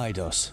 Eidos.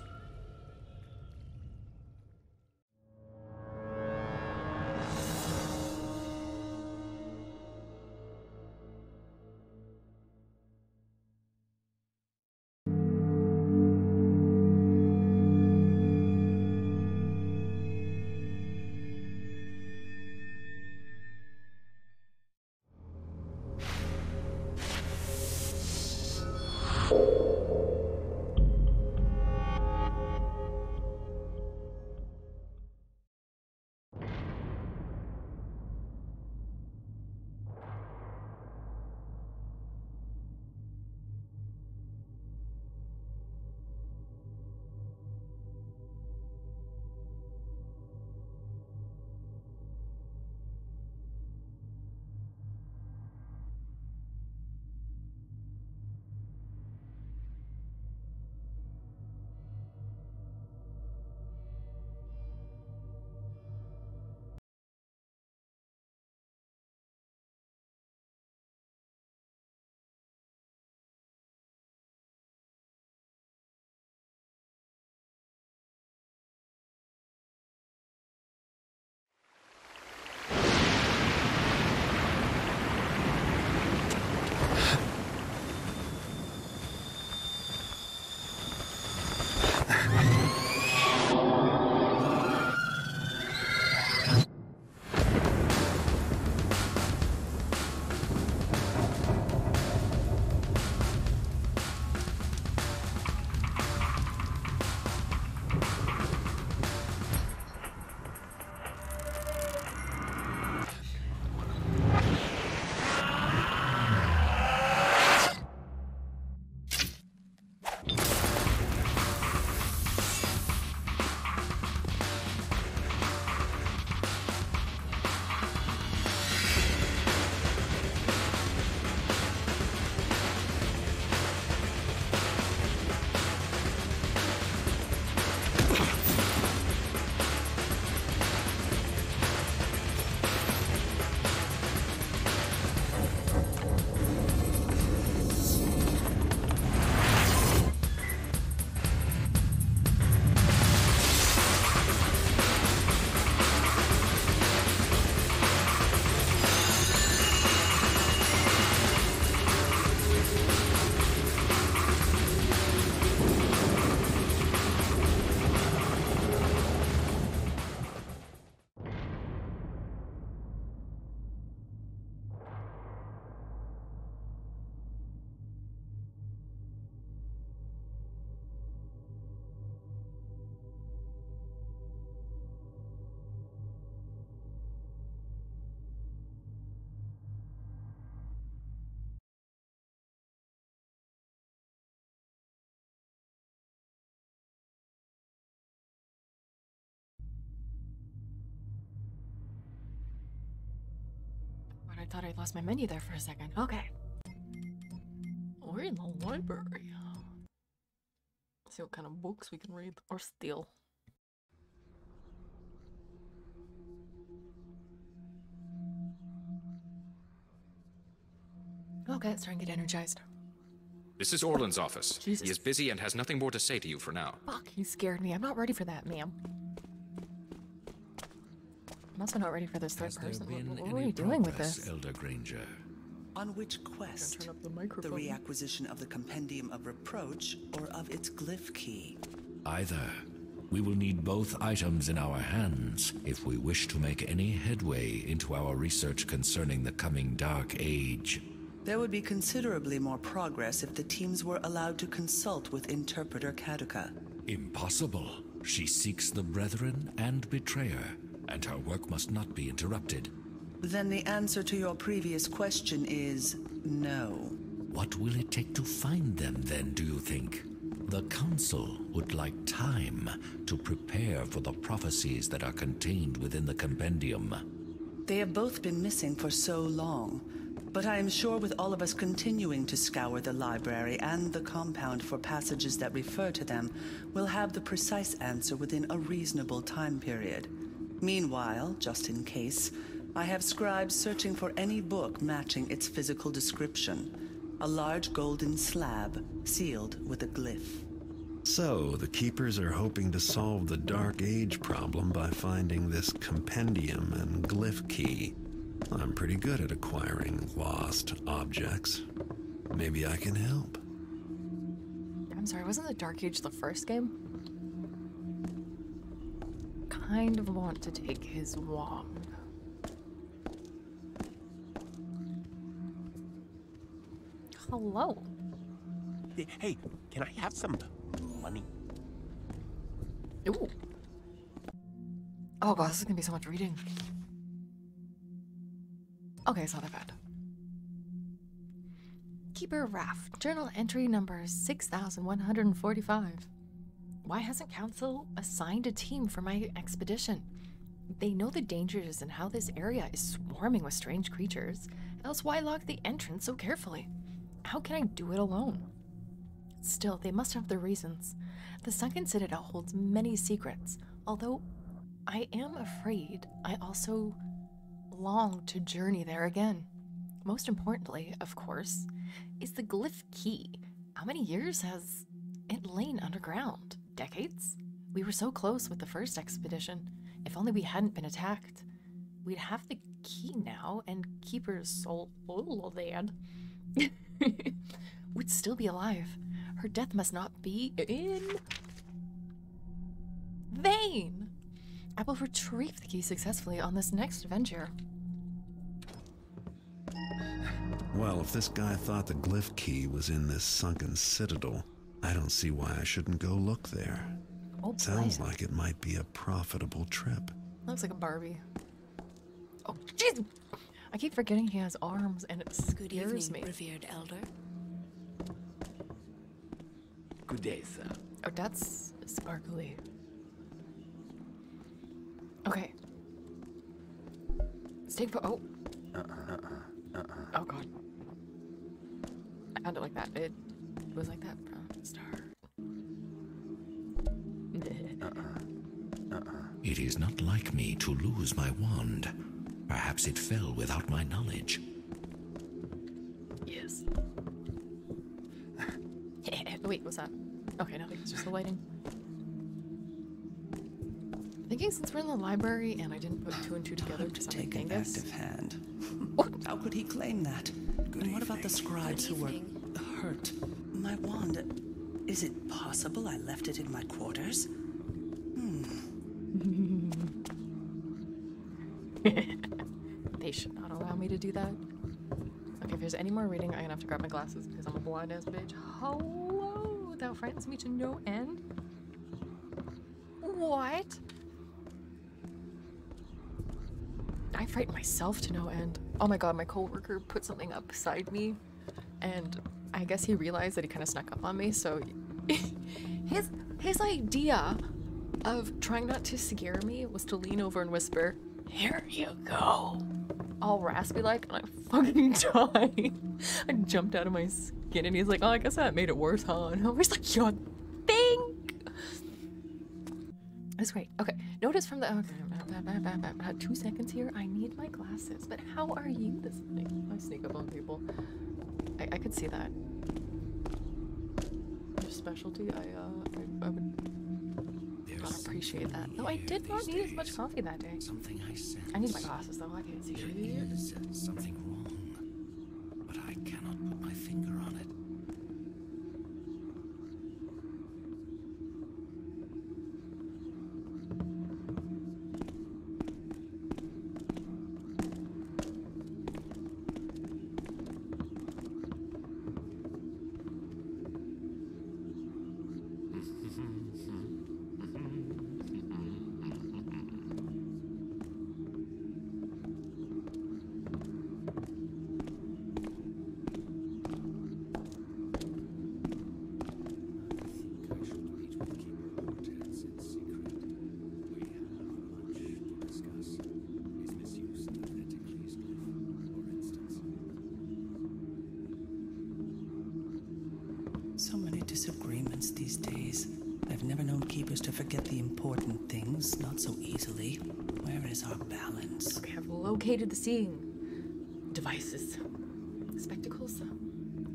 I thought I lost my menu there for a second. Okay. We're in the library. Let's see what kind of books we can read or steal. Okay, it's starting to get energized. This is Orland's office. Jesus. He is busy and has nothing more to say to you for now. Fuck, you scared me. I'm not ready for that, ma'am. I'm also not ready for this third person. What are we doing with this? Elder Granger? On which quest? Turn up the microphone. The reacquisition of the Compendium of Reproach or of its glyph key? Either. We will need both items in our hands if we wish to make any headway into our research concerning the coming Dark Age. There would be considerably more progress if the teams were allowed to consult with Interpreter Kaduka. Impossible. She seeks the Brethren and Betrayer, and her work must not be interrupted. Then the answer to your previous question is no. What will it take to find them then, do you think? The Council would like time to prepare for the prophecies that are contained within the compendium. They have both been missing for so long, but I am sure with all of us continuing to scour the library and the compound for passages that refer to them, we'll have the precise answer within a reasonable time period. Meanwhile, just in case, I have scribes searching for any book matching its physical description. A large golden slab, sealed with a glyph. So, the Keepers are hoping to solve the Dark Age problem by finding this compendium and glyph key. I'm pretty good at acquiring lost objects. Maybe I can help. I'm sorry, wasn't the Dark Age the first game? Kind of want to take his wand. Hello. Hey, can I have some money? Ooh. Oh god, this is gonna be so much reading. Okay, it's not that bad. Keeper Raft, journal entry number 6145. Why hasn't Council assigned a team for my expedition? They know the dangers and how this area is swarming with strange creatures. Else why lock the entrance so carefully? How can I do it alone? Still, they must have their reasons. The Sunken Citadel holds many secrets, although I am afraid I also long to journey there again. Most importantly, of course, is the glyph key. How many years has it lain underground? Decades? We were so close with the first expedition. If only we hadn't been attacked. We'd have the key now, and Keeper's soul, oh lad, would still be alive. Her death must not be in vain. I will retrieve the key successfully on this next adventure. Well, if this guy thought the glyph key was in this sunken citadel, I don't see why I shouldn't go look there. Oh, Sounds like it might be a profitable trip. Looks like a Barbie. Oh, jeez! I keep forgetting he has arms, and it Good scares evening, me. revered elder. Good day, sir. Oh, that's sparkly. Okay. Stay put. Oh. Oh god. I found it like that. It was like that from the start. It is not like me to lose my wand. Perhaps it fell without my knowledge. Yes. Wait, what's that? Okay, nothing. It's just the lighting. Thinking since we're in the library and I didn't put two and two together To because I'm take a an dingus. active hand. What? How could he claim that? And what about the scribes who were hurt? My wand. Is it possible I left it in my quarters? They should not allow me to do that. Okay, if there's any more reading, I'm gonna have to grab my glasses because I'm a blind ass bitch. Hello, thou frightens me to no end. What? I frighten myself to no end. Oh my god, my coworker put something up beside me, and I guess he realized that he kind of snuck up on me. So his idea of trying not to scare me was to lean over and whisper, "Here you go," all raspy like, and I fucking died. I jumped out of my skin, and he's like, "Oh, I guess that made it worse, huh?" And I was like, "You think?" That's great. Okay, notice from the 2 seconds here. I need my glasses, but how are you this morning? I sneak up on people. I could see that. Your specialty. I would not appreciate that. No, I did not need as much coffee that day. Something I sense. I need my glasses though. I can't see There shit. is something wrong, but I cannot put my finger on it. So many disagreements these days. I've never known keepers to forget the important things, not so easily. Where is our balance? Okay, I've located the seeing devices. Spectacles.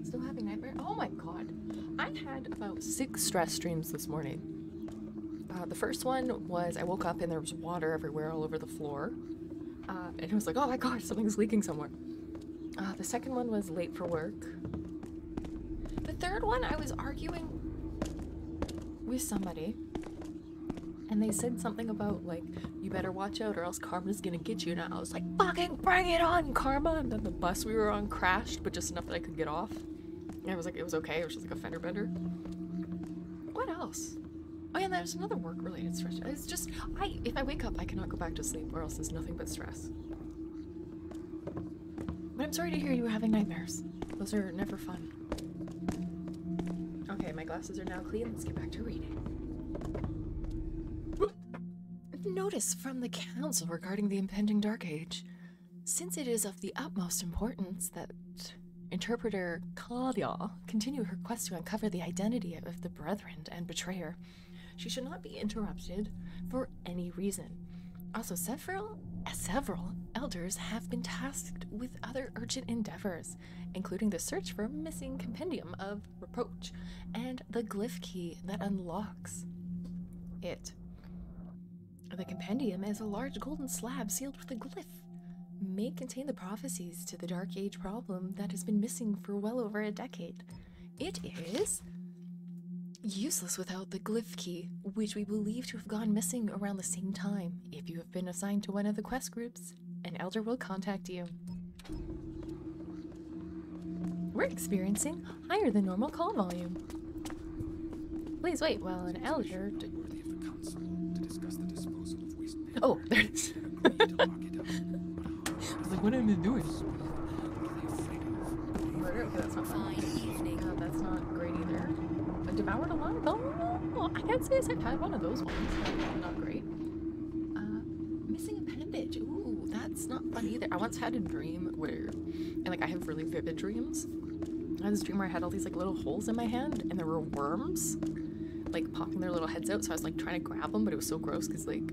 Still having nightmares? Oh my god. I had about 6 stress dreams this morning. The first one was I woke up and there was water everywhere all over the floor. And it was like, oh my god, something's leaking somewhere. The second one was late for work. The third one, I was arguing with somebody. And they said something about, like, you better watch out or else karma's gonna get you. And I was like, fucking bring it on, karma! And then the bus we were on crashed, but just enough that I could get off. And I was like, it was okay. It was just like a fender bender. What else? Oh yeah, and there's another work-related stress. It's just, if I wake up, I cannot go back to sleep, or else there's nothing but stress. But I'm sorry to hear you were having nightmares. Those are never fun. Okay, my glasses are now clean. Let's get back to reading. Notice from the council regarding the impending Dark Age. Since it is of the utmost importance that interpreter Claudia continue her quest to uncover the identity of the Brethren and betrayer, she should not be interrupted for any reason. Also, several elders have been tasked with other urgent endeavors, including the search for a missing compendium of reproach and the glyph key that unlocks it. The compendium is a large golden slab sealed with a glyph. May contain the prophecies to the Dark Age problem that has been missing for well over a decade. It is useless without the glyph key, which we believe to have gone missing around the same time. If you have been assigned to one of the quest groups, an elder will contact you. We're experiencing higher than normal call volume. Please wait while an elder... Oh, there it is. I was like, what am I doing? Murder? Okay, that's not fun. That's not great either. A devoured alive? Oh, I can't say I've had one of those ones. Not great. Missing appendage. Ooh, that's not fun either. I once had a dream where, and like I have really vivid dreams. I had this dream where I had all these like little holes in my hand, and there were worms, like popping their little heads out. So I was like trying to grab them, but it was so gross because like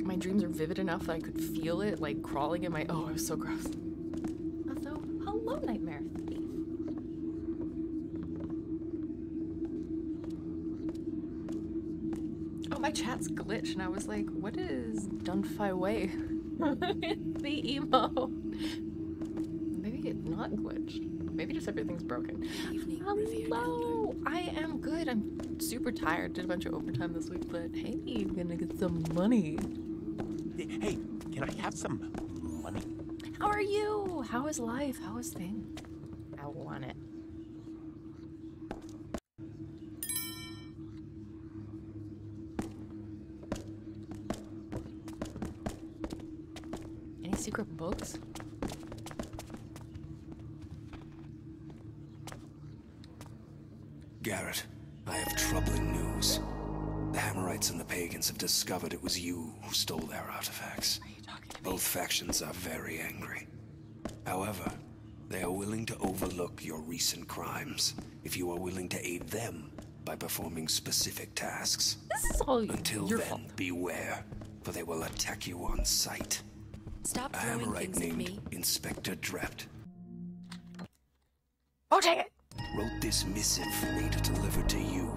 my dreams are vivid enough that I could feel it like crawling in my. Oh, it was so gross. Also, hello, Nightmare Thief. Oh, my chat's glitched, and I was like, what is Dunphy Way? The emo. Maybe it's not glitched. Maybe just everything's broken. Hello! I am good. I'm super tired. Did a bunch of overtime this week, but hey, I'm gonna get some money. Hey, can I have some money? How are you? How is life? How is things? I want it. Any secret books? Garrett, I have troubling news. The Hammerites and the Pagans have discovered it was you who stole their artifacts. Are you talking to me? Both factions are very angry. However, they are willing to overlook your recent crimes if you are willing to aid them by performing specific tasks. This is all Until your then, fault. beware, for they will attack you on sight. Stop A throwing Hammerite things at named me. Inspector Drept Oh, take it! wrote this missive for me to deliver to you.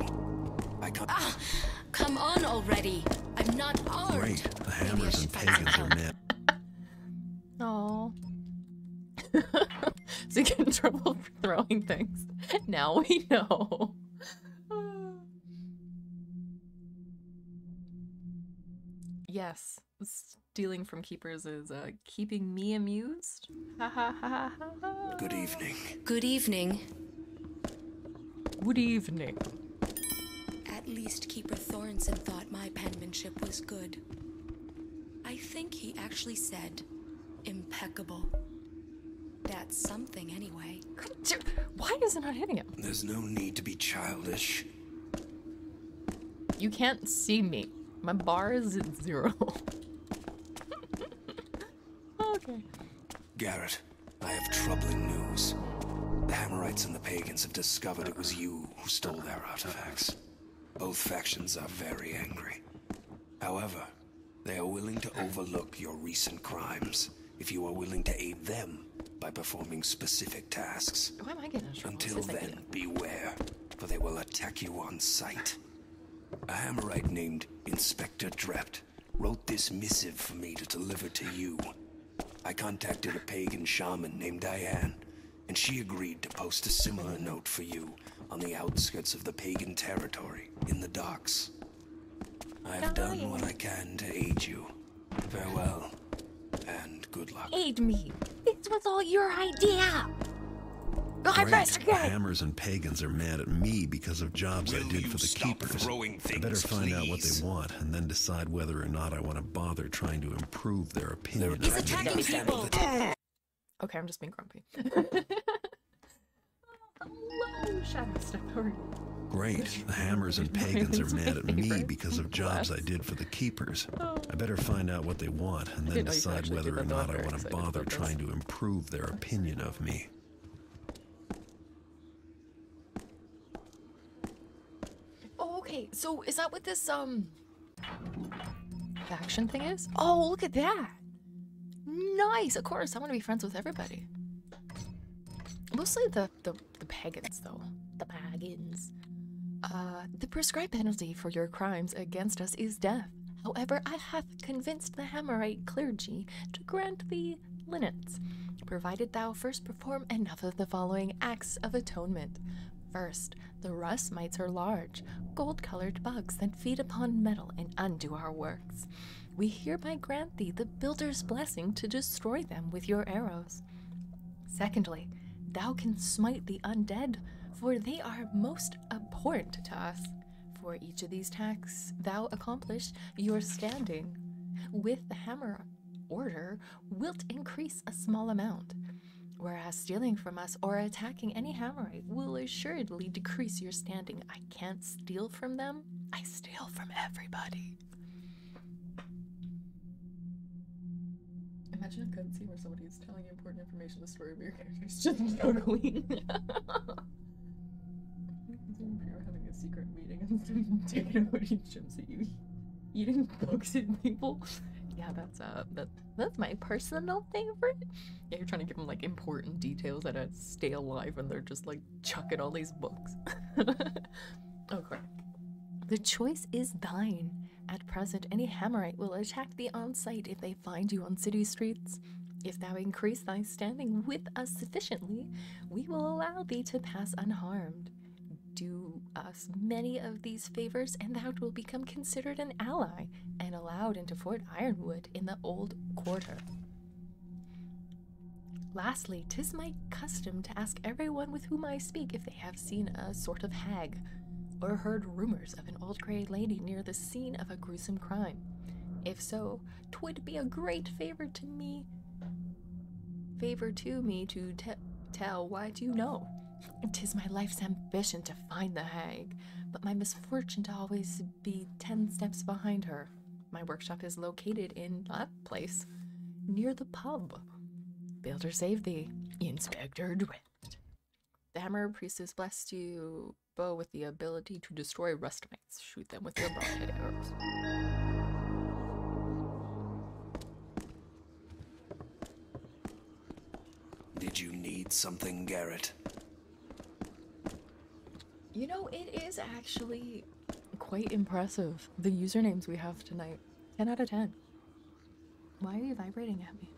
I can't... Ah, come on already. I'm not armed. Great, the Maybe I hammers should and find some pagans are help. met. Oh. So you get in trouble for throwing things. Now we know. Yes, stealing from keepers is keeping me amused. Ha ha ha ha ha. Good evening. Good evening. Good evening. At least Keeper Thornton thought my penmanship was good. I think he actually said impeccable. That's something anyway. Why is it not hitting him? There's no need to be childish. You can't see me. My bar is at 0. Okay. Garrett, I have troubling news. The Hammerites and the Pagans have discovered it was you who stole their artifacts. Both factions are very angry. However, they are willing to overlook your recent crimes if you are willing to aid them by performing specific tasks. Why am I getting in trouble? Until then, beware, for they will attack you on sight. A Hammerite named Inspector Drept wrote this missive for me to deliver to you. I contacted a pagan shaman named Diane, and she agreed to post a similar note for you on the outskirts of the pagan territory in the docks. I've done what I can to aid you. Farewell, and good luck. Aid me! It was all your idea! Great. The Hammers and Pagans are mad at me because of jobs I did for the Keepers. I better find out what they want and then decide whether or not I want to bother trying to improve their opinion. He's attacking people! Okay, I'm just being grumpy. Hello, Shadowstep. How are you? Great. The Hammers and Pagans are mad at me because of jobs I did for the Keepers. I better find out what they want and then decide whether or not I want to bother trying to improve their opinion of me. Oh, okay. So is that what this faction thing is? Oh, look at that. Nice. Of course, I want to be friends with everybody. Mostly the pagans, though. The pagans. The prescribed penalty for your crimes against us is death. However, I have convinced the Hammerite clergy to grant thee lineage, provided thou first perform enough of the following acts of atonement. First, the rust mites are large, gold-colored bugs that feed upon metal and undo our works. We hereby grant thee the builder's blessing to destroy them with your arrows. Secondly, thou canst smite the undead, for they are most abhorrent to us. For each of these tasks thou accomplish your standing. With the hammer order, wilt increase a small amount, whereas stealing from us or attacking any Hammerite will assuredly decrease your standing. I can't steal from them. I steal from everybody. Imagine a cutscene where somebody is telling you important information, the story of your character is just yodeling. You're having a secret meeting and taking out each jumps at you, eating bugs and people. Yeah, that's my personal favorite. Yeah, you're trying to give them like important details that stay alive, and they're just like chucking all these books. Okay. The choice is thine. At present, any Hammerite will attack thee on sight if they find you on city streets. If thou increase thy standing with us sufficiently, we will allow thee to pass unharmed. Do us many of these favors, and thou wilt become considered an ally and allowed into Fort Ironwood in the Old Quarter. Lastly, 'tis my custom to ask everyone with whom I speak if they have seen a sort of hag, or heard rumors of an old grey lady near the scene of a gruesome crime. If so, 'twould be a great favor to me to tell what you know. 'Tis my life's ambition to find the hag, but my misfortune to always be 10 steps behind her. My workshop is located in that place, near the pub. Builder save thee, Inspector Drift. The hammer priest is blessed to bow with the ability to destroy rust mites. Shoot them with your broadhead arrows. Did you need something, Garrett? You know, it is actually quite impressive, the usernames we have tonight. 10 out of 10. Why are you vibrating at me?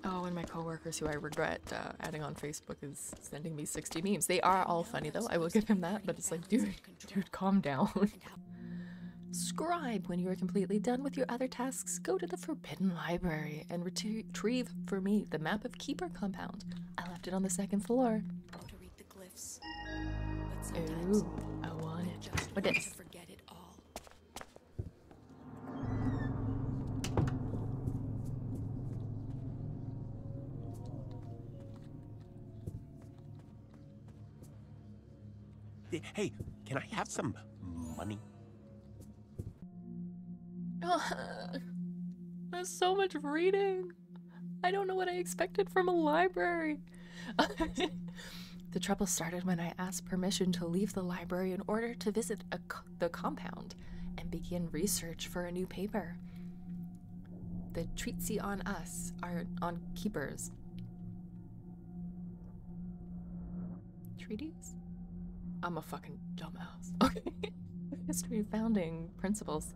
Oh, and my coworkers who I regret adding on Facebook is sending me 60 memes. They are all funny though, I will give him that, but it's like, dude, calm down. Scribe, when you are completely done with your other tasks, go to the Forbidden Library and retrieve for me the map of Keeper Compound. I left it on the 2nd floor. To read the glyphs, but sometimes Ooh, I want it. What is? Forget it all. Hey, can I have some money? There's so much reading. I don't know what I expected from a library. The trouble started when I asked permission to leave the library in order to visit the compound and begin research for a new paper. The treatise on us are on keepers. Treaties? I'm a fucking dumbass. Okay. History of founding principles.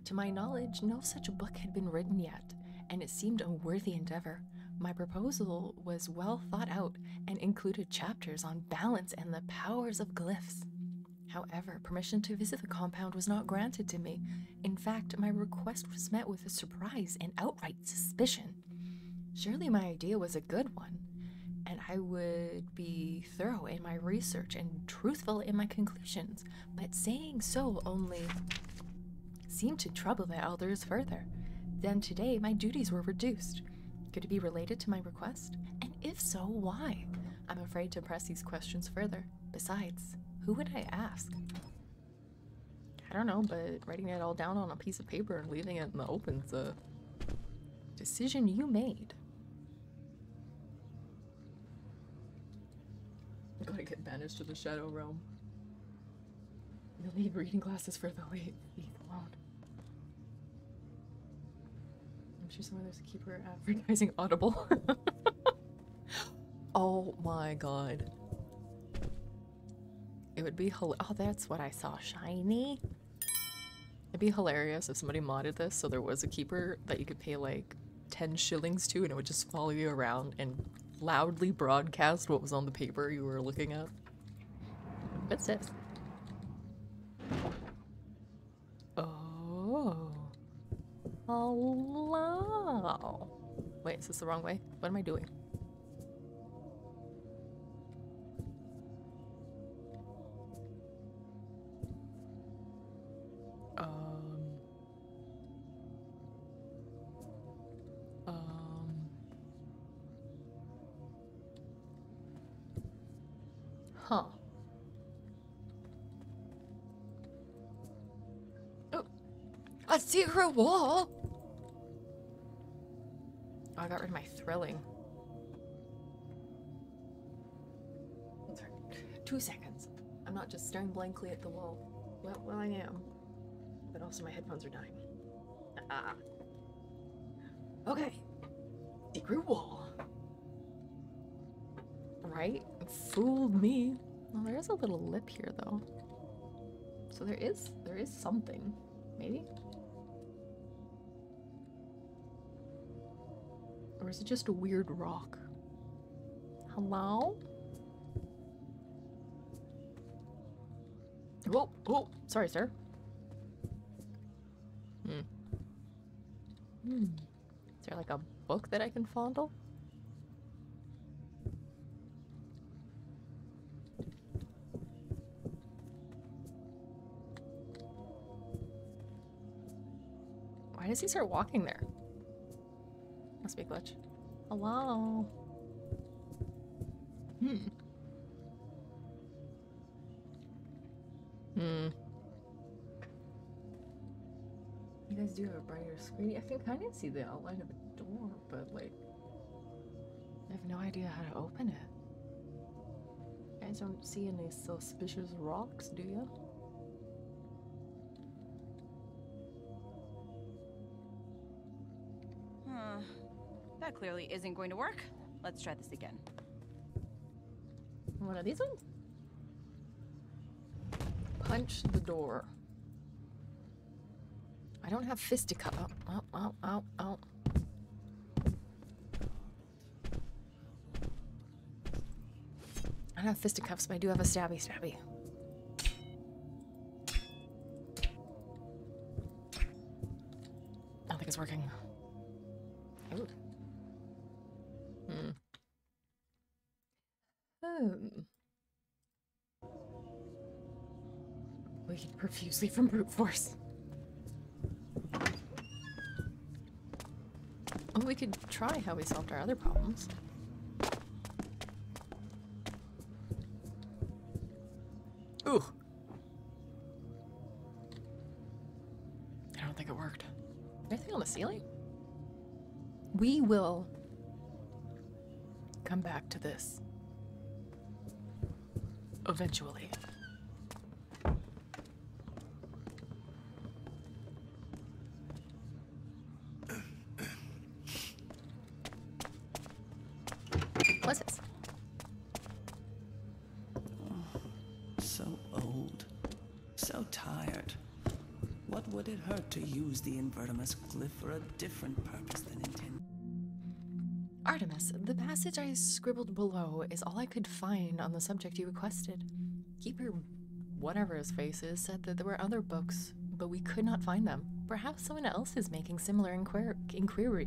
To my knowledge, no such book had been written yet, and it seemed a worthy endeavor. My proposal was well thought out and included chapters on balance and the powers of glyphs. However, permission to visit the compound was not granted to me. In fact, my request was met with a surprise and outright suspicion. Surely my idea was a good one, and I would be thorough in my research and truthful in my conclusions, but saying so only seemed to trouble the elders further. Then today my duties were reduced. Could it be related to my request? And if so, why? I'm afraid to press these questions further. Besides, who would I ask? I don't know, but writing it all down on a piece of paper and leaving it in the open's a decision you made. I'm gonna get banished to the Shadow Realm. You'll need reading glasses for the leave alone. I'm sure somewhere there's a keeper advertising Audible. Oh my god. It would be oh, that's what I saw. Shiny. It'd be hilarious if somebody modded this so there was a keeper that you could pay like 10 shillings to and it would just follow you around and loudly broadcast what was on the paper you were looking at. What's this? Oh. Hello. Wait, is this the wrong way? What am I doing? Huh. Oh, a secret wall! Oh, I got rid of my thrilling. Sorry. 2 seconds. I'm not just staring blankly at the wall. Well, I am. But also my headphones are dying. Ah. Okay. Secret wall. Right? It fooled me. Well, there is a little lip here, though. So there is something. Maybe? Or is it just a weird rock? Hello? Oh, oh, sorry, sir. Is there like a book that I can fondle? Why does he start walking there? Must be a glitch. Hello? You guys do have a brighter screen. I can kind of see the outline of a door, but like, I have no idea how to open it. You guys don't see any suspicious rocks, do you? That clearly isn't going to work. Let's try this again. One of these ones? Punch the door. I don't have fisticuff. Oh, oh, oh, oh. I don't have fisticuffs, but I do have a stabby. I don't think it's working. Ooh. Bleed profusely from brute force. Well, we could try how we solved our other problems. Ooh. I don't think it worked. Anything on the ceiling? We will come back to this eventually. What's this? So old. So tired. What would it hurt to use the Invertimus glyph for a different purpose than intended? Artemis, the passage I scribbled below is all I could find on the subject you requested. Keeper, whatever his face is, said that there were other books, but we could not find them. Perhaps someone else is making similar inquiries.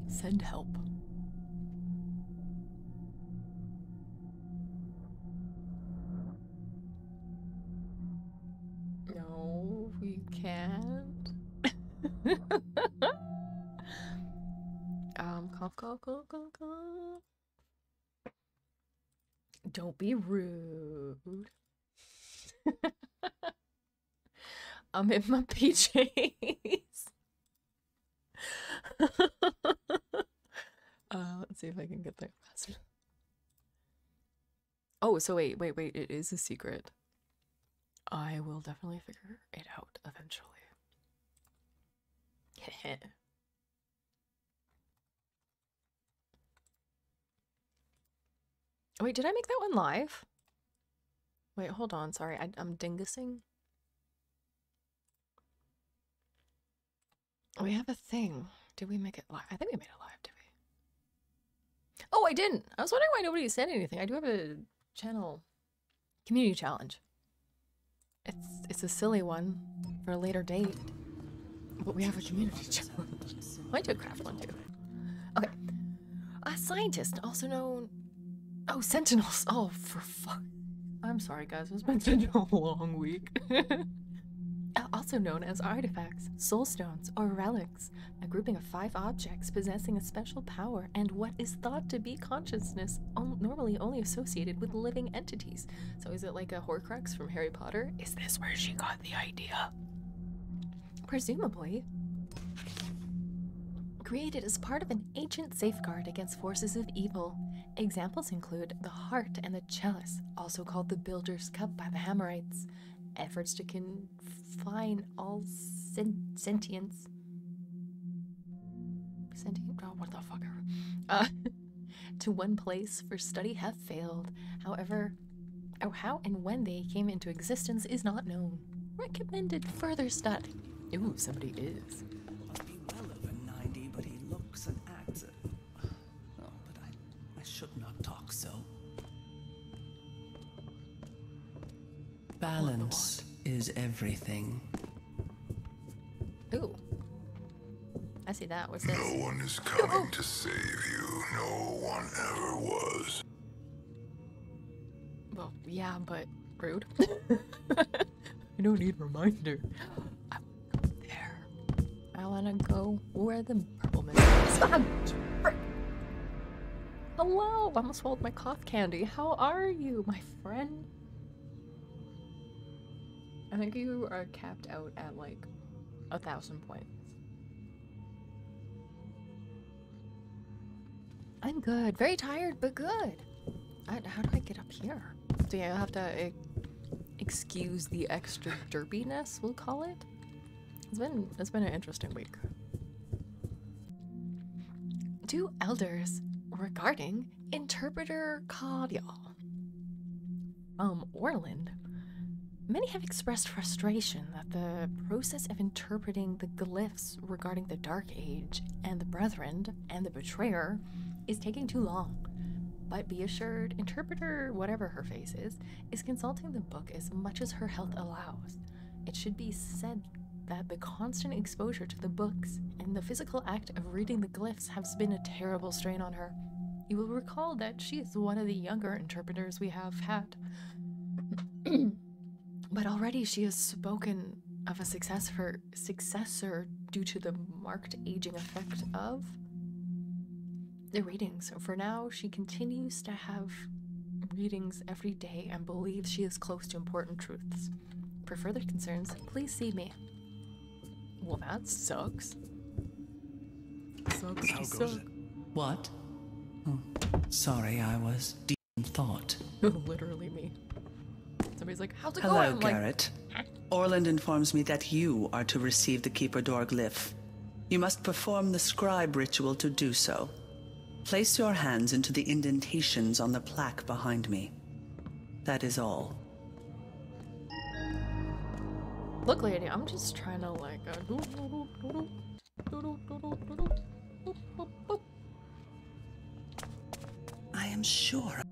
Send help. No, we can't. Cough. Don't be rude. I'm in my PJs. Let's see if I can get there faster. Oh, so wait. It is a secret. I will definitely figure it out eventually. Wait, did I make that one live? Wait, hold on. Sorry, I'm dingusing. We have a thing. Did we make it live? I think we made it live, did we? Oh, I didn't. I was wondering why nobody said anything. I do have a channel community challenge. It's a silly one for a later date. But we have a community challenge. I do a craft one too. Okay. A scientist, also known... Oh, Sentinels. Oh, for fuck. I'm sorry, guys. It's been such a long week. Also known as artifacts, soulstones, or relics. A grouping of 5 objects possessing a special power and what is thought to be consciousness, normally only associated with living entities. So is it like a Horcrux from Harry Potter? Is this where she got the idea? Presumably. Created as part of an ancient safeguard against forces of evil. Examples include the heart and the chalice, also called the Builder's Cup by the Hammerites. Efforts to confine all sentience. Sentient? Oh, what the fuck ever. To one place for study have failed. However, how and when they came into existence is not known. Recommended further study. Ooh, somebody is. Must be well over 90, but he looks and acts. Oh, but I should not talk so. Balance is everything. Ooh. I see that. What's this? No one is coming to save you. No one ever was. Well, yeah, but rude. I don't need a reminder. I'm there. I wanna go where the purple mist is. Ah, frick. Hello! I almost swallowed my cough candy. How are you, my friend? I think you are capped out at like 1,000 points. I'm good. Very tired, but good. How do I get up here? Do you have to excuse the extra derpiness, we'll call it? It's been an interesting week. To elders regarding Interpreter Cordial. Orland. Many have expressed frustration that the process of interpreting the glyphs regarding the Dark Age and the Brethren and the Betrayer is taking too long. But be assured, Interpreter, whatever her face is consulting the book as much as her health allows. It should be said that the constant exposure to the books and the physical act of reading the glyphs has been a terrible strain on her. You will recall that she is one of the younger interpreters we have had. But already she has spoken of a successor due to the marked aging effect of the readings. For now, she continues to have readings every day and believes she is close to important truths. For further concerns, please see me. Well, that sucks. Sucks. How goes it? What? Oh, sorry, I was deep in thought. Literally me. Somebody's like, how's it Hello, going? I'm Garrett. like, Orland informs me that you are to receive the Keeper Door glyph. You must perform the scribe ritual to do so. Place your hands into the indentations on the plaque behind me. That is all. Look, lady, I'm just trying to like I am sure.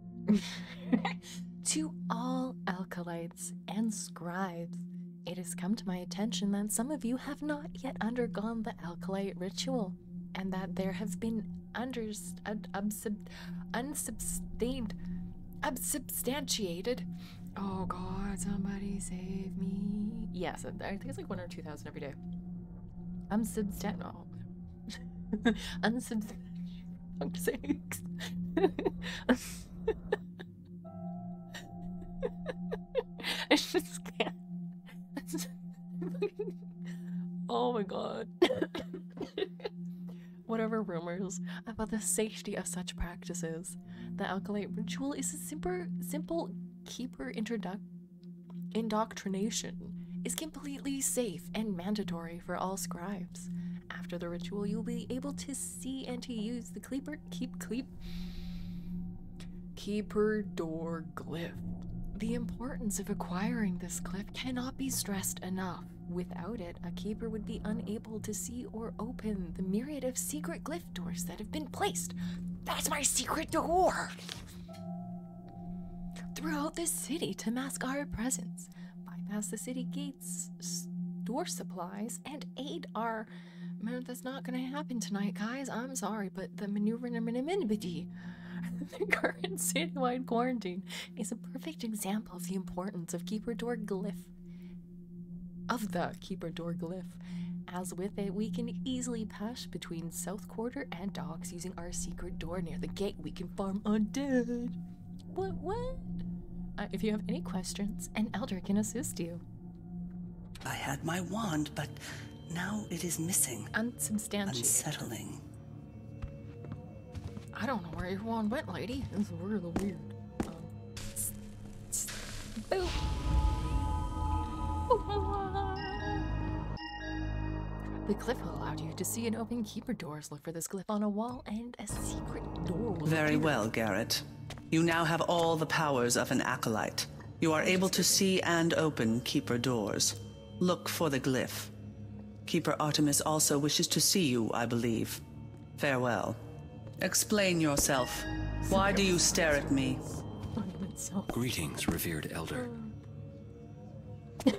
To all alkalites and scribes, it has come to my attention that some of you have not yet undergone the alkalite ritual, and that there have been unsubstantiated. Oh God, somebody save me! Yes, I think it's like 1,000 or 2,000 every day. Fuck's sakes. I just can't. Oh my God. Whatever rumors about the safety of such practices, the alkalite ritual is a simple keeper indoctrination is completely safe and mandatory for all scribes. After the ritual, you'll be able to see and to use the keeper door glyph. The importance of acquiring this glyph cannot be stressed enough. Without it, a keeper would be unable to see or open the myriad of secret glyph doors that have been placed. That's my secret door! Throughout the city to mask our presence, bypass the city gates, store supplies, and aid our... Man, that's not gonna happen tonight, guys. I'm sorry, but the maneuverability. The current citywide quarantine is a perfect example of the importance of Keeper Door Glyph. As with it, we can easily pass between South Quarter and Docks using our secret door near the gate. We can farm undead. What? If you have any questions, an elder can assist you. I had my wand, but now it is missing. Unsubstantiated. Unsettling. I don't know where your wand went, lady. This is really weird. Boop. The glyph allowed you to see and open keeper doors. Look for this glyph on a wall, and a secret door will Very appear. well, Garrett. You now have all the powers of an acolyte. You are able to see and open keeper doors. Look for the glyph. Keeper Artemis also wishes to see you, I believe. Farewell. Explain yourself. Why do you stare at me? Greetings, revered elder. I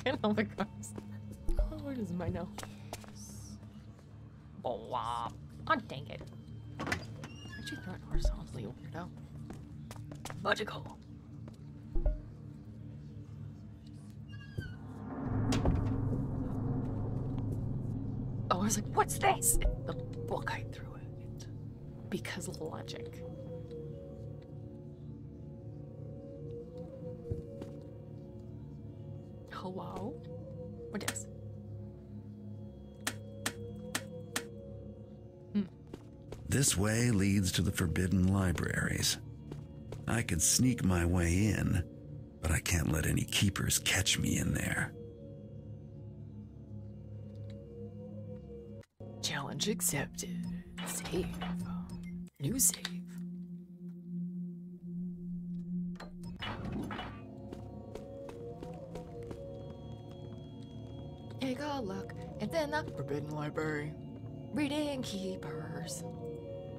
can't help it, guys. Oh, where is my nose? Oh, wow. Oh, dang it. Why'd you throw it horizontally, weirdo? Logical. Oh, I was like, what's this? The book I threw it. Because logic. Hello? What is? This way leads to the Forbidden Libraries. I could sneak my way in, but I can't let any keepers catch me in there. Challenge accepted. Save. New save. Hey, good luck. And then the Forbidden Library. Reading Keepers.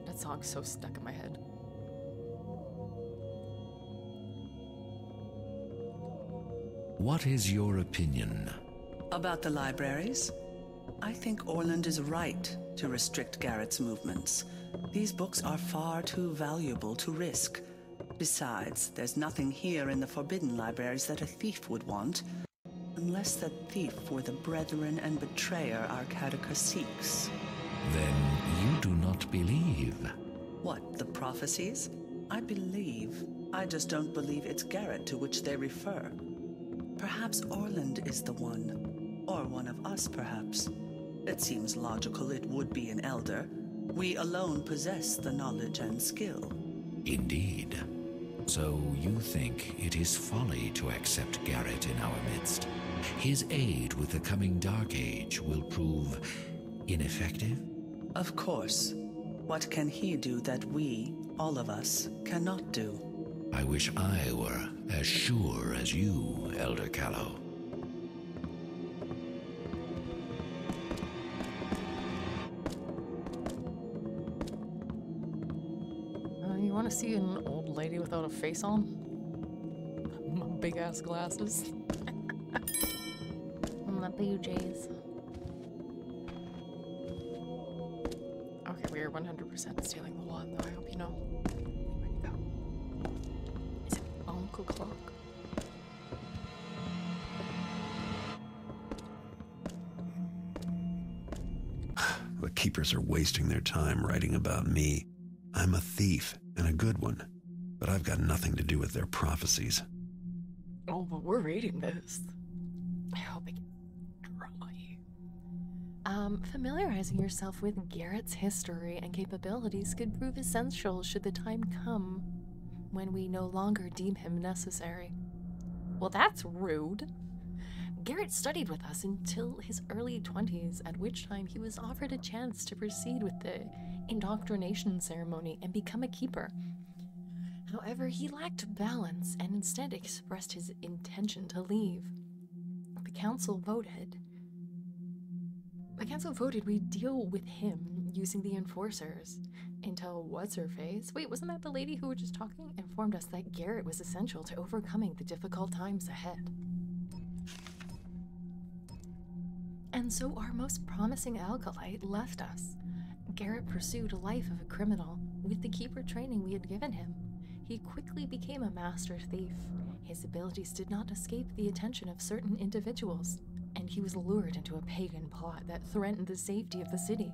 That song's so stuck in my head. What is your opinion? About the libraries? I think Orland is right to restrict Garrett's movements. These books are far too valuable to risk. Besides, there's nothing here in the Forbidden Libraries that a thief would want. Unless that thief were the brethren and betrayer our Catechus seeks. Then you do not believe. What, the prophecies? I believe. I just don't believe it's Garrett to which they refer. Perhaps Orland is the one. Or one of us, perhaps. It seems logical it would be an elder. We alone possess the knowledge and skill. Indeed. So you think it is folly to accept Garrett in our midst? His aid with the coming Dark Age will prove ineffective? Of course. What can he do that we, all of us, cannot do? I wish I were as sure as you, Elder Callow. You want to see an old lady without a face on? Big ass glasses. My BJ's. Okay, we are 100% stealing the one, though. I hope you know. Where'd you go? Is it Uncle Clock? The keepers are wasting their time writing about me. I'm a thief, and a good one. But I've got nothing to do with their prophecies. Oh, but we're reading this. I hope it gets dry. Familiarizing yourself with Garrett's history and capabilities could prove essential should the time come when we no longer deem him necessary. Well, that's rude. Garrett studied with us until his early 20s, at which time he was offered a chance to proceed with the indoctrination ceremony and become a keeper. However, he lacked balance and instead expressed his intention to leave. The council voted we deal with him using the enforcers until what's-her-face? Wait, wasn't that the lady who was just talking? Informed us that Garrett was essential to overcoming the difficult times ahead. And so our most promising acolyte left us. Garrett pursued a life of a criminal with the keeper training we had given him. He quickly became a master thief. His abilities did not escape the attention of certain individuals, and he was lured into a pagan plot that threatened the safety of the city.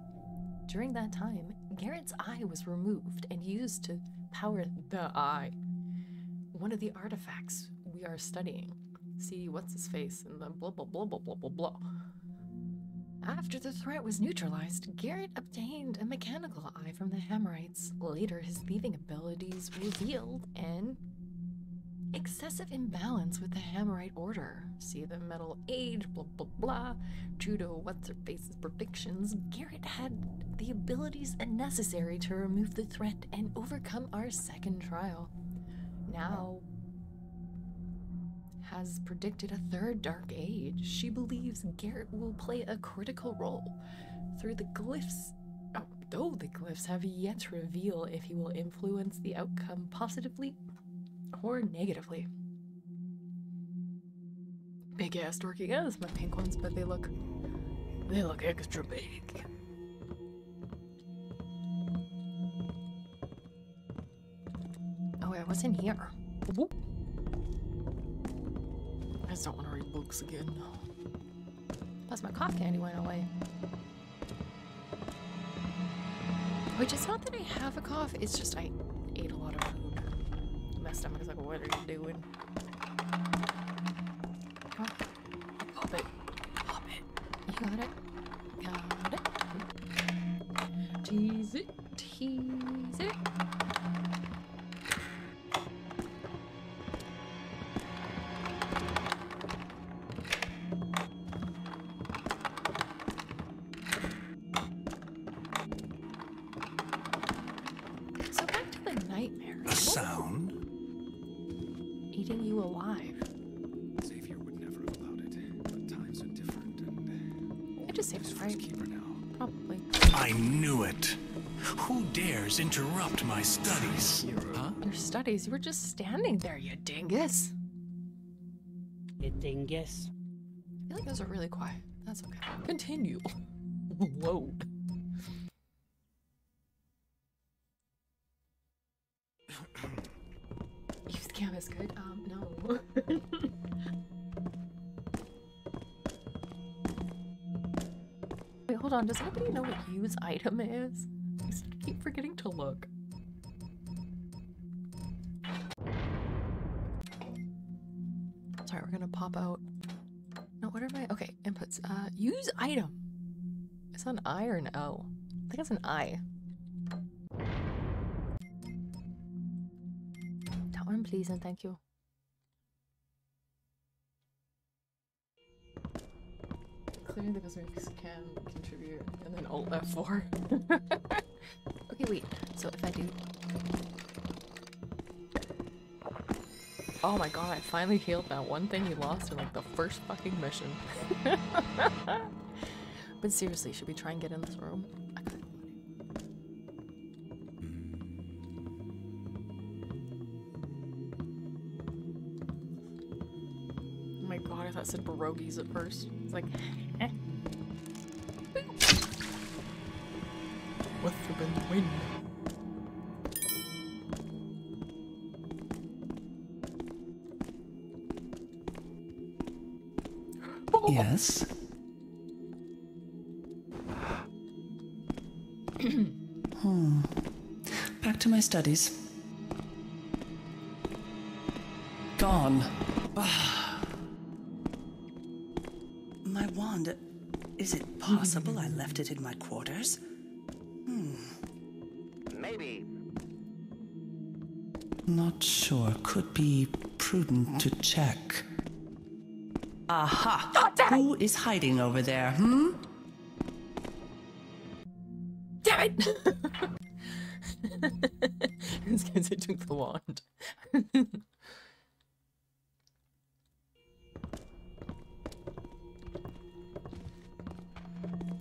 During that time, Garrett's eye was removed and used to power the eye, one of the artifacts we are studying. See, what's his face in the blah blah blah blah blah blah blah. After the threat was neutralized, Garrett obtained a mechanical eye from the Hammerites. Later, his thieving abilities revealed an excessive imbalance with the Hammerite order. See the Metal Age, blah blah blah. True to what's-her-face's predictions, Garrett had the abilities necessary to remove the threat and overcome our second trial. Now has predicted a third Dark Age. She believes Garrett will play a critical role through the glyphs, though the glyphs have yet to reveal if he will influence the outcome positively or negatively. Big ass dorky guys, my pink ones, but they look extra big. Oh wait, what's in here? Whoop. I just don't want to read books again. Plus my cough candy went away. Which is not that I have a cough, it's just I ate a lot of food. My stomach is like, what are you doing? Come on. Pop it. Pop it. You got it. Got it. Tease it. Tease it. Eating you alive. Xavier would never have allowed it, but times are different, and it just seems right. Keeper now. Probably. I knew it. Who dares interrupt my studies? Huh? Your studies? You were just standing there, you dingus. You dingus. I feel like those are really quiet. That's okay. Continue. Load. Use cam is good. No. Wait, hold on. Does anybody know what use item is? I keep forgetting to look. Sorry, we're gonna pop out. No, what are my okay inputs? Use item. Is that an I or an O? I think it's an I. That one, please, and thank you. clearing the business can contribute, and then Alt F4. Okay, wait. So if I do... Oh my god, I finally healed that one thing you lost in like the first fucking mission. But seriously, should we try and get in this room? I kind of want to. Oh my god, I thought it said pierogies at first. It's like, eh. With the wind. Yes. Back to my studies. Gone. My wand. Is it possible I left it in my quarters? Maybe. Not sure. Could be prudent to check. Aha! Who is hiding over there, Damn it! It's because I took the wand.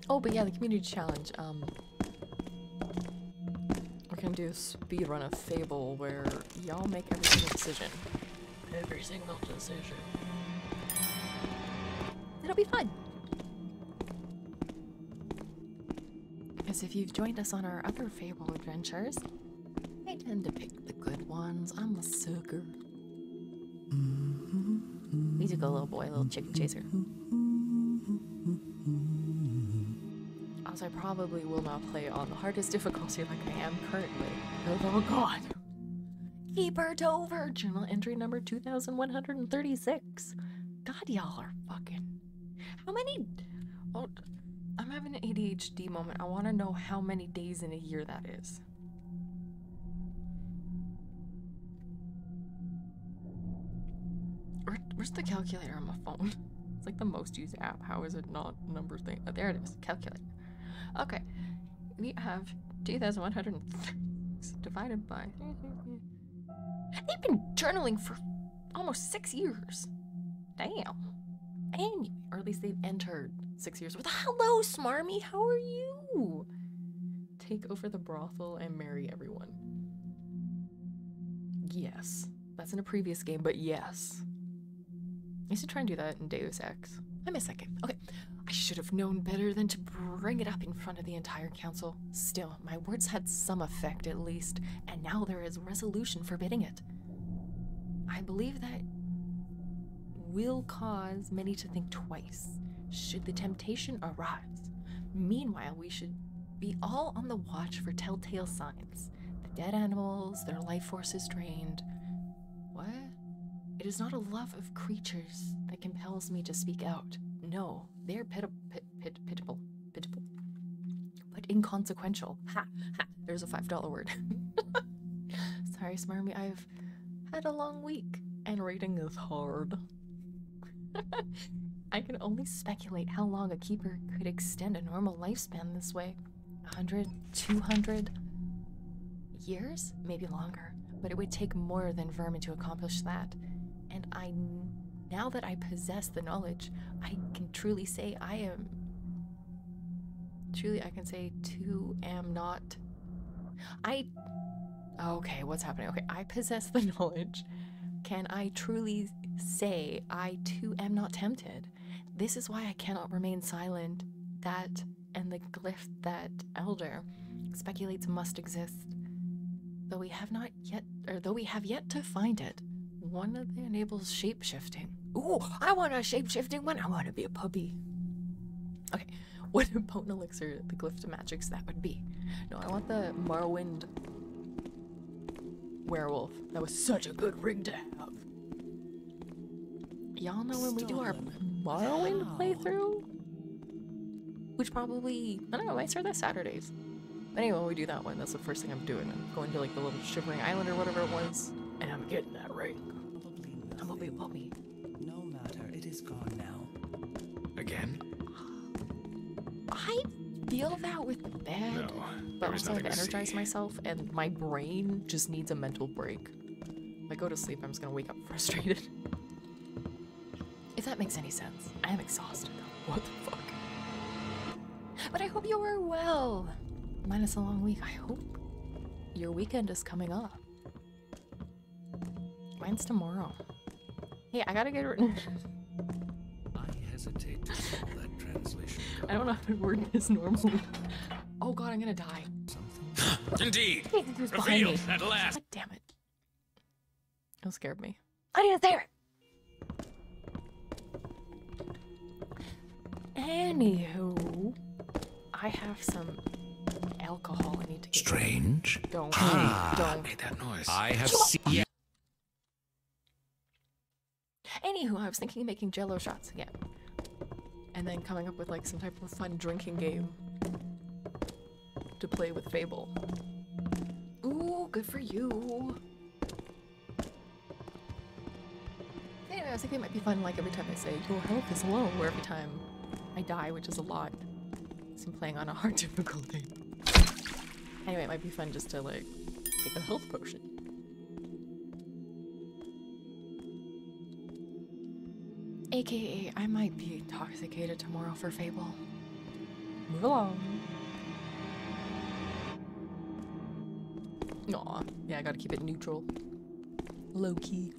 Oh, but yeah, the community challenge. We're gonna do a speed run of Fable where y'all make every single decision. Every single decision. It'll be fun. Because if you've joined us on our other Fable adventures, I tend to pick the good ones. I'm a sucker. He's a good little boy, little chicken chaser. Also, I probably will not play on the hardest difficulty like I am currently. Oh god. Keeper Tover, journal entry number 2136. God, y'all are fucking... How many... Oh, I'm having an ADHD moment. I want to know how many days in a year that is. Where's the calculator on my phone? It's like the most used app. How is it not number thing? Oh, there it is. Calculator. Okay. We have 2,106 divided by... They've been journaling for almost 6 years. Damn. And, or at least they've entered 6 years with a hello, Smarmy, how are you? Take over the brothel and marry everyone. Yes. That's in a previous game, but yes. I used to try and do that in Deus Ex. I miss that game. Okay. I should have known better than to bring it up in front of the entire council. Still, my words had some effect at least, and now there is resolution forbidding it. I believe that will cause many to think twice, should the temptation arise. Meanwhile, we should be all on the watch for telltale signs. The dead animals, their life forces drained. What? It is not a love of creatures that compels me to speak out. No, they're pitiable, but inconsequential. Ha, ha, there's a $5 word. Sorry, Smarmy, I've had a long week, and reading is hard. I can only speculate how long a keeper could extend a normal lifespan this way. 100, 200 years? Maybe longer, but it would take more than vermin to accomplish that. And now that I possess the knowledge, I can truly say I can say am not... Okay, what's happening? Okay, I possess the knowledge. Can I truly say I too am not tempted? This is why I cannot remain silent. That and the glyph that Elder speculates must exist. Though we have yet to find it. One of them enables shape-shifting. Ooh, I want a shape-shifting one. I want to be a puppy. Okay, what a potent elixir the glyph to magics that would be. No, I want the Morrowind werewolf. That was such a good ring to have. Y'all know when we do our Morrowind playthrough? Which probably, I don't know, might start that Saturdays. But anyway, when we do that one, that's the first thing I'm doing. I'm going to like the little shivering island or whatever it was, and I'm getting that ring. I'm gonna be a puppy. No matter, it is gone now. Again? I feel that with the bed, No, but there is also I've nothing to energized see. myself, and my brain just needs a mental break. If I go to sleep, I'm just gonna wake up frustrated. If that makes any sense. I am exhausted. What the fuck? But I hope you are well. Minus a long week, I hope your weekend is coming up. Mine's tomorrow. Hey, I gotta get written. I hesitate to call that translation. I don't know how to word this normally. Oh god, I'm gonna die. Indeed. Who's behind me? Revealed at last. God damn it. That scared me. I didn't say it! Anywho, I have some alcohol I need to get. Strange. Don't. Don't. Made that noise. I have seen. Anywho, I was thinking of making jello shots again. And then coming up with like some type of fun drinking game to play with Fable. Ooh, good for you. Anyway, I was thinking it might be fun like every time I say your health is low, or every time I die, which is a lot. So I'm playing on a hard difficulty. Anyway, it might be fun just to like take a health potion. AKA, I might be intoxicated tomorrow for Fable. Move along. Aw, yeah, I gotta keep it neutral. Low key.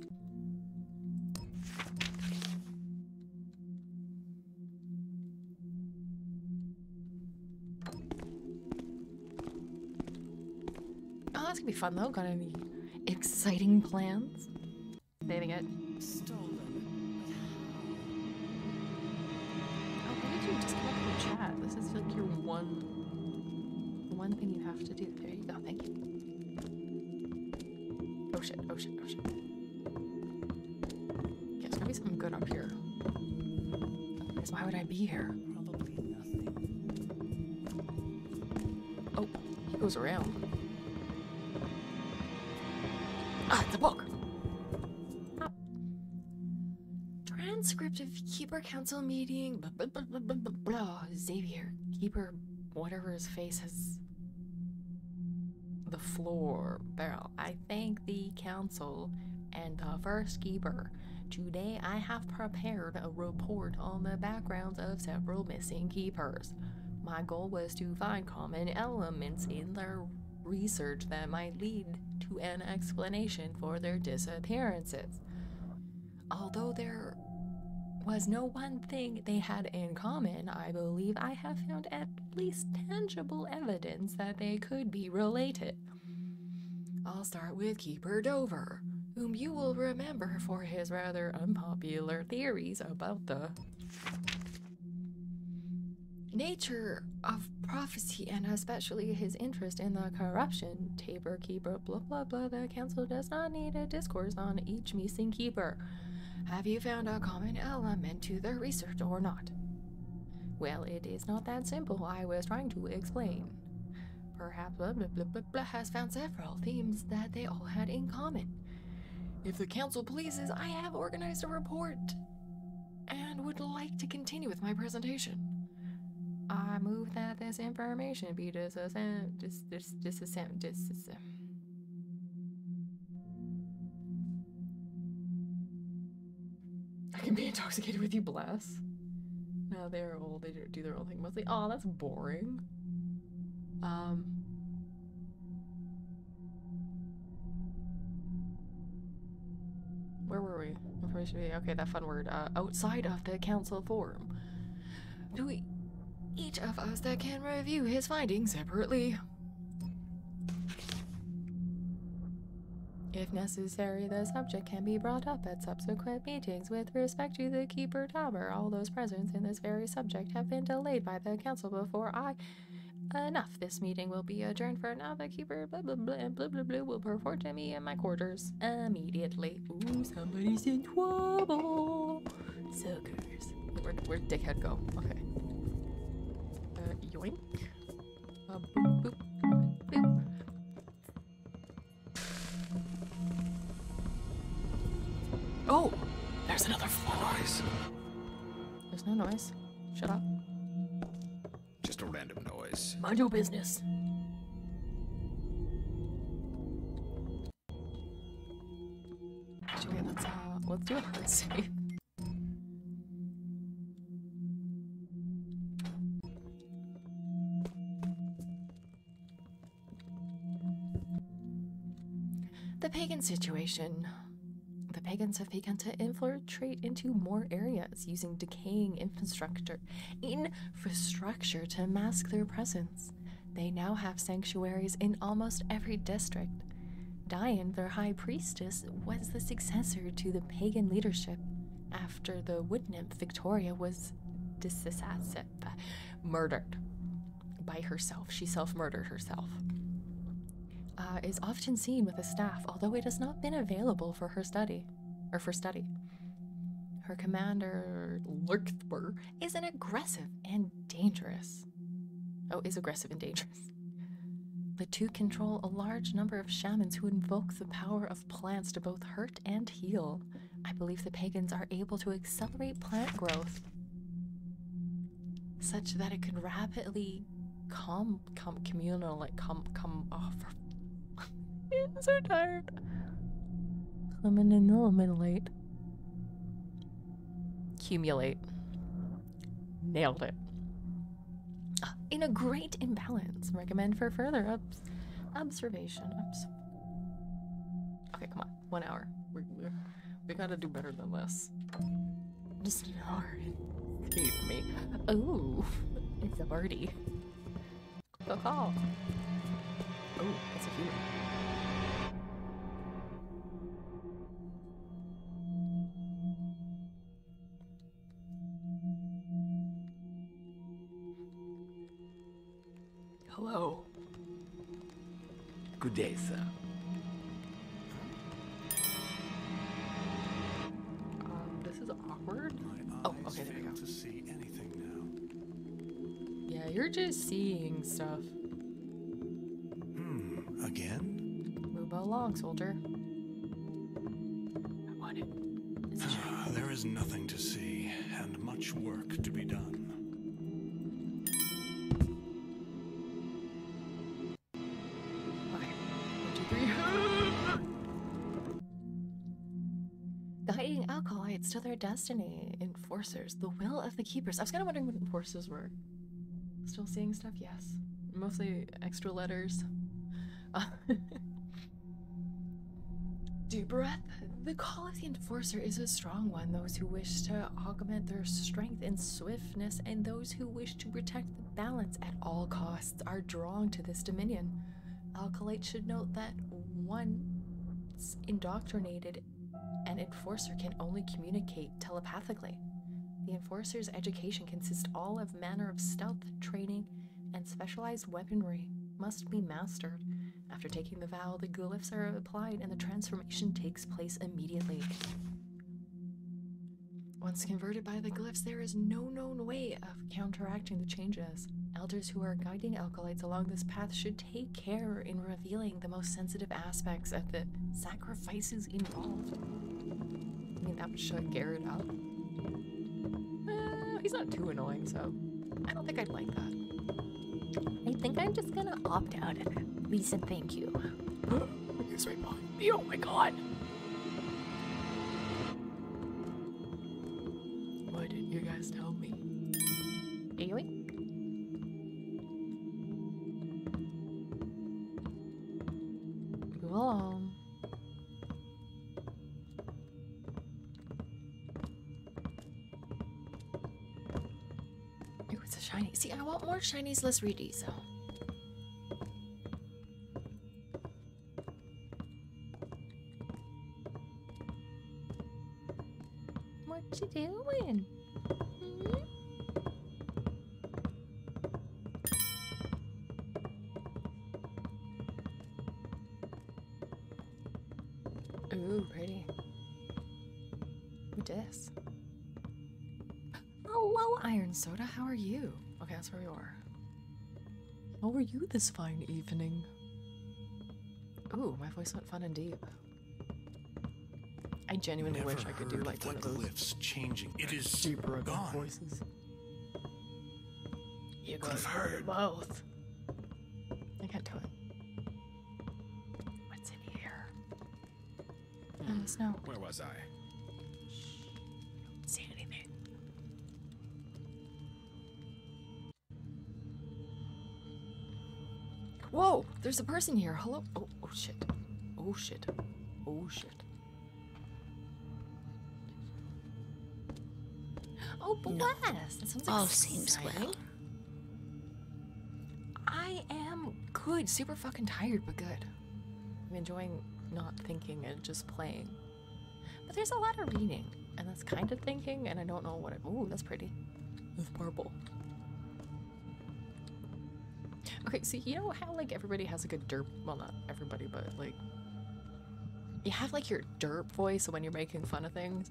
Oh, that's gonna be fun though. Got any exciting plans? Saving it. Stolen. Oh, why did you just come up in the chat? This is like your one thing you have to do. There you go, thank you. Oh shit, oh shit, oh shit. Yeah, there's gonna be something good up here. Otherwise, why would I be here? Probably nothing. Oh, he goes around. Ah, it's a book! Ah. Transcript of Keeper Council meeting. Blah, blah, blah, blah, blah, blah, blah. Xavier, Keeper, whatever his face has. The floor barrel. I thank the council and the first keeper. Today I have prepared a report on the backgrounds of several missing keepers. My goal was to find common elements in their research that might lead to an explanation for their disappearances. Although there was no one thing they had in common, I believe I have found at least tangible evidence that they could be related. I'll start with Keeper Dover, whom you will remember for his rather unpopular theories about the nature of prophecy and especially his interest in the corruption. Tabor Keeper, blah blah blah. The council does not need a discourse on each missing keeper. Have you found a common element to the research or not? Well, it is not that simple. I was trying to explain. Perhaps blah blah blah blah blah has found several themes that they all had in common. If the council pleases, I have organized a report and would like to continue with my presentation. I move that this information be I can be intoxicated with you, bless. No, they're old. They do their own thing mostly. Oh, that's boring. Where were we? Information. Okay, that fun word. Outside of the council forum. Do we? Each of us that can review his findings separately. If necessary, the subject can be brought up at subsequent meetings. With respect to the Keeper Tower, all those present in this very subject have been delayed by the council before I... Enough. This meeting will be adjourned for now. The Keeper blah blah blah and blah blah blah will report to me in my quarters immediately. Ooh, somebody's in trouble. Suckers. Where'd Dickhead go? Okay. Yoink. Boop, boop, boop. Oh! There's another floor. Noise. There's no noise. Shut up. Just random noise. Mind your business. Actually, let's do a hard save. The pagan situation. The pagans have begun to infiltrate into more areas using decaying infrastructure to mask their presence. They now have sanctuaries in almost every district. Diane, their high priestess, was the successor to the pagan leadership after the wood nymph Victoria was murdered by herself. She self-murdered herself. Is often seen with a staff, although it has not been available for her study. Her commander, Lurkthber, is aggressive and dangerous. The two control a large number of shamans who invoke the power of plants to both hurt and heal. I believe the pagans are able to accelerate plant growth such that it could rapidly come off. I'm so tired. Accumulate. Nailed it. In a great imbalance. Recommend for further observation. Okay, come on. 1 hour. We gotta do better than this. Just an hour. Save me. Ooh, it's a birdie. Go call. Oh, it's a human. Hello. Good day, sir. This is awkward. Oh, okay, there we go. To see anything now. Yeah, you're just seeing stuff. Again? Move along, soldier. I want it. There is nothing to see, and much work to be done. Guiding acolytes to their destiny. Enforcers. The will of the keepers. I was kind of wondering what enforcers were. Still seeing stuff? Yes. Mostly extra letters. Deep breath. The call of the enforcer is a strong one. Those who wish to augment their strength and swiftness, and those who wish to protect the balance at all costs, are drawn to this dominion. Acolytes should note that once indoctrinated, an enforcer can only communicate telepathically. The enforcer's education consists all of manner of stealth training, and specialized weaponry must be mastered. After taking the vow, the glyphs are applied and the transformation takes place immediately. Once converted by the glyphs, there is no known way of counteracting the changes. Elders who are guiding acolytes along this path should take care in revealing the most sensitive aspects of the sacrifices involved. I mean, that would shut Garrett up. He's not too annoying, so I don't think I'd like that. I think I'm just gonna opt out of it. Please and thank you. He's right behind me. Oh my god. Why didn't you guys tell me? Anyway. Move along. Ooh, it's a shiny. See, I want more shinies, less readies, so. What you doing? Ooh, pretty. Who dis? Hello, Iron Soda. How are you? Okay, that's where we are. How are you this fine evening? Ooh, my voice went fun and deep. I genuinely wish I could do like one of those glyphs changing. It is super gone. voices. You Could have got heard. both. I can't do it. What's in here? Oh, snow. Where was I? Don't say anything. Whoa! There's a person here. Hello? Oh, oh shit. Oh shit. Oh shit. Oh, bless! That sounds All exciting. seems well. I am good. Super fucking tired, but good. I'm enjoying not thinking and just playing. But there's a lot of reading, and that's kind of thinking, and I don't know what it... Ooh, that's pretty. It's purple. Okay, so you know how, like, everybody has, like, a derp... Well, not everybody, but, like... You have, like, your derp voice when you're making fun of things.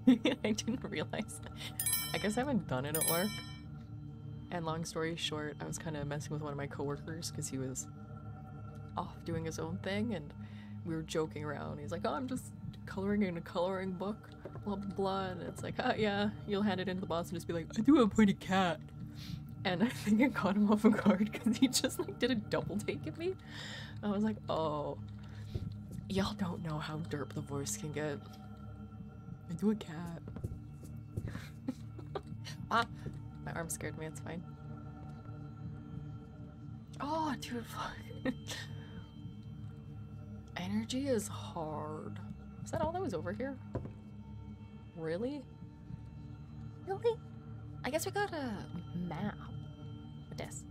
I didn't realize that. I guess I haven't done it at work. And long story short, I was kind of messing with one of my coworkers because he was off doing his own thing, and we were joking around. He's like, oh, I'm just coloring in a coloring book, blah, blah, blah. And it's like, oh, yeah, you'll hand it into the boss and just be like, I do have a pretty cat. And I think it caught him off guard because he just, like, did a double take at me. I was like, oh, y'all don't know how derp the voice can get. I do a cat. Ah, my arm scared me, it's fine. Oh, dude, fuck. Energy is hard. Is that all that was over here? Really? Really? I guess we got a map. What this?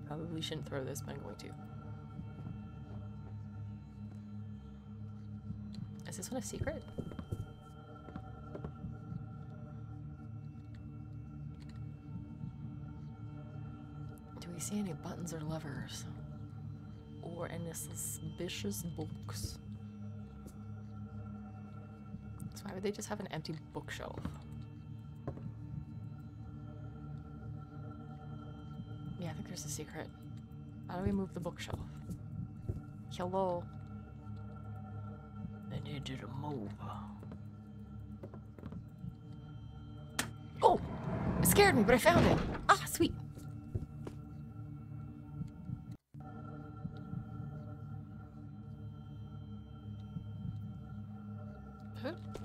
Probably shouldn't throw this, but I'm going to. Is this one a secret? Do we see any buttons or levers? Or any suspicious books? So why would they just have an empty bookshelf? Yeah, I think there's a secret. How do we move the bookshelf? Hello? I need you to move. Oh! It scared me, but I found it! Ah, sweet!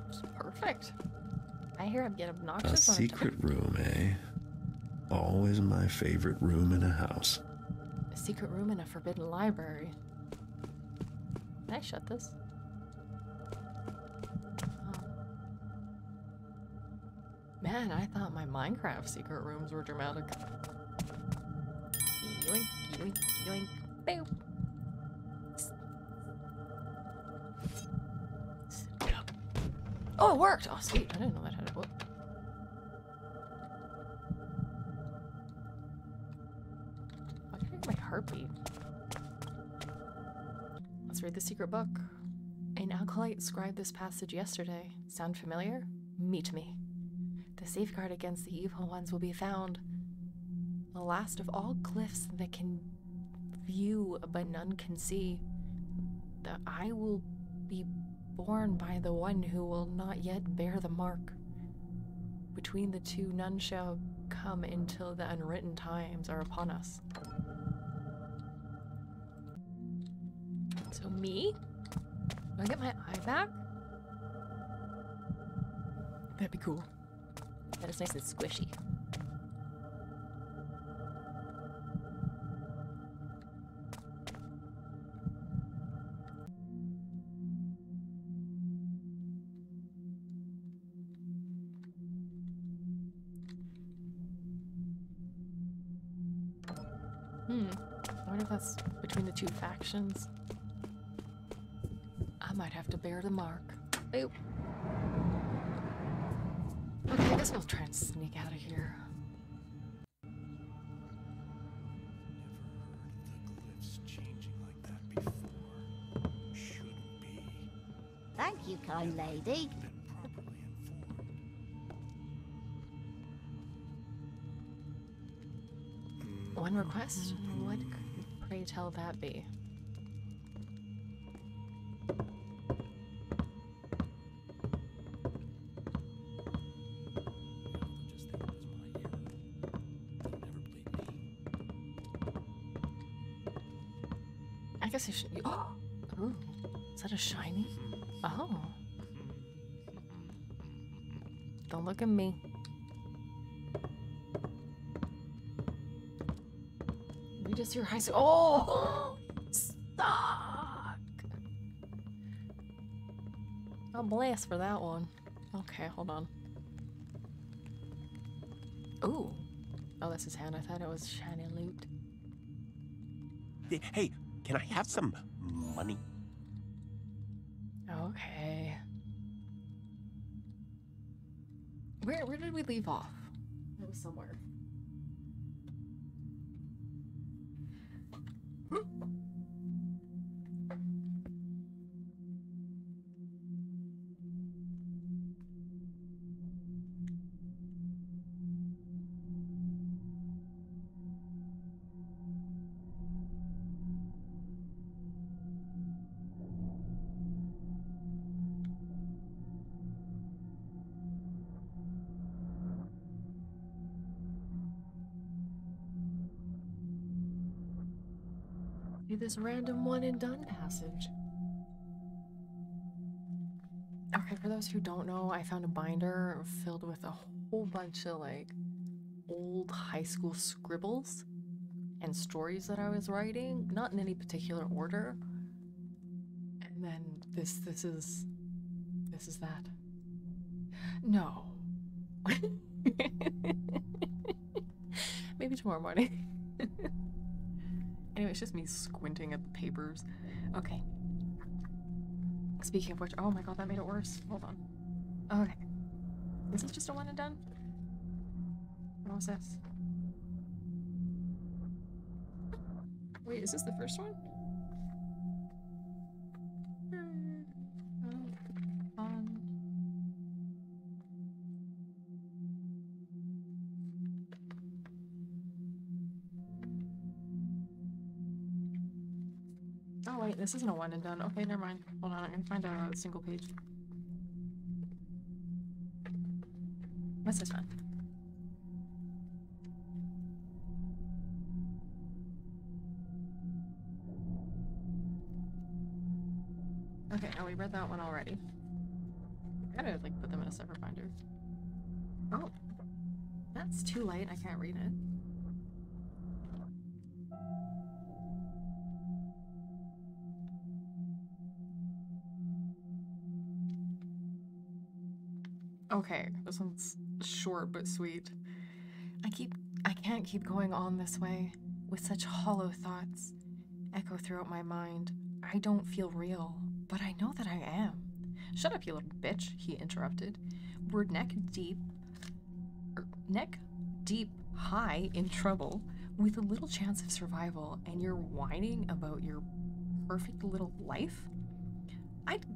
It's perfect. I hear I'm getting obnoxious. A secret room, eh? Always my favorite room in a house. A secret room in a forbidden library. Can I shut this? Man, I thought my Minecraft secret rooms were dramatic. Yoink, yoink, yoink, boop. Oh, it worked! Oh, sweet. I didn't know that had a book. Why can I hear my heartbeat? Let's read the secret book. An acolyte scribed this passage yesterday. Sound familiar? Meet me. The safeguard against the evil ones will be found. The last of all glyphs that can view but none can see. The eye will be born by the one who will not yet bear the mark. Between the two none shall come until the unwritten times are upon us. So me? Do I get my eye back? That'd be cool. That is nice and squishy. I wonder if that's between the two factions. I might have to bear the mark. Boop. Okay, I guess we'll try and sneak out of here. Thank you, kind lady. One request? What could, pray tell, that be? guess I should. Ooh, is that a shiny? Oh. Don't look at me. We just hear high school. Oh! Stuck! I'll blast for that one. Okay, hold on. Ooh. Oh, this is hand. I thought it was shiny loot. Hey, can I have some money? Okay. Where did we leave off? It was somewhere. This random one and done passage. Okay, for those who don't know, I found a binder filled with a whole bunch of like old high school scribbles and stories that I was writing, not in any particular order. And then this is that. No. Maybe tomorrow morning. Anyway, it's just me squinting at the papers. Okay. Speaking of which, oh my god, that made it worse. Hold on. Okay. Is this just a one and done? What was this? Wait, is this the first one? Oh wait, this isn't a one and done. Okay, never mind. Hold on, I'm gonna find a single page. What's this one? Okay, now we read that one already. I gotta like put them in a separate binder. Oh, that's too late. I can't read it. Okay, this one's short but sweet. I can't keep going on this way with such hollow thoughts echo throughout my mind. I don't feel real, but I know that I am. Shut up, you little bitch, he interrupted. We're neck deep high in trouble with a little chance of survival, and you're whining about your perfect little life? I'd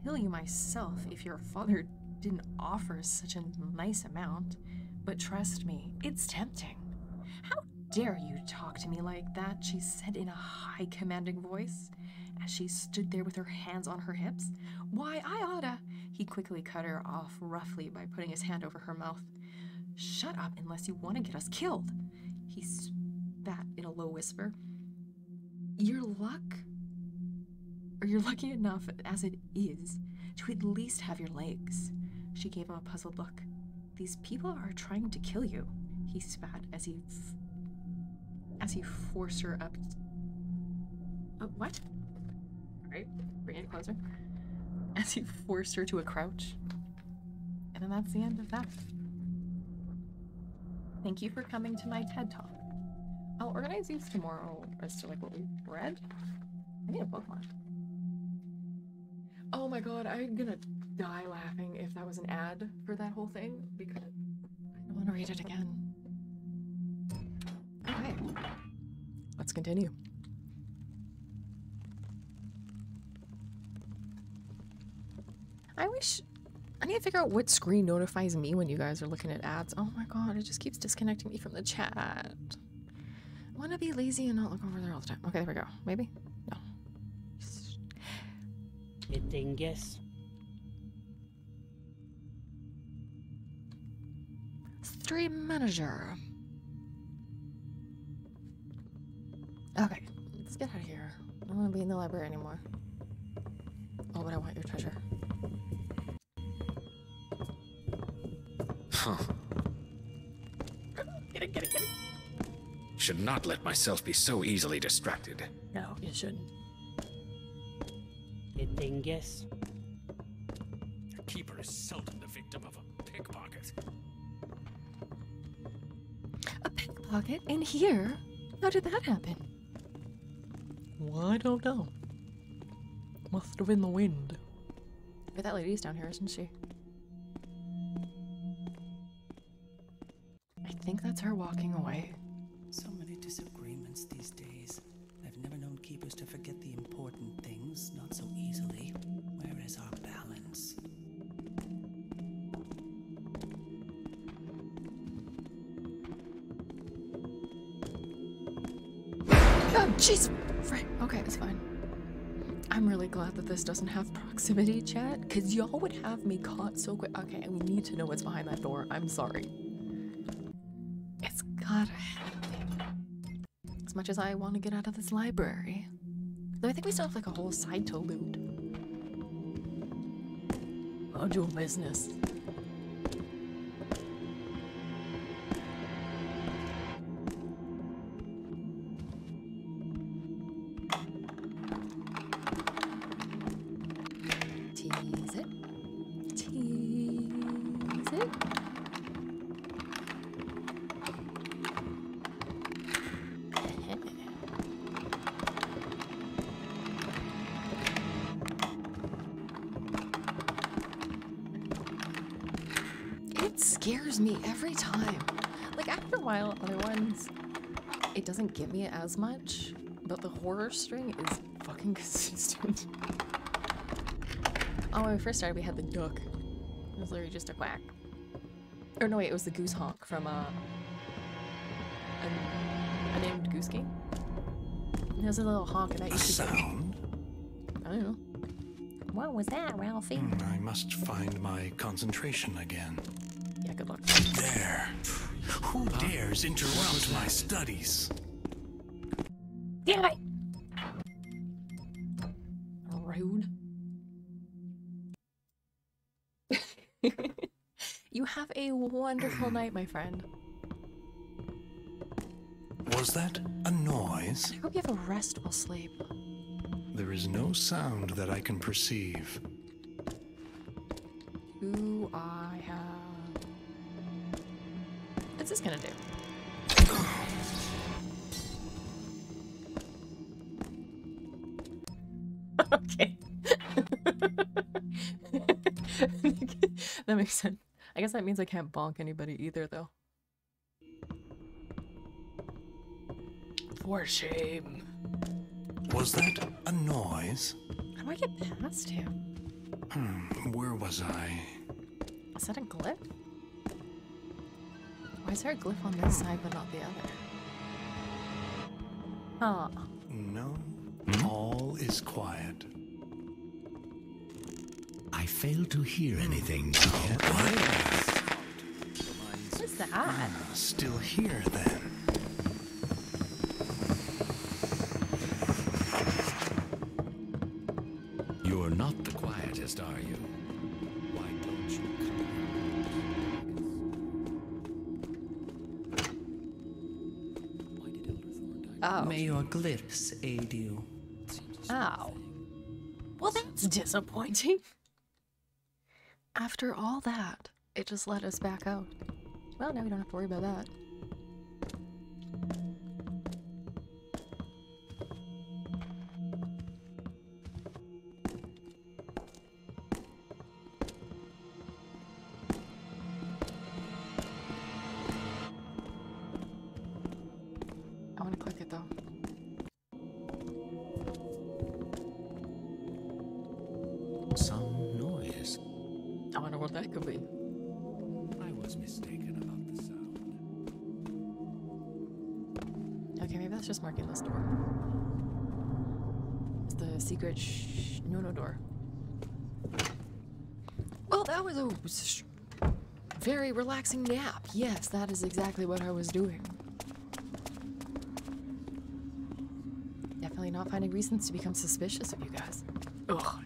kill you myself if your father didn't offer such a nice amount, but trust me, it's tempting. How dare you talk to me like that, she said in a high commanding voice as she stood there with her hands on her hips. Why, I oughta. He quickly cut her off roughly by putting his hand over her mouth. Shut up unless you want to get us killed, he spat in a low whisper. You're lucky enough as it is to at least have your legs. She gave him a puzzled look. These people are trying to kill you, he spat as he forced her up. What? All right, bring it closer. As he forced her to a crouch. And then that's the end of that. Thank you for coming to my TED Talk. I'll organize these tomorrow as to like what we read. I need a bookmark. Oh my god, I'm gonna die laughing if that was an ad for that whole thing because I don't want to read it again. Okay, let's continue. I need to figure out what screen notifies me when you guys are looking at ads. Oh my god, it just keeps disconnecting me from the chat. I want to be lazy and not look over there all the time. Okay, there we go. Maybe? No. Dingus. Stream manager. Okay, let's get out of here. I don't want to be in the library anymore. Oh, but I want your treasure. Huh. Get it, get it, get it. Should not let myself be so easily distracted. No, you shouldn't. Good thing, guess. The keeper is seldom the victim of a pickpocket. A pickpocket in here? How did that happen? Well, I don't know. Must have been the wind. But that lady's down here, isn't she? I think that's her walking away. So many disagreements these days. I've never known keepers to forget the important things, not so easily. Where is our balance? Oh, jeez! Right, okay, it's fine. I'm really glad that this doesn't have proximity chat, because y'all would have me caught so quick. Okay, we need to know what's behind that door. I'm sorry. It's gotta happen. As much as I want to get out of this library. Though I think we still have like a whole side to loot. I'll do business. Tease it. Tease it. It scares me every time. Like after a while, other ones, it doesn't get me as much, but the horror string is fucking consistent. Oh, when we first started, we had the duck. It was literally just a quack. Or no, wait, it was the goose honk from a named Goose King. It was a little honk, and that used to sound? I don't know. What was that, Ralphie? I must find my concentration again. Yeah, good luck. There. Who dares interrupt my studies? Damn it! Rude. You have a wonderful night, my friend. Was that a noise? I hope you have a restful sleep. There is no sound that I can perceive. Who I have. What's this gonna do? Okay. That makes sense. I guess that means I can't bonk anybody either, though. For shame. Was that a noise? How do I get past him? Where was I? Is that a glyph? Why is there a glyph on this side but not the other? Huh. No. All is quiet. I fail to hear anything. What's that? Still here, then. You're not the quietest, are you? Why don't you come? Oh. May your glyphs aid you. Oh. Well, that's disappointing. After all that, it just let us back out. Well, now we don't have to worry about that. I want to click it though. Some noise. I wonder what that could be. I was mistaken about the sound. Okay, maybe that's just marking this door. It's the secret no door. Well, that was a very relaxing nap. Yes, that definitely really not finding reasons to become suspicious of you guys. Ugh.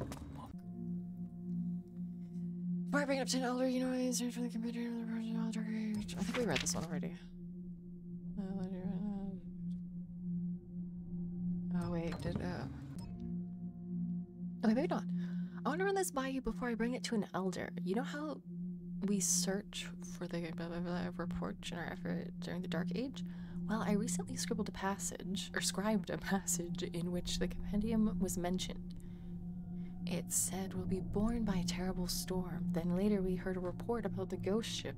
Before I bring it up to an elder, you know, I search for the computer. I think we read this one already. Oh wait, okay, maybe not. I want to run this by you before I bring it to an elder. You know how we search for the report in our effort during the Dark Age? Well, I recently scribbled a passage, or scribed a passage, in which the compendium was mentioned. It said we'll be born by a terrible storm. Then later we heard a report about the ghost ship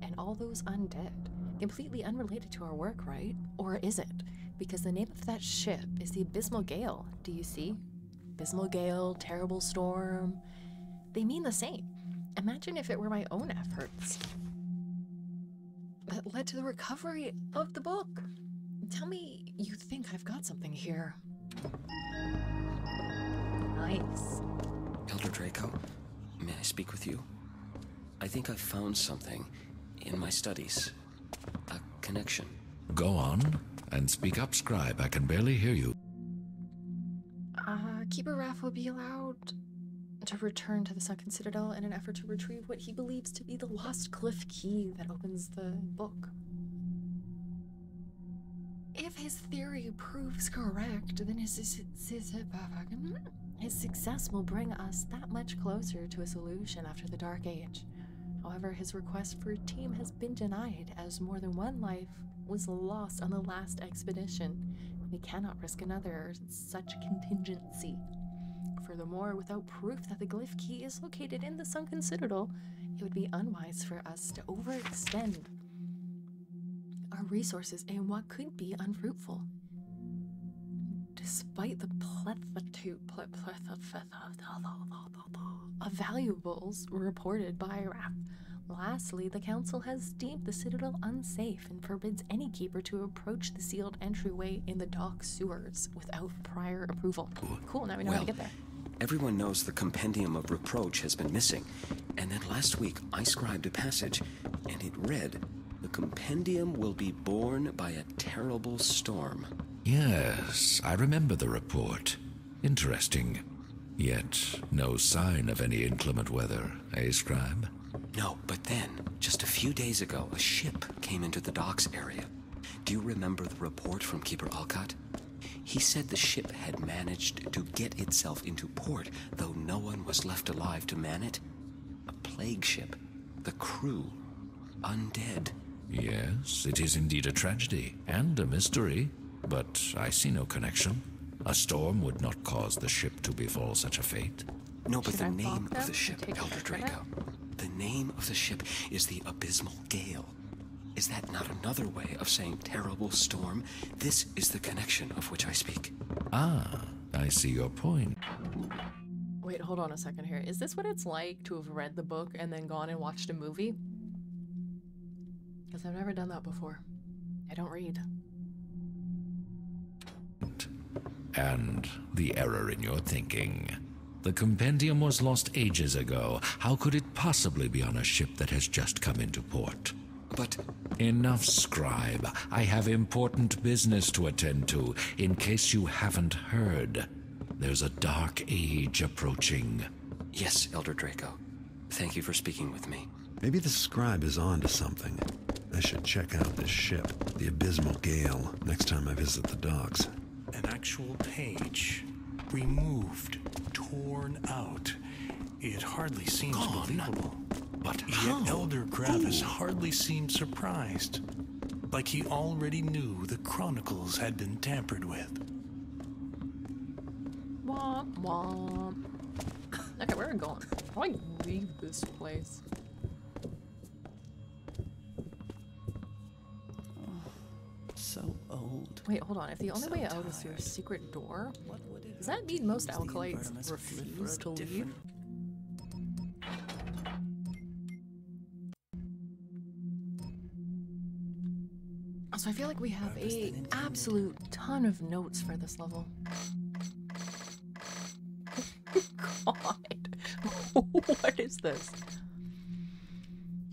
and all those undead. Completely unrelated to our work, right? Or is it? Because the name of that ship is the Abysmal Gale. Do you see? Abysmal Gale, terrible storm. They mean the same. Imagine if it were my own efforts that led to the recovery of the book. Tell me you think I've got something here. Nice. Elder Draco, may I speak with you? I think I've found something in my studies. A connection. Go on, and speak up, Scribe. I can barely hear you. Keeper Raph will be allowed to return to the Sunken Citadel in an effort to retrieve what he believes to be the lost cliff key that opens the book. If his theory proves correct, then his success will bring us that much closer to a solution after the Dark Age. However, his request for a team has been denied, as more than one life was lost on the last expedition. We cannot risk another such contingency. Furthermore, without proof that the glyph key is located in the Sunken Citadel, it would be unwise for us to overextend our resources in what could be unfruitful. Despite the plethora of valuables reported by Raph. Lastly, the Council has deemed the Citadel unsafe and forbids any keeper to approach the sealed entryway in the dock sewers without prior approval. Cool, now we know how to get there. Everyone knows the Compendium of Reproach has been missing, and then last week I scribed a passage, and it read, "The Compendium will be borne by a terrible storm." Yes, I remember the report. Interesting. Yet, no sign of any inclement weather, eh, Scribe? No, but then, just a few days ago, a ship came into the docks area. Do you remember the report from Keeper Alcott? He said the ship had managed to get itself into port, though no one was left alive to man it. A plague ship. The crew. Undead. Yes, it is indeed a tragedy, and a mystery, but I see no connection. A storm would not cause the ship to befall such a fate. No, but the name of the ship, Elder Draco. The name of the ship is the Abysmal Gale. Is that not another way of saying terrible storm? This is the connection of which I speak. Ah, I see your point. Wait, hold on a second here. Is this what it's like to have read the book and then gone and watched a movie? Because I've never done that before. I don't read. And the error in your thinking. The compendium was lost ages ago. How could it possibly be on a ship that has just come into port? But... Enough, Scribe. I have important business to attend to. In case you haven't heard, there's a dark age approaching. Yes, Elder Draco. Thank you for speaking with me. Maybe the scribe is on to something. I should check out this ship, the Abysmal Gale, next time I visit the docks. An actual page. Removed. Torn out. It hardly seems believable. But yet Elder Gravis hardly seemed surprised. Like he already knew the chronicles had been tampered with. Womp womp. Okay, where are we going? How do I leave this place? So old. Wait, hold on. If the only So way out is through a secret door, does that mean most alkalites refuse to leave? So I feel like we have a absolute ton of notes for this level. God, what is this?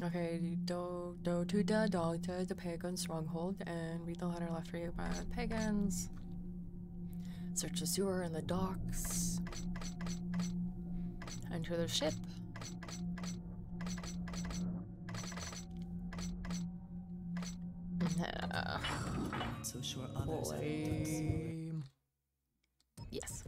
Okay, go to the pagan stronghold and read the letter left for you by the pagans. Search the sewer and the docks. Enter the ship. So sure others have Lame. Yes.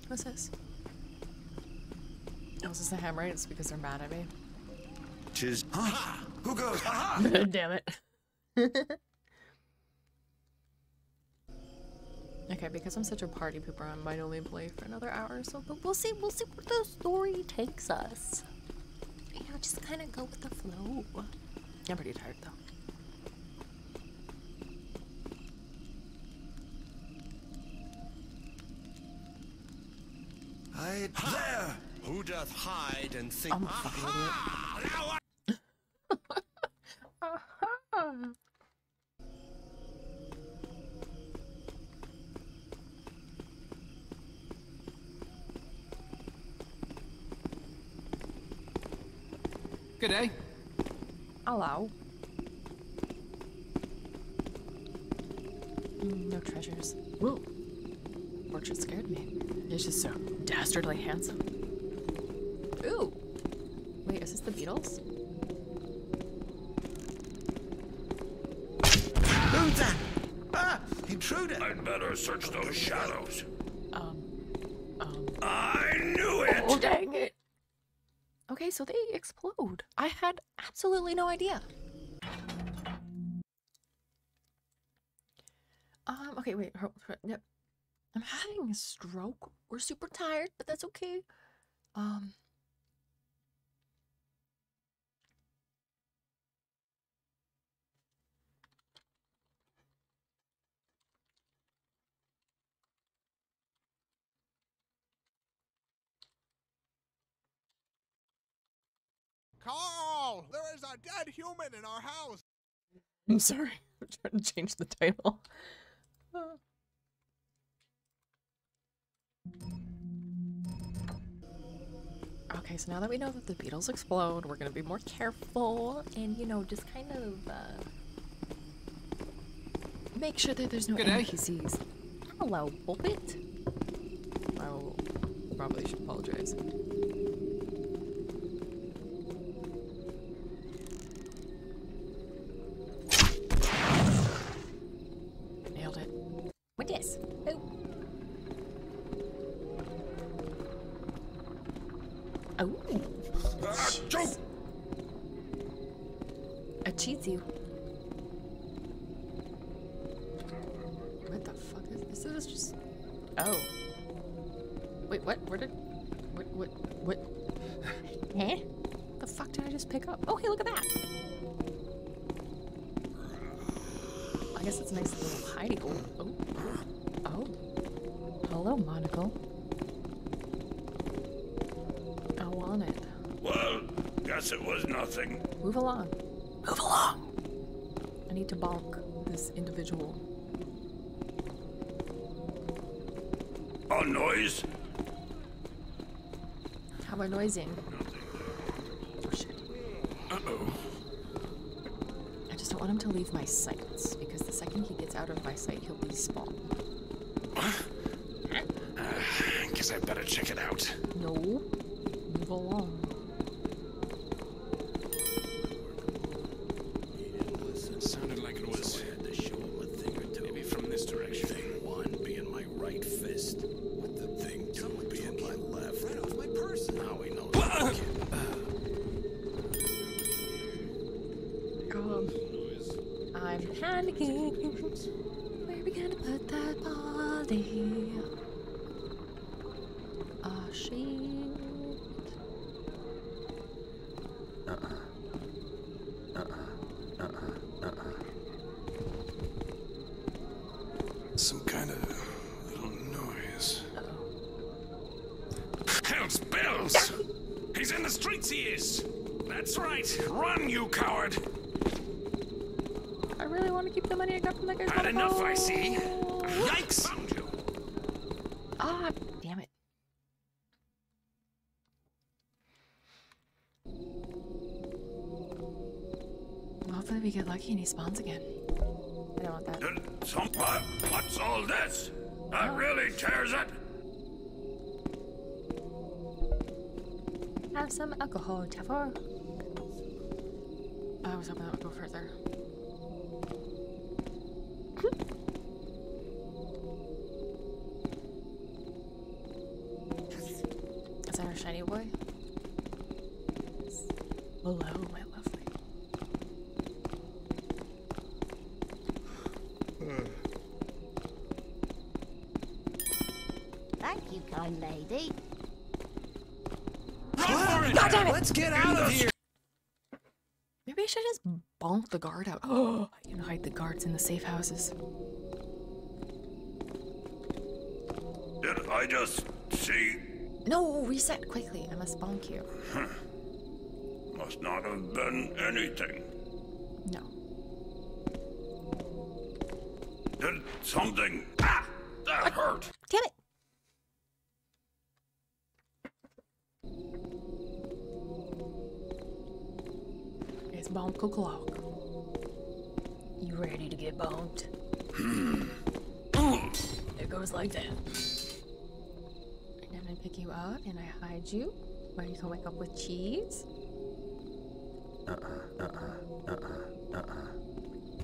What's this? Oh, is this a hammer? It's because they're mad at me. Tis. Ha! Who goes? Ha! Damn it. Okay, because I'm such a party pooper, I might only play for another hour or so, but we'll see where the story takes us. You know, just kind of go with the flow. I'm pretty tired though. Hide there! Who doth hide and think? I'm a fucking idiot. Good day. Hello. No treasures. Whoa. Portrait scared me. It's just so dastardly handsome. Ooh. Wait, is this the Beatles? Who's that? Ah! Intruder! I'd better search those shadows. I knew it! Oh, dang it. Okay, so they explode. I had absolutely no idea. Okay, wait. Yep. I'm having a stroke. We're super tired, but that's okay. Carl, there is a dead human in our house. I'm sorry. I'm trying to change the title. Okay, so now that we know that the Beatles explode, we're gonna be more careful and, you know, just kind of make sure that there's no NPCs. Hello, pulpit. I probably should apologize. Nailed it. What is? Oh. Oh. I cheats you. What the fuck is this? Just. Oh. Wait, what? Where did. What? Eh? What the fuck did I just pick up? Oh, hey, look at that! I guess it's a nice little hidey hole. Oh. Hello, monocle. I want it. Well, guess it was nothing. Move along. Move along! I need to bonk this individual. A noise? How about noising? Oh shit. Uh-oh. I just don't want him to leave my sights, because the second he gets out of my sight, he'll despawn. Guess I better check it out. No. Move along. It sounded like it was. So I had to show him a thing or two. Maybe from this direction. Thing one being my right fist, with the thing two being my left. Right off my purse. Now we know. I'm panicking. Where are we gonna put that body? Ah, shit. Some kind of little noise. bells! He's in the streets, he is! That's right! Run, you coward! I really want to keep the money I got from that guy's Had enough, I see. Yikes! Found you. Ah, damn it. Hopefully we get lucky and he spawns again. I don't want that. What's all this? That really tears it. Have some alcohol, Taffer. I was hoping that would go further. Is that our shiny boy? Hello, my lovely. Thank you, kind lady. God damn it! Let's get out of here! Maybe I should just bonk the guard out. Oh, I can hide the guards in the safe houses. Did I just see? No, reset quickly. I must bonk you. Must not have been anything. No. Did something... Ah! That hurt! Damn it! It's bonk o'clock. You ready to get bonked? It goes like that. And I pick you up and I hide you where you can wake up with cheese.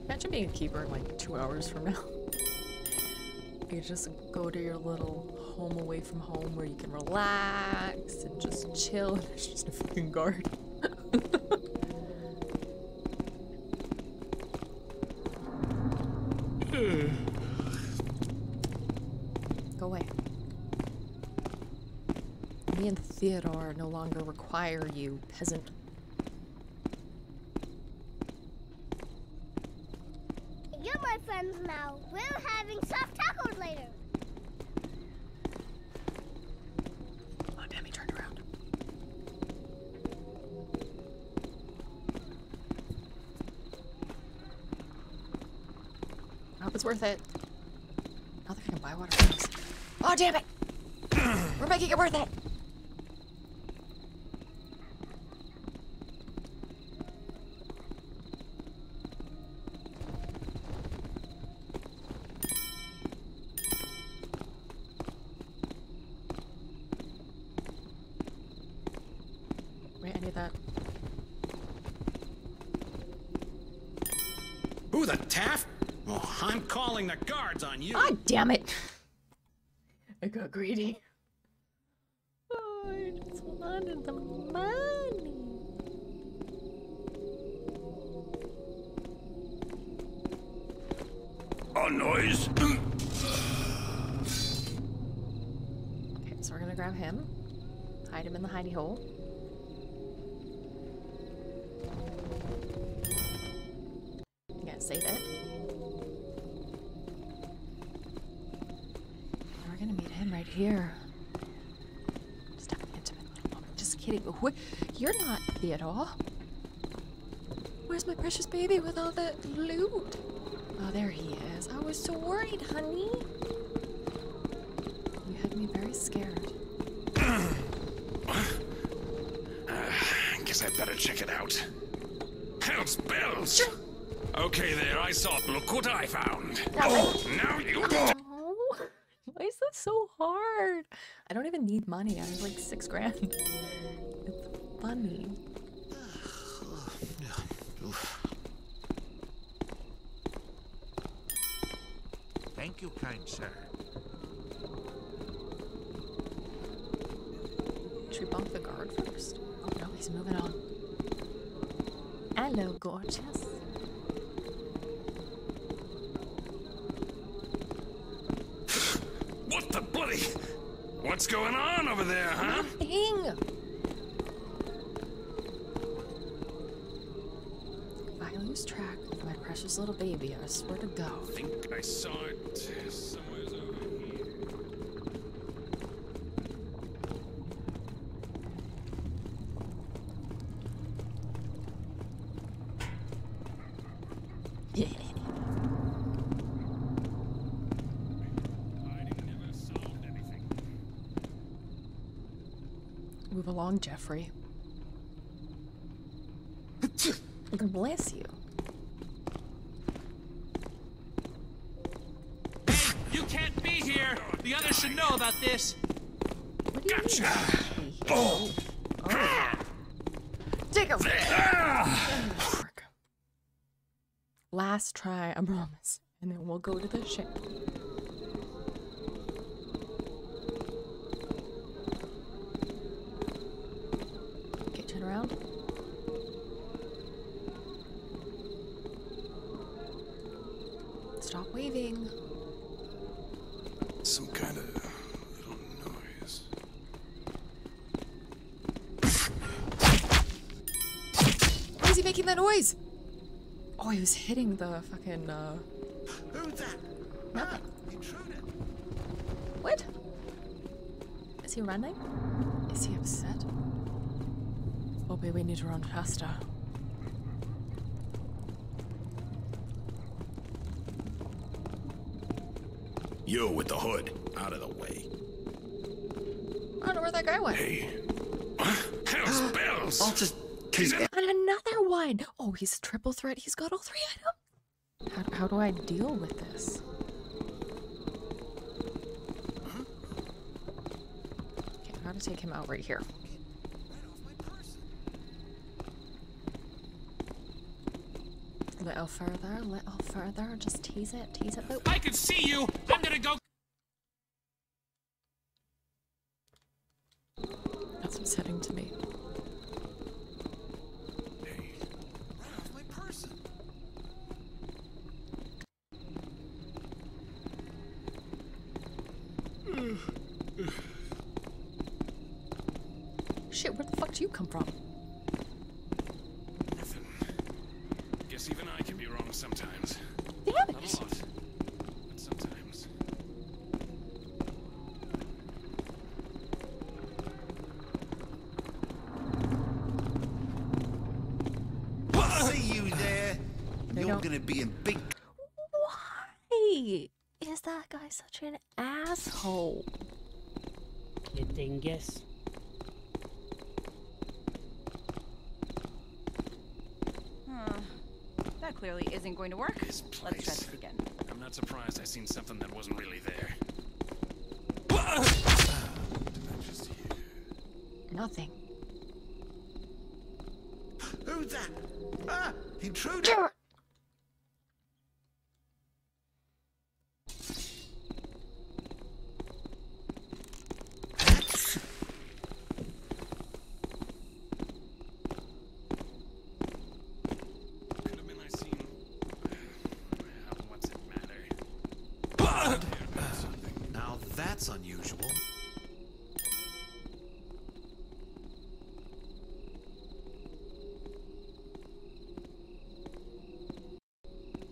Imagine being a keeper in like 2 hours from now. You just go to your little home away from home where you can relax and just chill. There's just a fucking guard. Go away. Me and Theodore no longer require you, peasant. You're my friends now. We're having soft tacos later. Oh, damn, he turned around. I hope it's worth it. Now they're gonna buy water from us. Oh, damn it! We're making it worth it! Wait, I need that. Who the Taff? Oh, I'm calling the guards on you. Ah, damn it! I got greedy. Oh, I just wanted the money. A noise? Okay, so we're gonna grab him, hide him in the hidey hole. Yeah, save it. We're gonna meet him right here. Just have an intimate little moment. Just kidding. You're not Theodore. Where's my precious baby with all that loot? Oh, there he is. I was so worried, honey. You had me very scared. Guess I better check it out. Hell's bells! Sure. Okay there, I saw it. Look what I found. Now you... Oh, why is that so hard? I don't even need money. I have like 6 grand. It's funny. Thank you, kind sir. Should we bump the guard first? Oh no, he's moving on. Hello, gorgeous. What the bloody... What's going on over there, huh? Nothing! If I lose track of my precious little baby, I swear to God. I think I saw it somewhere over here. along, Jeffrey. Bless you. Hey, you can't be here. The others should know about this. What do you mean? Oh. Take him. Last try, I promise. And then we'll go to the ship. Okay, turn around. Stop waving. Some kind of little noise. Why is he making that noise? Oh, he was hitting the fucking, Who's that? Nothing. Intruder. What? Is he running? Is he upset? Bobby, we need to run faster. You with the hood, out of the way. I don't know where that guy went. Hey. Hell's bells! I'll just... And another one! Oh, he's a triple threat. He's got all 3 items. How do I deal with this? Okay, I gotta take him out right here. A little further, just tease it. Boop. I can see you. I'm gonna go. That's upsetting to me. Shit, where the fuck do you come from? Nothing. Guess even I can be wrong sometimes. Damn it! Not a lot, but sometimes. See you there. You're gonna be in big. Why is that guy such an asshole? ¿Qué tengas? That clearly isn't going to work. Let's try this again. I'm not surprised I seen something that wasn't really there. Nothing. Who's that? Ah, intruder. Now that's unusual.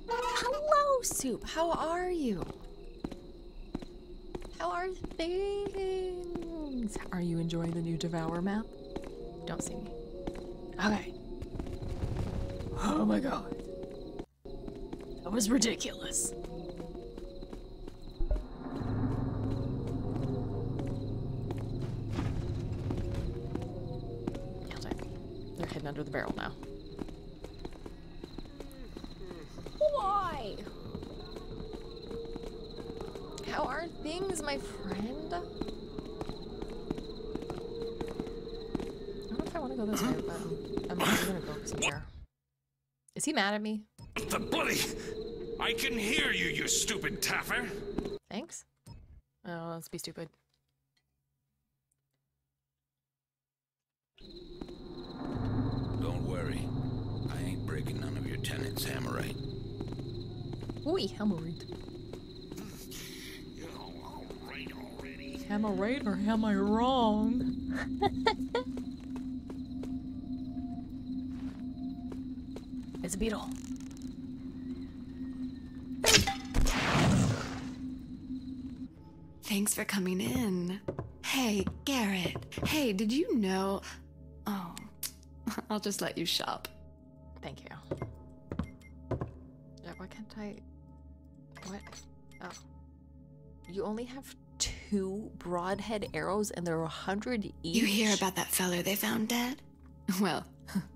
Hello, Soup. How are you? How are things? Are you enjoying the new Devour map? Don't see me. Okay. Oh my god. That was ridiculous. They're hidden under the barrel now. Why? How are things, my friend? I don't know if I want to go this way, but I'm gonna go somewhere. Is he mad at me? The bloody... I can hear you, you stupid taffer. Thanks. Oh, let's be stupid. Don't worry. I ain't breaking none of your tenants, Hammerite. Oi, Hammerite. Am I right or am I wrong? It's a beetle. Thanks for coming in. Hey, Garrett. Hey, did you know... Oh, I'll just let you shop. Thank you. Yeah, why can't I... What? Oh. You only have 2? 2 broadhead arrows and they're 100 each. You hear about that feller they found dead? Well,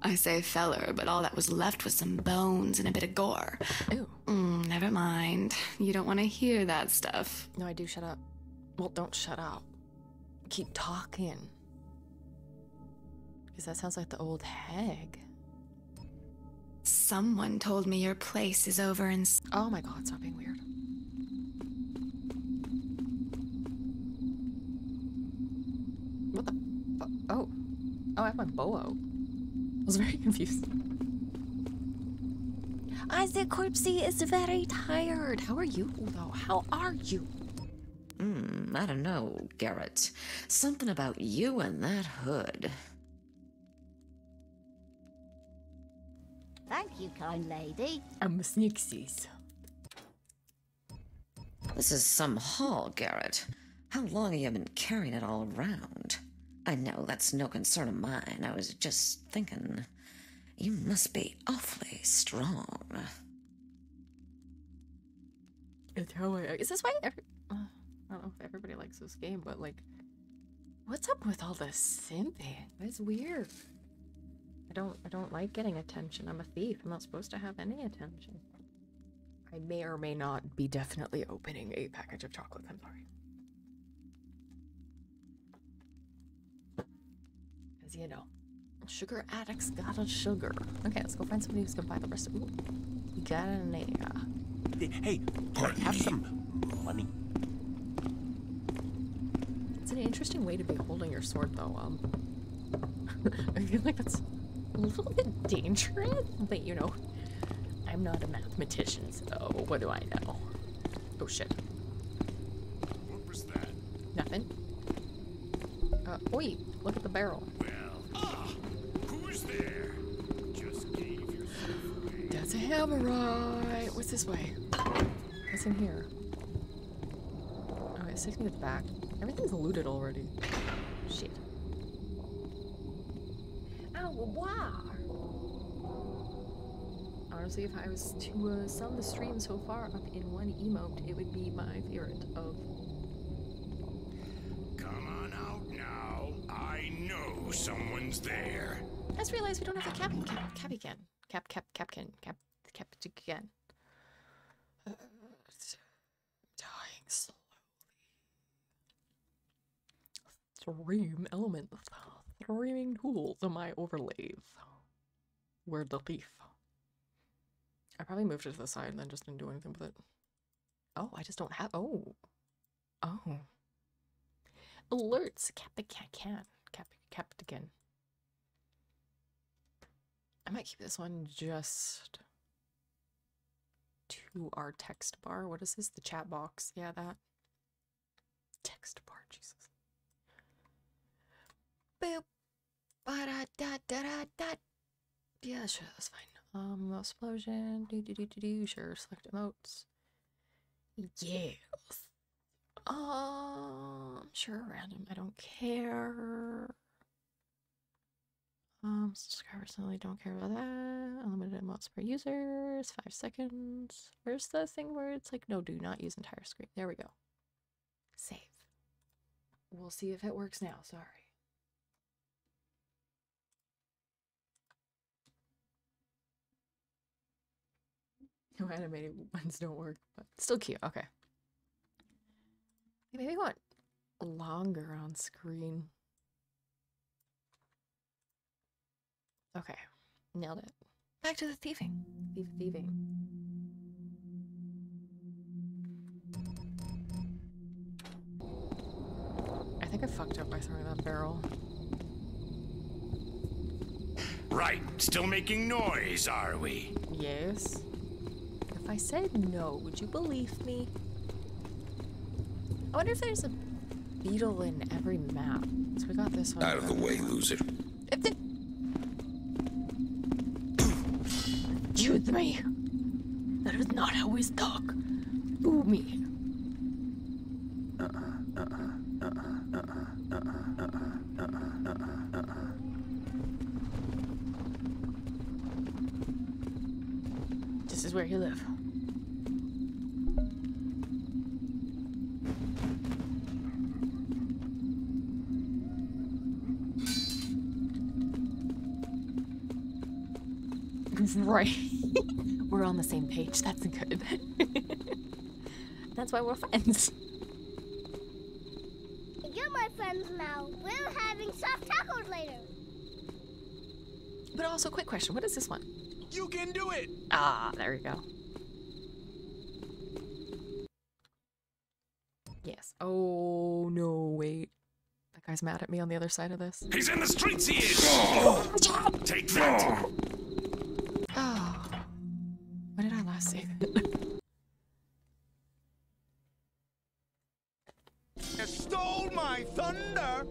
I say feller, but all that was left was some bones and a bit of gore. Ew. Never mind. You don't want to hear that stuff. No, I do. Shut up. Well, don't shut up. Keep talking. Because that sounds like the old hag. Someone told me your place is over in... Oh my god, stop being weird. What the fuck? Oh. Oh, I have my bow out. I was very confused. The corpsey is very tired. How are you, though? How are you? I don't know, Garrett. Something about you and that hood. Thank you, kind lady. I'm a sneaksies. This is some haul, Garrett. How long have you been carrying it all around? I know that's no concern of mine. I was just thinking, you must be awfully strong. It's how is this why I don't know if everybody likes this game, but like, what's up with all this simping? That's weird. I don't like getting attention. I'm a thief. I'm not supposed to have any attention. I may or may not be definitely opening a package of chocolates. I'm sorry. As you know, sugar addicts got a sugar. Okay, let's go find somebody who's gonna buy the rest of. Ooh, we got an Hey, have some money. It's an interesting way to be holding your sword, though. I feel like that's a little bit dangerous, but you know, I'm not a mathematician, so what do I know? Oh shit. What was that? Nothing. Oi, look at the barrel. Who's there? Just gave yourself away. That's a hammer, right? What's this way? What's in here? Oh, it's taking me to the back. Everything's looted already. Shit. Oh, wow. Honestly, if I was to sum the stream so far up in one emote, it would be my favorite of. Come on out now. I know someone's there. I just realized we don't have a cappy can. Dying slowly. Stream elements. Streaming tools on my overlays. Where'd the thief? I probably moved it to the side and then just didn't do anything with it. Oh, I just don't have. Oh. Alerts. Cap again. I might keep this one just to our text bar. What is this? The chat box. Yeah, that. Text bar, Jesus. Boop. Ba-da-da-da-da-da. Yeah, sure, that's fine. Explosion. Do. Sure, select emotes. Yes. Sure, random. I don't care. Subscribers certainly don't care about that. Unlimited emotes per user. 5 seconds. Where's the thing where it's like, no, do not use entire screen. There we go. Save. We'll see if it works now. Sorry. No animated ones don't work, but still cute. Okay. Maybe we want longer on screen. Okay, nailed it. Back to the thieving. Thieving. I think I fucked up by throwing that barrel. Right, still making noise, are we? Yes. If I said no, would you believe me? I wonder if there's a beetle in every map. So we got this one. Out of the way, loser. Excuse me. That is not how we talk. Boo me. This is where you live. Right. We're on the same page. That's good. That's why we're friends. You're my friends now. We're having soft tacos later. But also, quick question. What is this one? You can do it! Ah, there we go. Yes. Oh, no, wait. That guy's mad at me on the other side of this. He's in the streets, he is! Take that! Oh. When did I last save it? You stole my thunder!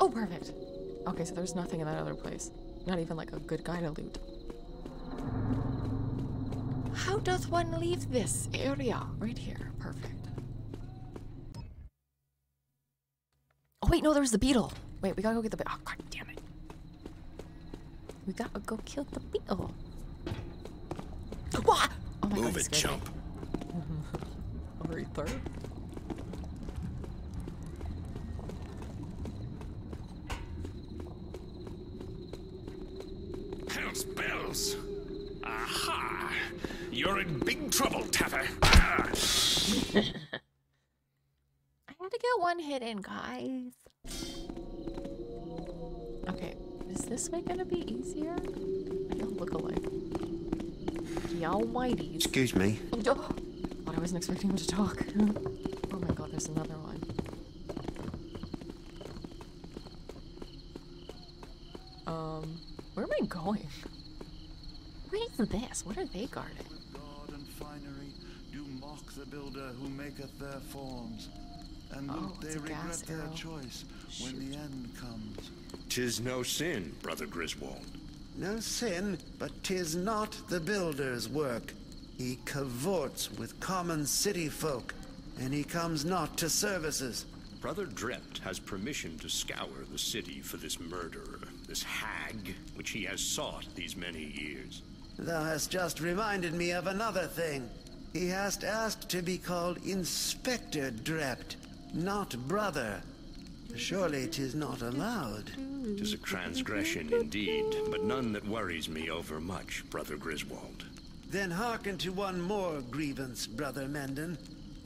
Oh, perfect. Okay, so there's nothing in that other place. Not even like a good guy to loot. How doth one leave this area? Right here. Perfect. Oh, wait, no, there's the beetle. Wait, we gotta go get the beetle. Oh, god damn it. We gotta go kill the beetle. What? Oh my god, Move it, chump. Aretha. Hell's bells! Aha! You're in big trouble, Tapper. Ah. I had to get one hit in, guys. Okay, is this way gonna be easier? I don't look alike. The almighty. Excuse me. Oh, God, I wasn't expecting him to talk. Oh my god, there's another one. Where am I going? What is this? What are they guarding? God and finery do mock the builder who maketh their forms, and they regret their choice when the end comes. 'Tis no sin, Brother Griswold. No sin, but 'tis not the builder's work. He cavorts with common city folk, and he comes not to services. Brother Drept has permission to scour the city for this murderer, this hag, which he has sought these many years. Thou hast just reminded me of another thing. He hast asked to be called Inspector Drept, not brother. Surely 'tis not allowed. 'Tis a transgression indeed, but none that worries me overmuch, Brother Griswold. Then hearken to one more grievance, Brother Mendon,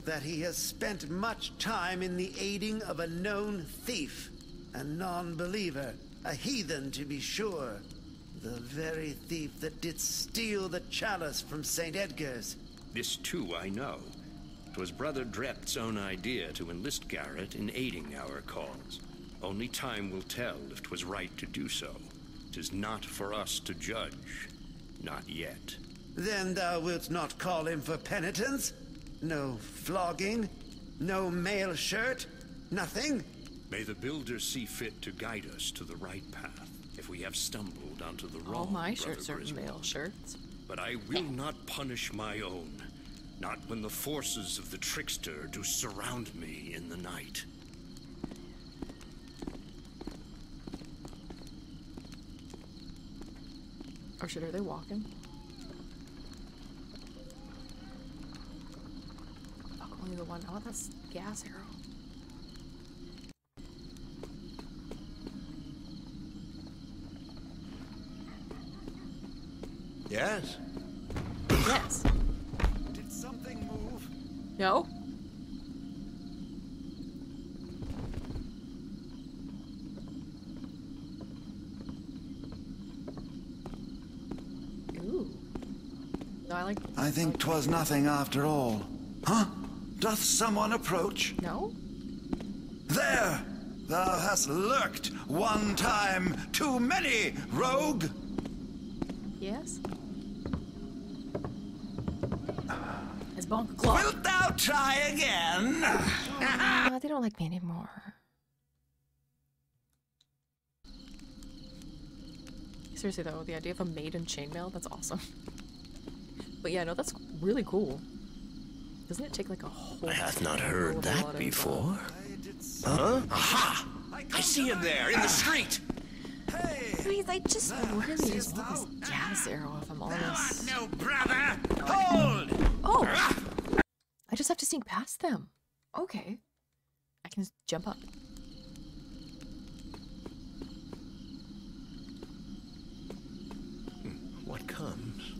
that he has spent much time in the aiding of a known thief, a non-believer, a heathen to be sure, the very thief that did steal the chalice from St. Edgar's. This too I know. 'Twas Brother Drept's own idea to enlist Garrett in aiding our cause. Only time will tell if 'twas right to do so. 'Tis not for us to judge. Not yet. Then thou wilt not call him for penitence? No flogging? No mail shirt? Nothing? May the builder see fit to guide us to the right path, if we have stumbled onto the wrong. All my Brother shirts are Griswold. mail shirts. But I will not punish my own, not when the forces of the trickster do surround me in the night. Oh shit, are they walking? Fuck, only the one. Oh, that's gas arrow. Yes? Yes. Did something move? No? Ooh. No, I think 'twas nothing after all. Huh? Doth someone approach? No? There! Thou hast lurked one time too many, rogue! Yes? It's bonk claw. Wilt thou try again? They don't like me anymore. Seriously though, the idea of a maid in chainmail, that's awesome. But yeah, no, that's really cool. Doesn't it take like a whole... I have not heard that before. Huh? Aha! I see him there, in the street! Please, I just really just want this gas arrow, if I'm honest. No, brother! Hold! Oh! I just have to sneak past them. Okay. I can jump up. comes.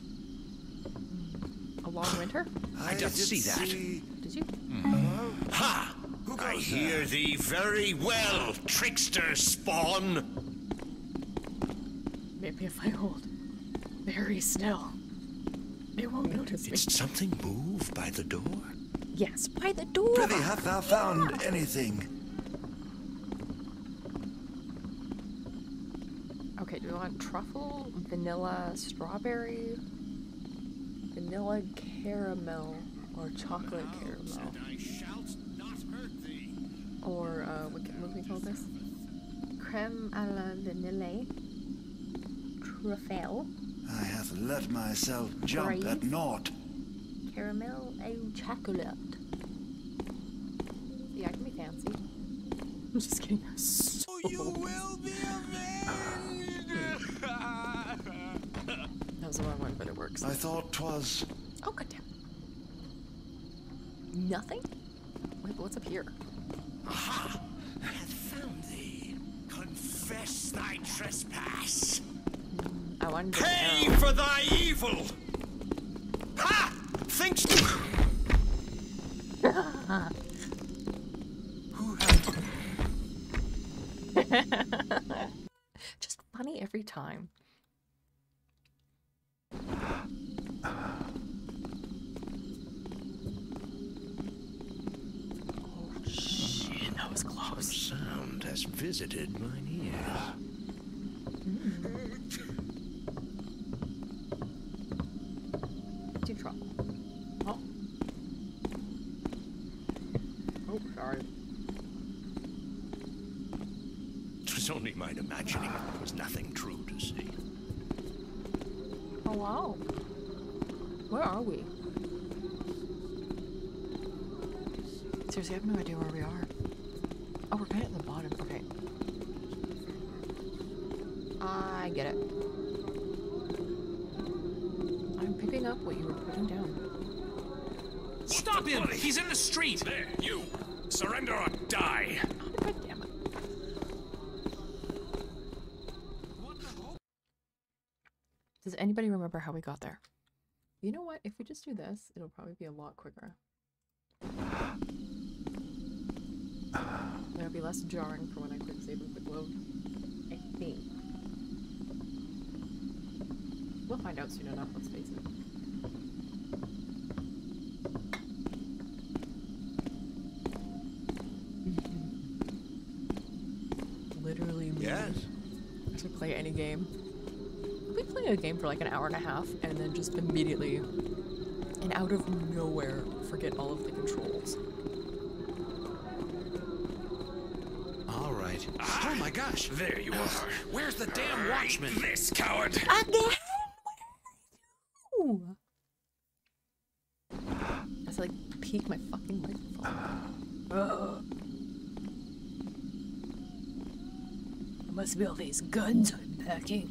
A long winter? I just see that. Did you? Ha! I hear thee very well, trickster spawn. Maybe if I hold very still, they won't notice me. Did something move by the door? Yes, by the door. Prithee, hast thou found anything? Okay, do we want truffle, vanilla, strawberry, vanilla caramel, or chocolate caramel? Or, what do we call this? Creme à la vanille, truffle. I have let myself jump at naught. Caramel au chocolat. Yeah, I can be fancy. I'm just kidding. So you will be avenged! That was the wrong one, but it works. I thought 'twas... Oh, goddamn. Nothing? Wait, what's up here? Aha! I have found thee. Confess thy trespass. I wanted to pay for thy evil. Ha! Thinks. Just funny every time. Oh shit, that was close. Some sound has visited mine ears. Too trouble. Oh. Oh, sorry. It was only mine imagining. There was nothing true to see. Oh wow. Where are we? Seriously, I have no idea where we are. Oh, we're kind of at the bottom. Okay. I get it. I'm picking up what you were putting down. Stop him! He's in the street! There, you! Surrender or die! Oh, God damn it. Does anybody remember how we got there? You know what? If we just do this, it'll probably be a lot quicker. It'll be less jarring for when I quick save and quick load. I think. We'll find out soon enough, let's face it. Literally. Yes? I should play any game. We play a game for like an hour and a half and then just immediately and out of nowhere forget all of the controls. All right. Oh my gosh! There you are. Where's the damn watchman? This coward! Again? Where are you? I have to like peek my fucking microphone. Must be all these guns I'm packing.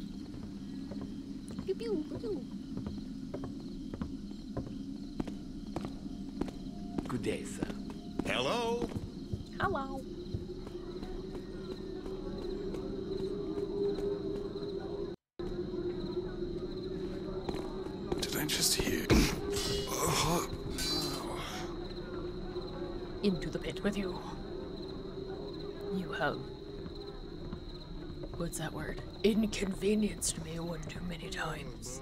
Pew pew pew. Good day, sir. Hello? Hello. Did I just hear? Into the pit with you. You have... What's that word? Inconvenienced me one too many times.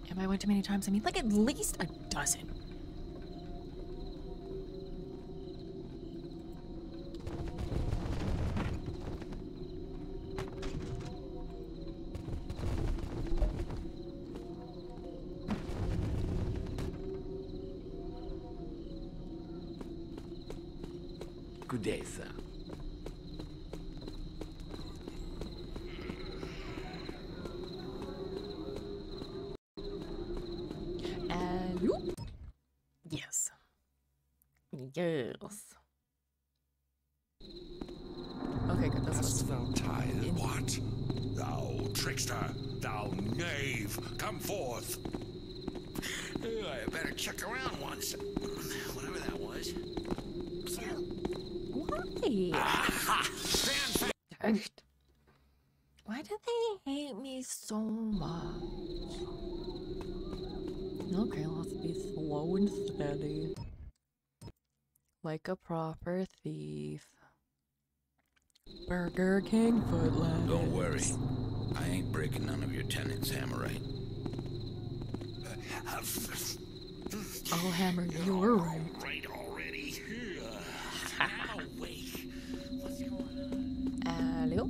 Am I one too many times? I mean, like at least a dozen. Good day, sir. And you? Yes. Yes. Okay, good. That's Hast thou tired? What? Thou trickster, thou knave, come forth. I better check around once. Whatever that was. Why? Stand fast. Why do they hate hate me so much. Okay, let's be slow and steady. Like a proper thief. Burger King foot lettuce. Don't worry. I ain't breaking none of your tenants, Hammerite. Oh, Hammer, you were right. Right already. I'm awake. What's going on? Hello?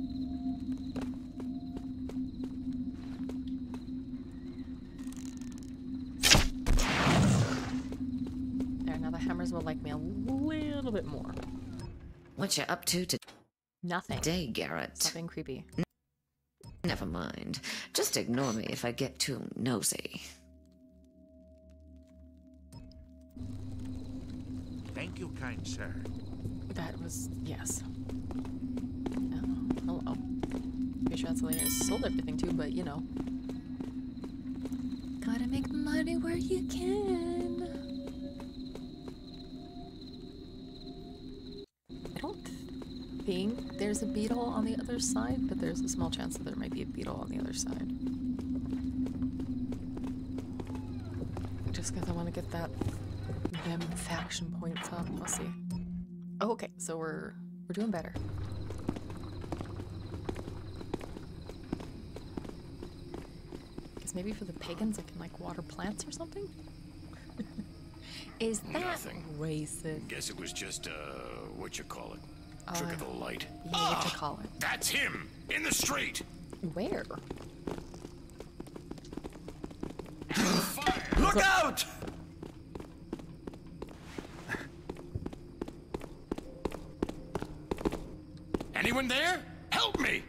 There, now the hammers will like me a little bit more. What you up to Nothing. today, Garrett? Stop being creepy. Never mind. Just ignore me if I get too nosy. Thank you, kind sir. That was, yes. Oh, hello. Pretty sure that's the lady I sold everything to, but you know. Gotta make money where you can. I don't think there's a beetle on the other side, but there's a small chance that there might be a beetle on the other side. Just because I want to get that them faction points up. We'll see. Oh, okay, so we're doing better. Guess maybe for the pagans I can like water plants or something? Is that Nothing. racist? Guess it was just, what you call it? Trick of the light. Yeah, what you call it? That's him! In the street! Where? Look out! Anyone there? Help me!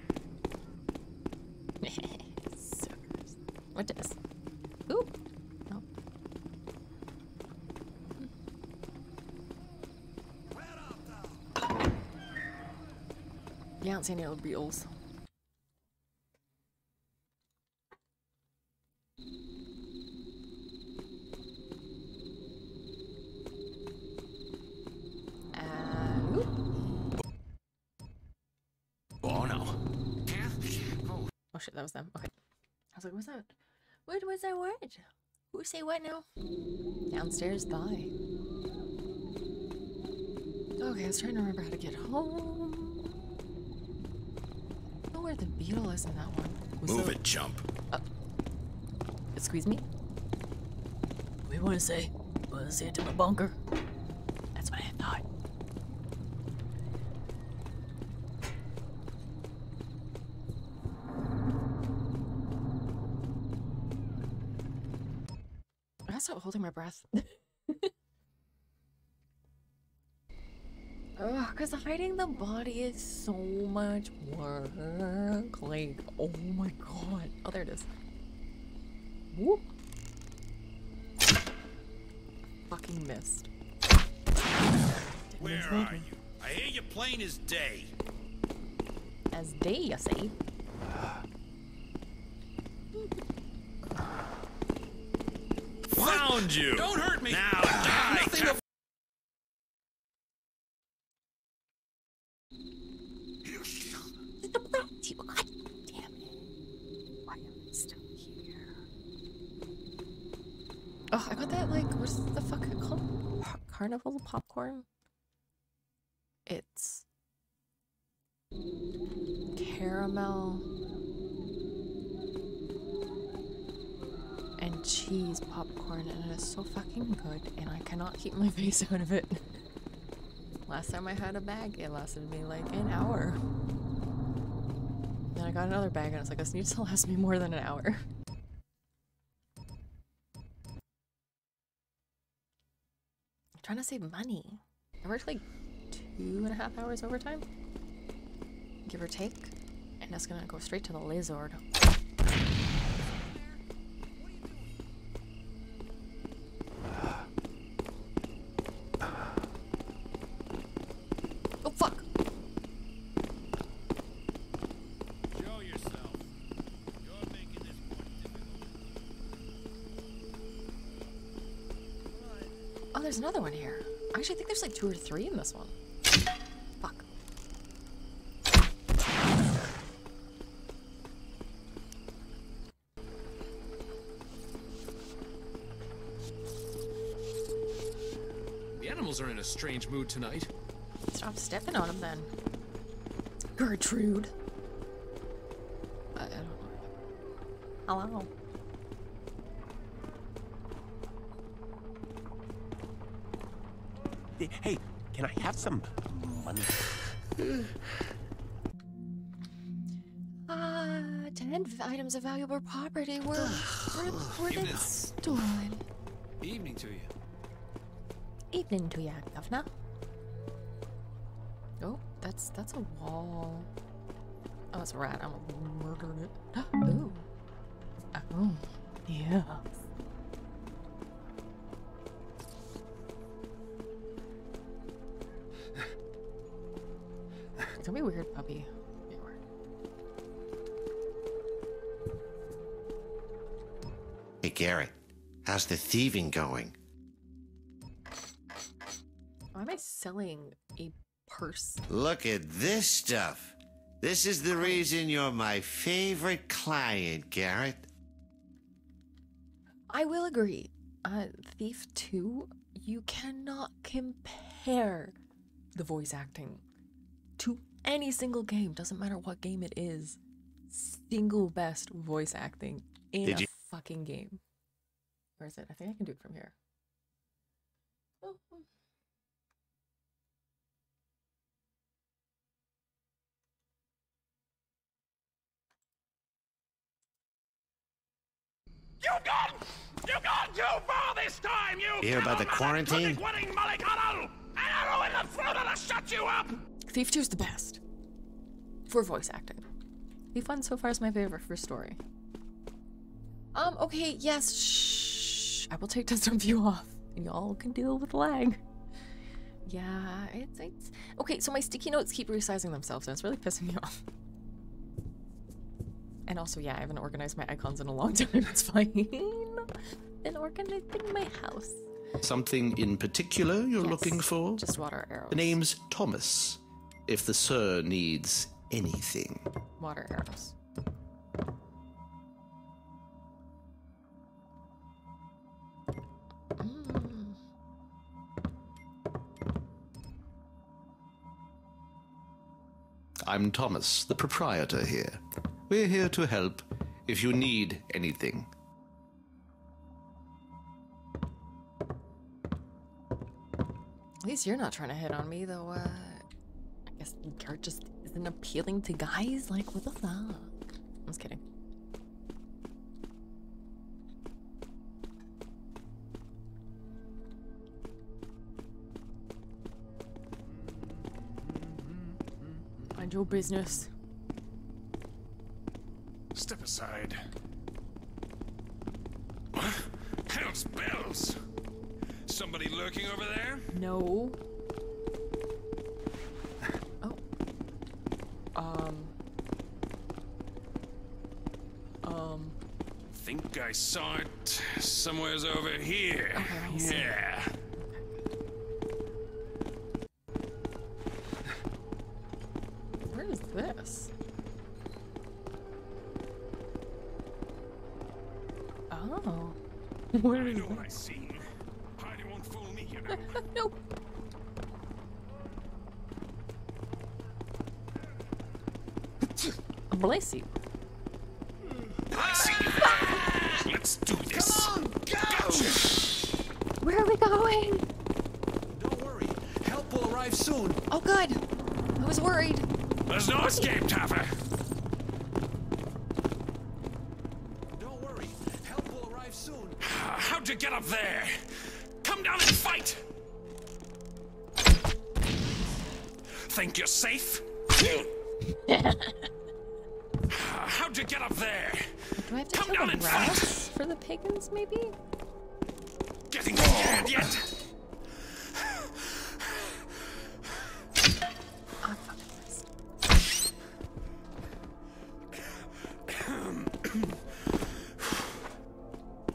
Suckers. What does? Ooh. No. Yeah, I don't see any other beetles. Oh no. Oh shit, that was them. Okay. I was like, what's that? What was that word? Who say what now? Downstairs, bye. Okay, I was trying to remember how to get home. I don't know where the beetle is in that one. Move it, chump. Squeeze me? What do you want to say? Want to say it to my bunker? That's what I thought. I gotta stop holding my breath. Ugh, because hiding the body is so much work. Like, oh my god. Oh, there it is. Whoop. Fucking missed. Where are you? I hear you plain as day. As day, you say? Found you! Don't hurt me! Now die! Nothing of God damn it. Why am I still here? Oh, I got that, like, what's the fuck it called? Carnival popcorn? It's caramel and cheese popcorn, and it is so fucking good, and I cannot keep my face out of it. Last time I had a bag, it lasted me like an hour. Then I got another bag, and I was like, this needs to last me more than an hour. I'm trying to save money. I worked like 2.5 hours overtime, give or take, and that's gonna go straight to the lizard. Oh fuck! Show yourself. You're making this more difficult. Oh, there's another one here. I actually think there's like 2 or 3 in this one. Fuck. animals are in a strange mood tonight. Stop stepping on them then. Gertrude. I don't know. Hello. Hey, can I have some money? 10 items of valuable property were reported stolen. Evening to you. Evening to ya, governor. Oh, that's a wall. Oh, it's a rat. I'm gonna murder it. Ooh. Oh, yeah. Don't be weird, puppy. Hey, Garrett, how's the thieving going? Why am I selling a purse? Look at this stuff. This is the reason you're my favorite client, Garrett. I will agree. Thief 2, you cannot compare the voice acting to any single game. Doesn't matter what game it is. Single best voice acting in a fucking game. Where is it? I think I can do it from here. Oh. You gone too far this time, you hear about the quarantine? An arrow in the throat that'll shut you up! Thief 2 is the best for voice acting. Thief 1 so far is my favorite for story. Okay, yes, shh. I will take Desktop View off, and y'all can deal with lag. Yeah, it's... Okay, so my sticky notes keep resizing themselves, and it's really pissing me off. And also, yeah, I haven't organized my icons in a long time. It's fine. Been organizing my house. Something in particular you're looking for? Just water arrows. The name's Thomas, if the sir needs anything. Water arrows. I'm Thomas, the proprietor here. We're here to help if you need anything. At least you're not trying to hit on me, though, I guess Garrett just isn't appealing to guys? Like, what the fuck? I'm just kidding. Mind your business. Step aside. Hell's bells! Somebody lurking over there? No. Think I saw it somewheres over here. Okay, yeah. Where is this? Oh. Where is I know what I see. Hiding won't fool me, you know. Nope. Bless you. I see you. Let's do this. Come on, go! Gotcha. Where are we going? Don't worry. Help will arrive soon. Oh, good. I was worried. There's no escape, Taffer. Don't worry. Help will arrive soon. How'd you get up there? Come down and fight! Think you're safe? How'd you get up there? Do I have to Come kill down the and rats fight! for the pagans, maybe? Getting scared yet? Oh, fuck this.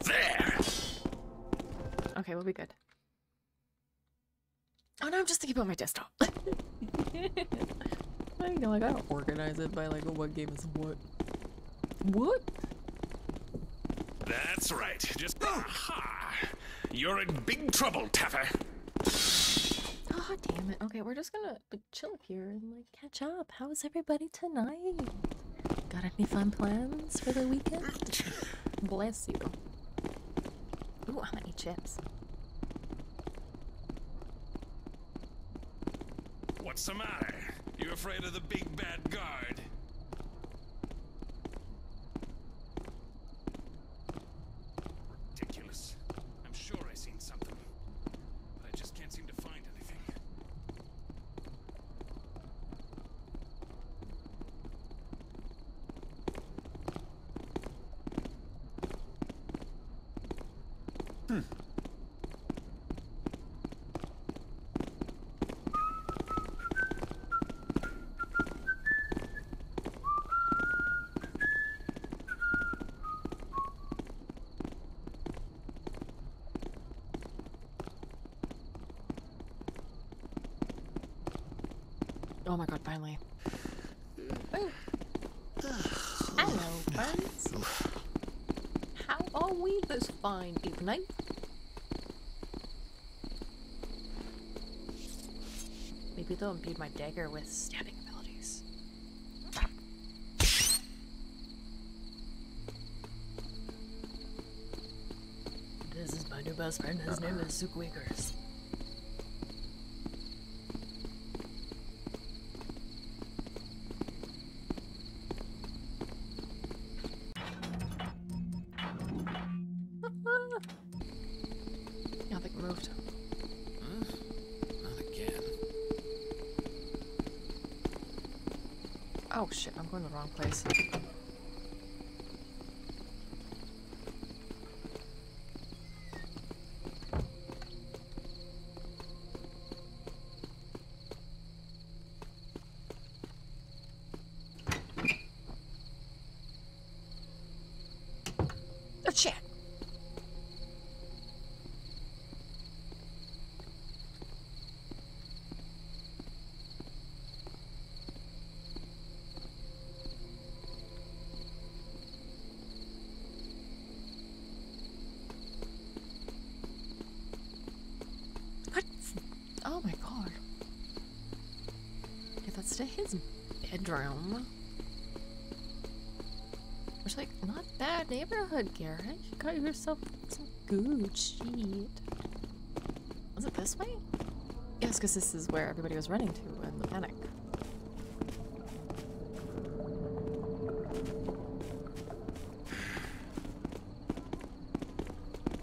There! Okay, we'll be good. Oh no, I'm just thinking about my desktop. I know, I gotta organize it by like what game is what. What? That's right. Just aha! You're in big trouble, Taffer. God damn it. Okay, we're just gonna like, chill here and like catch up. How's everybody tonight? Got any fun plans for the weekend? Bless you. Ooh, I'm gonna eat chips. What's the matter? You afraid of the big bad guard? Ridiculous. I'm sure I seen something, but I just can't seem to find anything. Oh my god, finally. Oh. Hello, friends. How are we this fine evening? Maybe they'll imbue my dagger with stabbing abilities. This is my new best friend. His name is Zookwiggers. Yeah, they moved. Not again. Oh shit, I'm going the wrong place. Oh shit! What? Oh my god. Yeah, that's to his bedroom. Which, like, not bad neighborhood, Garrett. You got yourself some good shit. Was it this way? Yes, because this is where everybody was running to in the panic.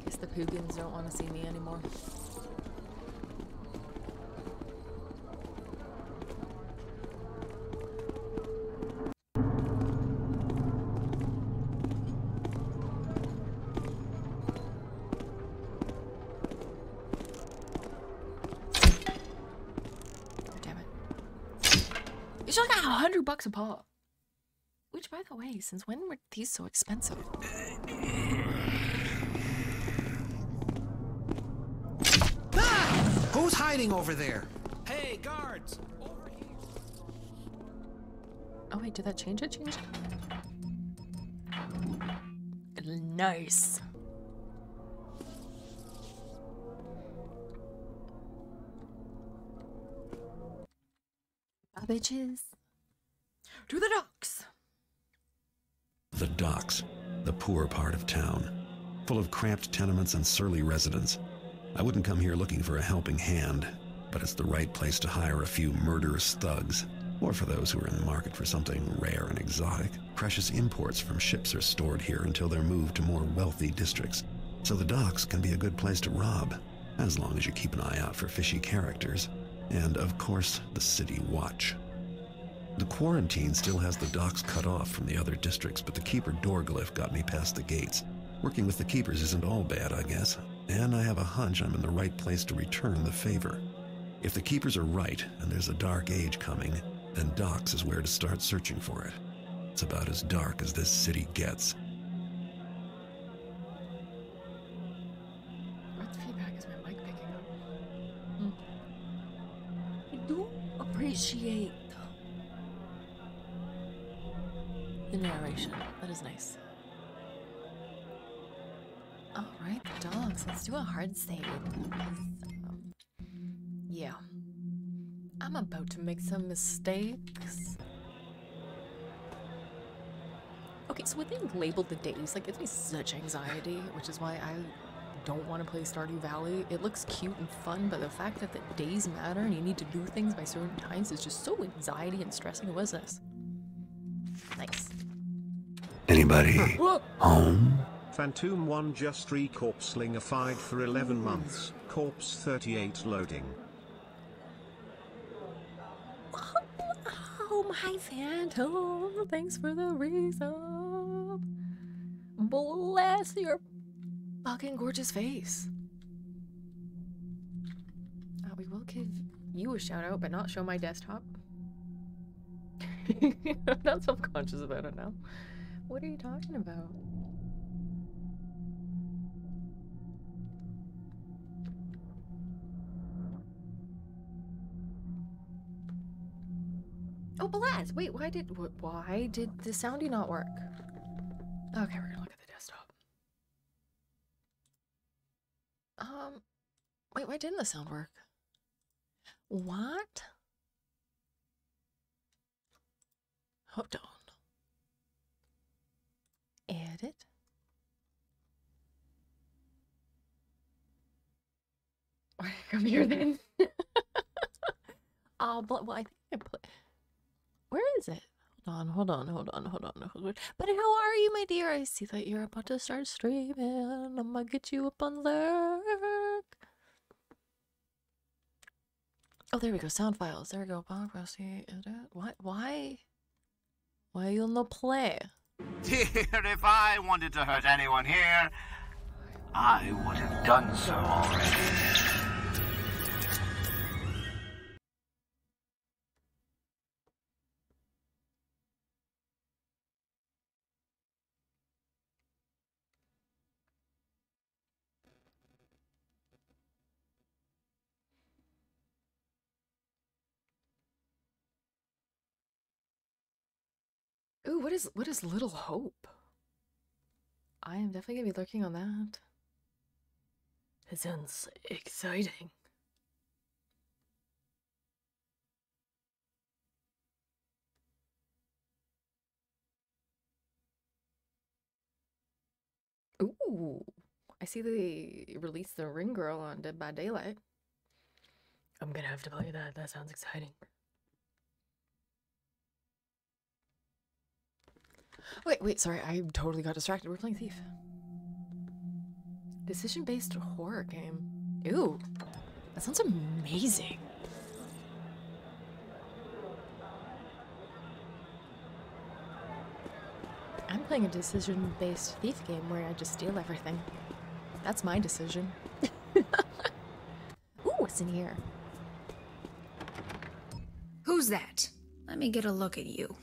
Guess the Poogans don't want to see me anymore. You still got $100 a pop. Which, by the way, since when were these so expensive? Ah! Who's hiding over there? Hey, guards! Over here. Oh wait, did that change it? Change it? Nice. Bye, bitches. To the docks. The docks, the poor part of town, full of cramped tenements and surly residents. I wouldn't come here looking for a helping hand, but it's the right place to hire a few murderous thugs, or for those who are in the market for something rare and exotic. Precious imports from ships are stored here until they're moved to more wealthy districts, so the docks can be a good place to rob, as long as you keep an eye out for fishy characters. And, of course, the city watch. The quarantine still has the docks cut off from the other districts, but the keeper door glyph got me past the gates. Working with the keepers isn't all bad, I guess, and I have a hunch I'm in the right place to return the favor. If the keepers are right, and there's a dark age coming, then docks is where to start searching for it. It's about as dark as this city gets. What feedback is my mic picking up? I do appreciate the narration. That is nice. Alright, dogs. Let's do a hard save. Yeah. I'm about to make some mistakes. Okay, so when they labeled the days, like, it gives me such anxiety, which is why I don't want to play Stardew Valley. It looks cute and fun, but the fact that the days matter and you need to do things by certain times is just so anxiety and stressing. What is this? Nice. Anybody home? Phantom 1 just recorpslingified for 11 months. Corpse 38 loading. Oh, my Phantom. Thanks for the resub. Bless your fucking gorgeous face. We will give you a shout out, but not show my desktop. I'm not self-conscious about it now. What are you talking about? Oh, Blaz! Wait, why did the soundy not work? Okay, we're gonna look at the desktop. Wait, why didn't the sound work? What? Hold on. Edit. Why did I come here then? Oh, well, I think I put. Where is it? Hold on. But how are you, my dear? I see that you're about to start streaming. I'm gonna get you up on Lurk. Oh, there we go. Sound files. There we go. What? Why? Why you no play? Dear, if I wanted to hurt anyone here, I would have done so already. Ooh, what is Little Hope? I am definitely gonna be lurking on that. It sounds exciting. Ooh, I see they released the Ring Girl on Dead by Daylight. I'm gonna have to play that. That sounds exciting. Wait, sorry, I totally got distracted. We're playing Thief. Decision-based horror game. Ooh, that sounds amazing. I'm playing a decision-based thief game where I just steal everything. That's my decision. Ooh, what's in here? Who's that? Let me get a look at you.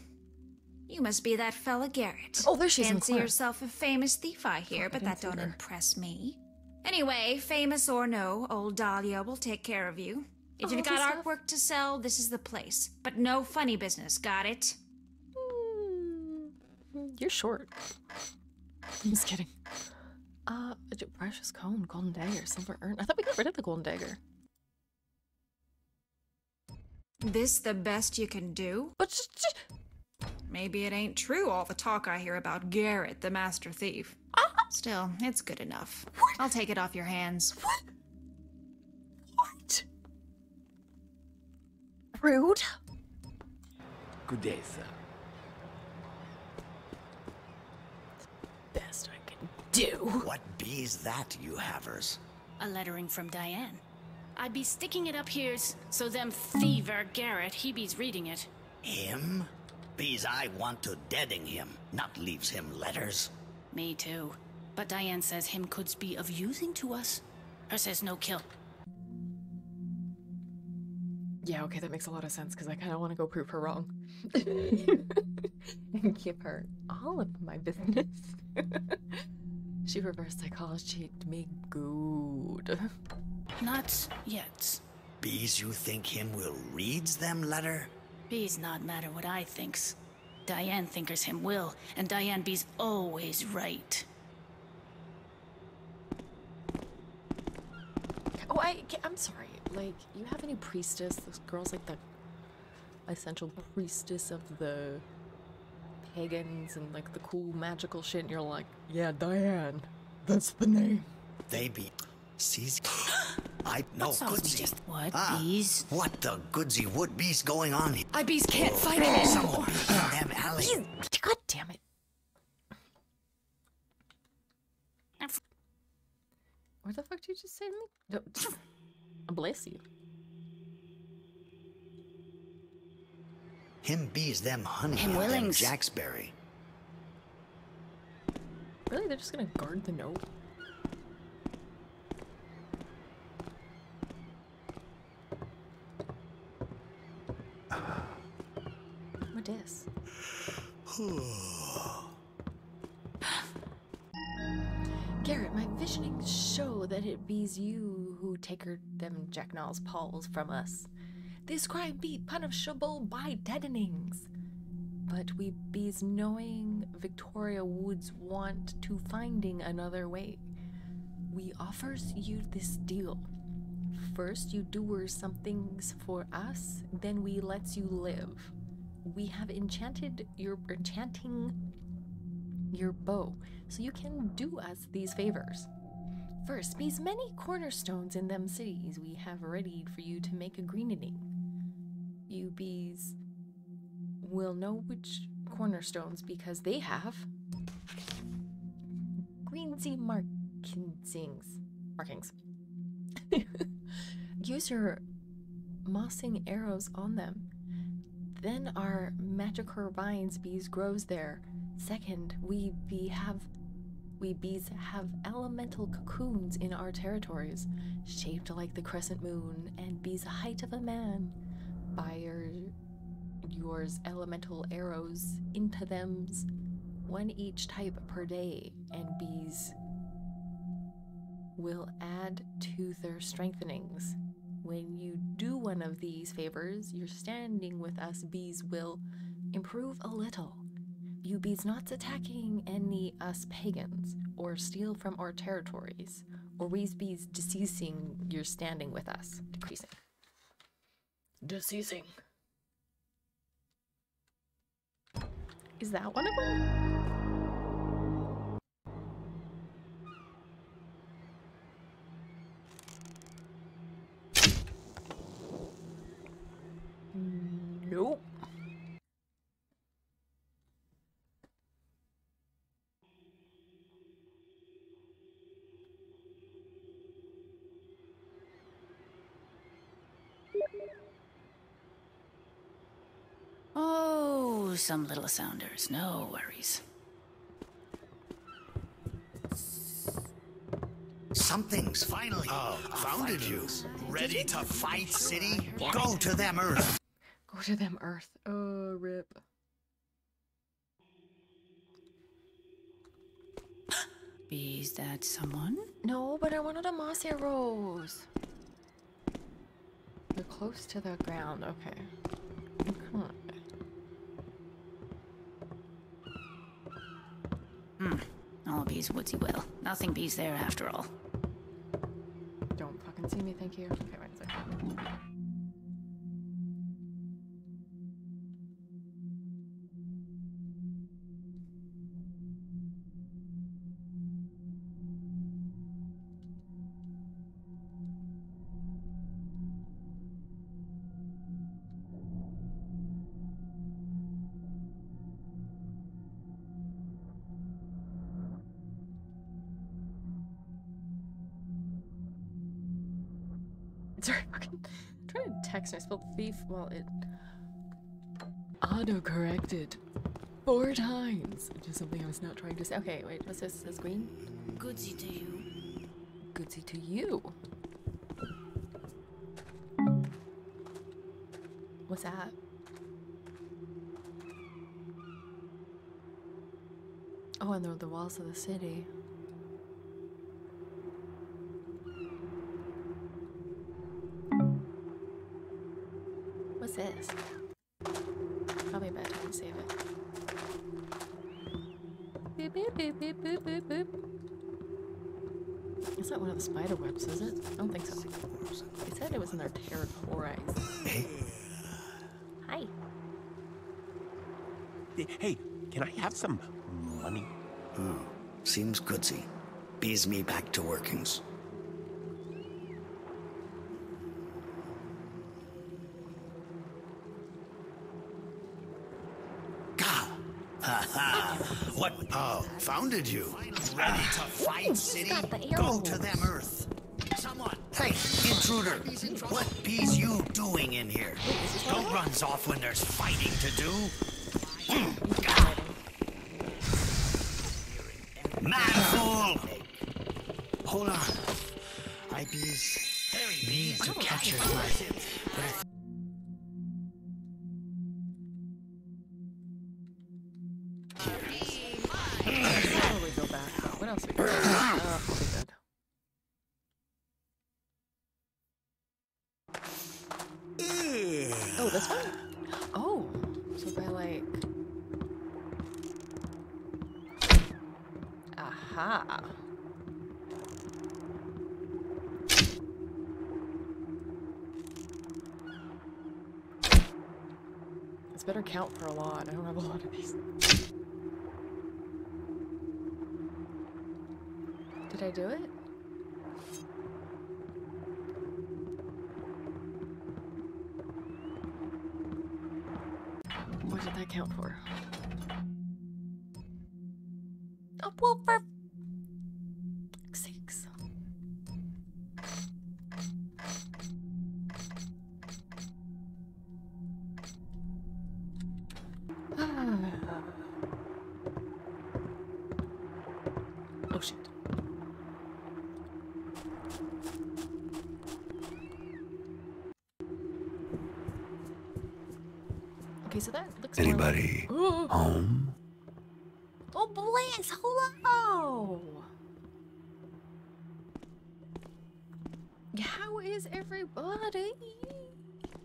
You must be that fella Garrett. Oh, there she is. Fancy yourself a famous thief, I hear, but that don't impress me. Anyway, famous or no, old Dahlia will take care of you. If you've got artwork to sell, this is the place. But no funny business, got it? You're short. I'm just kidding. Precious cone, golden dagger, silver urn. I thought we got rid of the golden dagger. This the best you can do? But maybe it ain't true, all the talk I hear about Garrett, the master thief. Still, it's good enough. I'll take it off your hands. What? Rude. Good day, sir. Best I can do. What be's that, you havers? A lettering from Diane. I'd be sticking it up here so them thiever Garrett, he be's reading it. Him? Be's I want to deading him, not leaves him letters. Me too. But Diane says him could be of using to us. Her says no kill. Yeah, okay, that makes a lot of sense because I kind of want to go prove her wrong. And give her all of my business. She reverse psychology me good. Not yet. Be's you think him will reads them letter? Be's not matter what I thinks. Diane thinkers him will, and Diane be's always right. Oh, I'm sorry. like, you have any priestess? This girl's like the essential priestess of the pagans and like the cool magical shit, and you're like, yeah, Diane, that's the name. They be sees. I know Goodsy. Goodsy. What, bees? What the Goodsy would bees going on here? I bees can't fight Oh, it. some more. Damn alley. God damn it. What the fuck did you just say to me? No, bless you. Him bees them honey. Him and them willings. Jacksberry. Really? They're just gonna guard the note? What is? Garrett, my visionings show that it bees you who take them Jacknall's paws from us. This crime be punishable by deadenings. But we bees knowing Victoria Woods want to finding another way. We offers you this deal. First you doers some things for us, then we lets you live. We have enchanting your bow, so you can do us these favors. First, bees many cornerstones in them cities we have readied for you to make a greening. You bees will know which cornerstones because they have greensy markings. Use your mossing arrows on them. Then our magicer vines bees grows there. Second, we bees have elemental cocoons in our territories, shaped like the crescent moon, and bees the height of a man. By yours elemental arrows into them's one each type per day, and bees will add to their strengthenings. When you do one of these favors, your standing with us bees will improve a little. You bees not attacking any us pagans, or steal from our territories, or we bees deceasing your standing with us. Decreasing. Deceasing. Is that one of them? Nope. Oh, some little sounders. No worries. Something's finally founded you. Ready to fight, city? Go to them, Earth. Go to them, Earth. Oh, rip. Is that someone? No, but I wanted a moss arrows. They're close to the ground. Okay. Come on. All bees woodsy well. Nothing bees there after all. Don't fucking see me, thank you. Okay, wait a second. Sorry, fucking trying to text and I spelled thief. Well, it auto-corrected 4 times, which is something I was not trying to say. Okay, wait, what's this? This green? Goodsy to you. Goodsy to you. What's that? Oh, and the walls of the city. What's this? Probably a bad time to save it. Boop, boop, boop, boop, boop, boop, boop. It's not one of the spider webs, is it? I don't think so. They said it was in their territories. Hey. Hi. Hey, can I have some money? Seems goodsy. Bees me back to workings. Ha! What? Oh, founded you. Ready to fight, city? Go to them, Earth. Someone! Hey, intruder! What bees you doing in here? Don't runs off when there's fighting to do. Mad fool! Hold on. I need to catch your breath. Probably go back. What else we got? Okay, good. Oh, this one? Oh, so if I like... Aha. This better count for a lot. I don't have a lot of these. Did I do it? What did that count for? Oh, well, for fuck's sakes. Oh, shit. Okay, so that looks Anybody more like... home? Oh, Blaze, hello! How is everybody?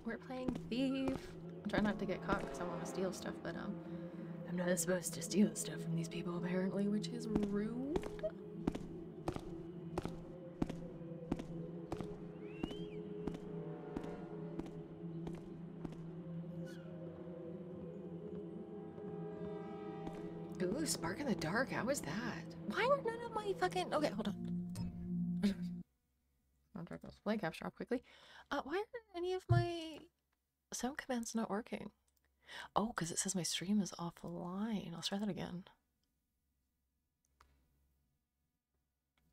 We're playing Thief. I'm trying not to get caught because I want to steal stuff, but I'm not supposed to steal stuff from these people apparently, which is rude. Ooh, Spark in the Dark, how was that? Why are none of my fucking... Okay, hold on. I'll try to play capture off quickly. Why aren't any of my sound commands not working? Oh, because it says my stream is offline. I'll try that again.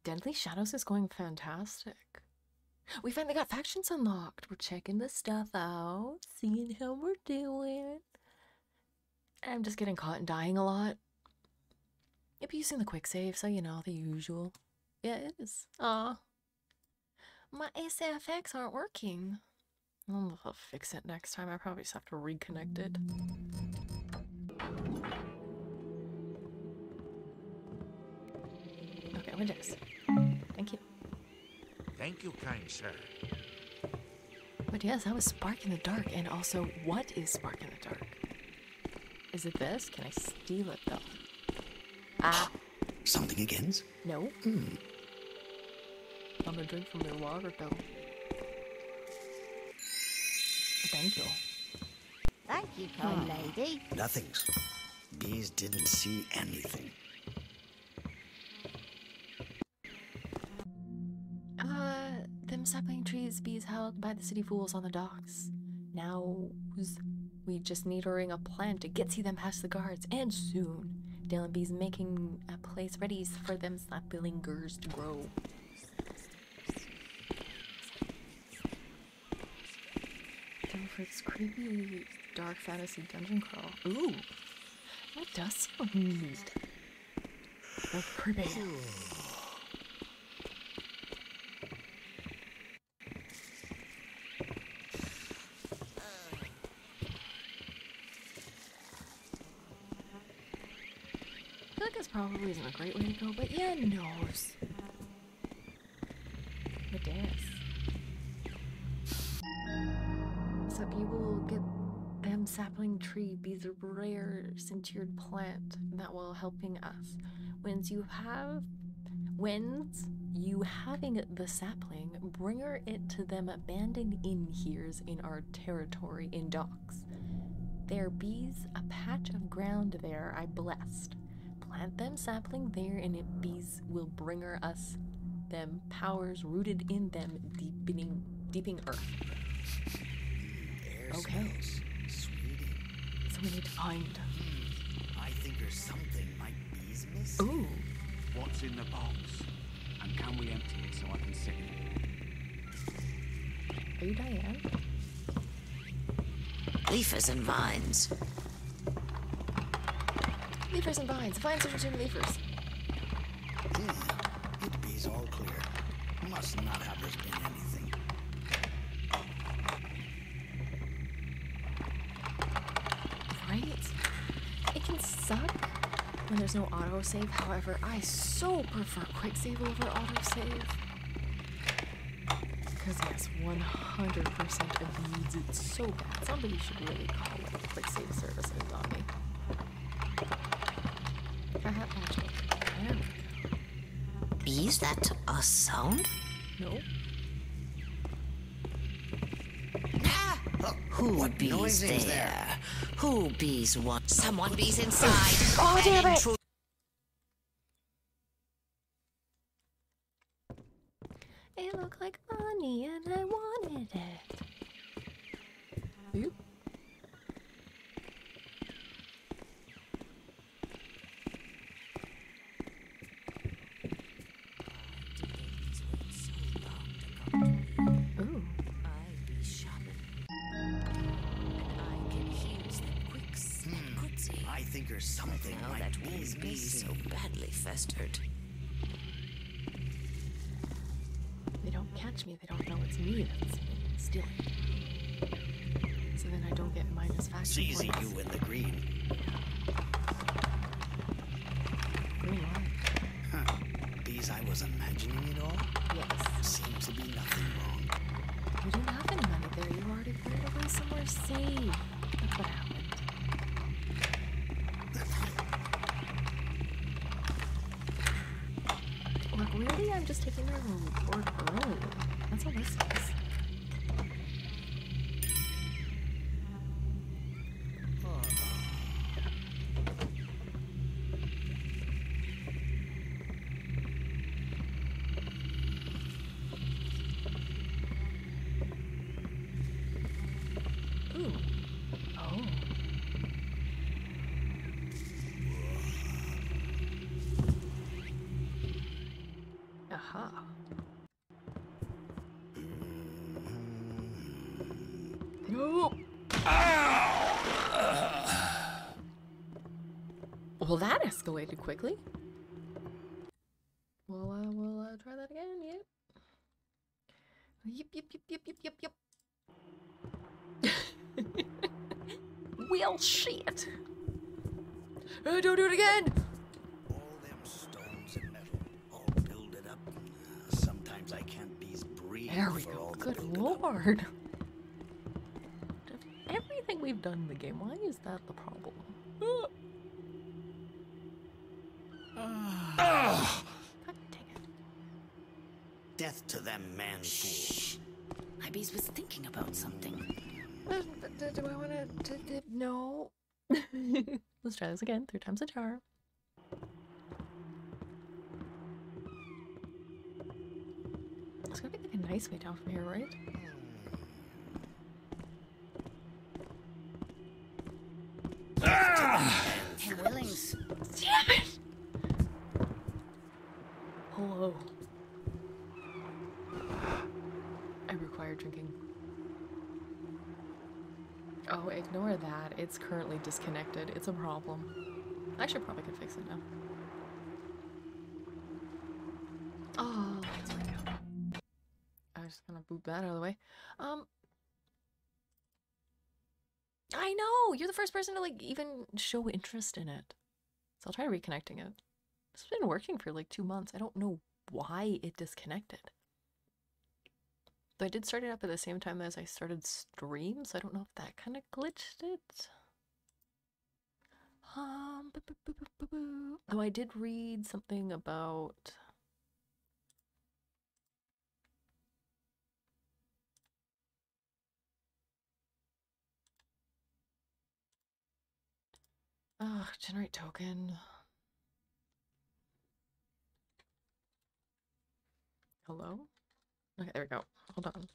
Deadly Shadows is going fantastic. We finally got factions unlocked. We're checking this stuff out, seeing how we're doing. I'm just getting caught and dying a lot. Yep, using the quick save, so you know, the usual. Yeah, it is. Aw. My SFX aren't working. I'll fix it next time. I probably just have to reconnect it. Okay, Windows. Thank you. Thank you, kind sir. But yes, that was Spark in the Dark. And also, what is Spark in the Dark? Is it this? Can I steal it, though? Ah. Something against? No. I'm gonna drink from their water, though. Thank you. Thank you, kind lady. Nothings. Bees didn't see anything. Them sapling trees bees held by the city fools on the docks. Now, we just need to ring a plan to get them past the guards, and soon. Dylan B's making a place ready for them sapling girls to grow. It's creepy, dark fantasy dungeon crawl. Ooh, that does sound neat. That's creepy. I feel like this probably isn't a great way to go, but yeah, knows. It is. So people will get them sapling tree bees a rare sintured plant that will helping us. Whens you having the sapling, bringer it to them abandoned inn here's in our territory in docks. There bees a patch of ground there I blessed. Plant them sapling there, and it bees will bringer us them powers rooted in them deeping earth. Okay. Sweetie. So we need to find. I think there's something my bees miss. Ooh. What's in the box? And can we empty it so I can sit in it? Are you Diane? Leafers and vines. Leafers and vines. Vines are two leafers. It bees all clear. Must not have there been anything. Right? It can suck when there's no autosave. However, I so prefer quick save over autosave. Because yes, 100% abuses it so bad. Somebody should really call like quick save services on me. There we go. Is that a sound? No. Who bees there? Who bees want? Someone bees inside. Oh, damn it! It looked like money and I wanted it. Oop. Ooh. I think there's something Now my that bees won't be miss. so badly festered. They don't catch me. They don't know it's me that's stealing. So then I don't get minus faction It's easy, points. you in the green. Green light. Huh. Bees, I was imagining it all? Yes. Seems to be nothing wrong. You didn't have any money there. You already put it away somewhere safe. That's what happened. Look, really? I'm just taking my reward early. That's all this is. Ooh. Oh. Aha. No. Well, that escalated quickly. Well, we'll try that again. Yep. Yep, yep, yep, yep, yep, yep, yep. Well, shit. Don't do it again. All them stones and metal, all builded up. Sometimes I can't bees breathe. There we for go. all the Good building up. lord. Everything we've done in the game, why is that the problem? God dang it. Death to them man fools. Ibis was thinking about something. Do I want to? No. Let's try this again. 3 times a charm. It's gonna be like a nice way down from here, right? Tim Willings. Damn it! Hello. I require drinking. Oh, ignore that. It's currently disconnected. It's a problem. I should probably could fix it now. Oh, that's right now. I was just gonna boot that out of the way. I know! You're the first person to like even show interest in it. So I'll try reconnecting it. It's been working for like 2 months. I don't know why it disconnected. Though I did start it up at the same time as I started stream, so I don't know if that kind of glitched it. Though I did read something about Ugh, generate token. Hello? Okay, there we go. Hold on.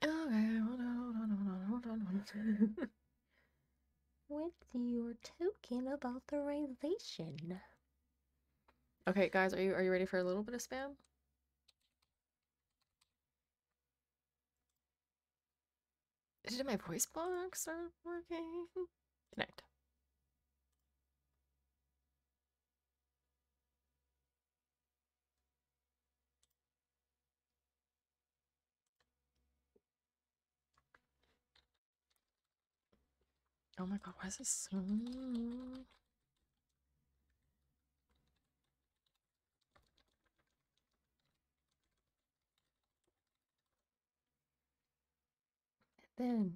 Okay, hold on. What's your token of authorization? Okay, guys, are you ready for a little bit of spam? Did my voice box start working? Connect. Oh my god, why is this so... Then...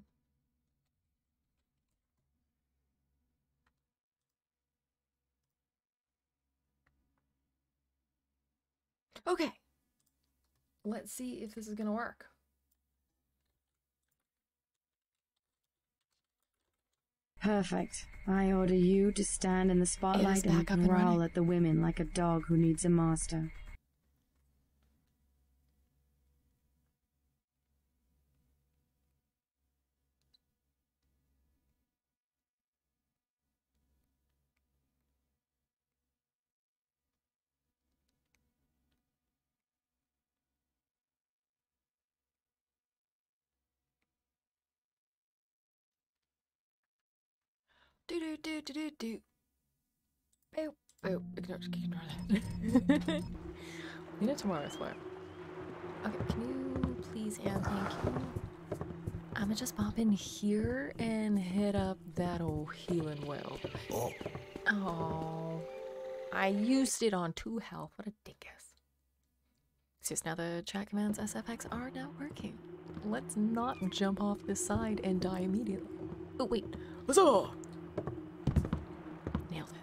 Okay. Let's see if this is gonna work. Perfect. I order you to stand in the spotlight and growl at the women like a dog who needs a master. Do. Boop, boop. Ignore that. Clean it tomorrow, I swear. Okay, can you please and thank you? I'ma just pop in here and hit up that old healing well. Oh. I used it on 2 health. What a dingus. See, now the chat commands SFX are now working. Let's not jump off this side and die immediately. Oh, wait. Huzzah! Nailed it.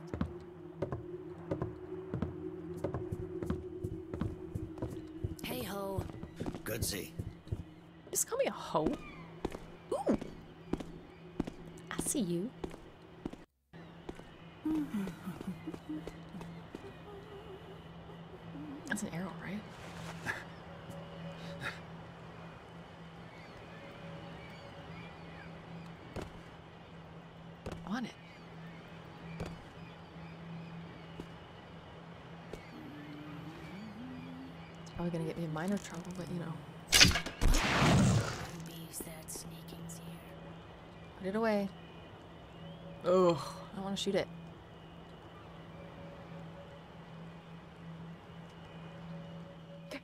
Hey ho. Goodsy. Just call me a hoe. Ooh. I see you. That's an arrow, right? On it. It's probably gonna get me in minor trouble, but you know. Put it away. Ugh, I don't want to shoot it.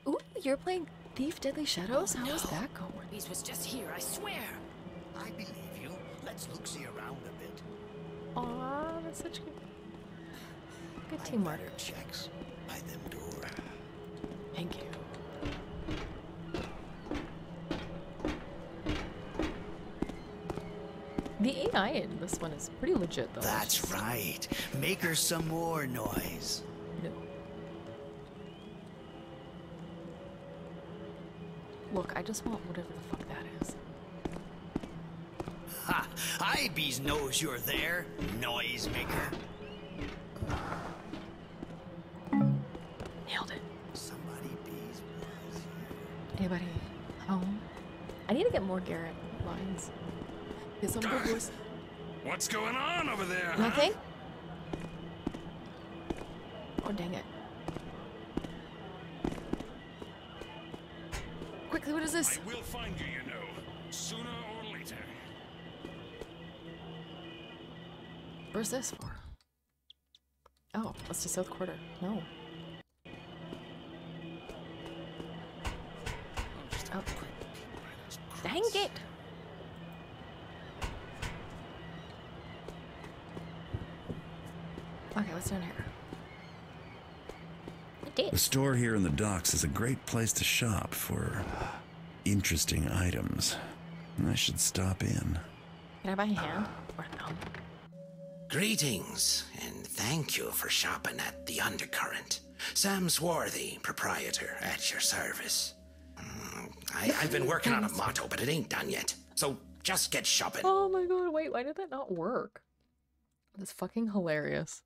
Ooh, you're playing Thief Deadly Shadows? How is that going? These was just here, I swear. I believe you. Let's look-see around a bit. Aw, that's such good teamwork. Checks by them door. Thank you. The AI in this one is pretty legit, though. That's right. Make her some more noise. No. Look, I just want whatever the fuck that is. Ha! Ibees knows you're there, noisemaker. Nailed it. Somebody bees was here. Anybody home? I need to get more Garrett lines. Get some good voice. What's going on over there? Nothing? Oh, dang it. Quickly, what is this? I will find you, you know, sooner or later. Where's this for? Oh, let's do South Quarter. No. Oh. Dang it! Okay, what's down here? The store here in the docks is a great place to shop for interesting items. I should stop in. Can I buy a hand? Or no? Greetings, and thank you for shopping at the Undercurrent. Sam Swarthy, proprietor, at your service. I've been working on a motto, but it ain't done yet. So just get shopping. Oh my god, wait, why did that not work? That's fucking hilarious.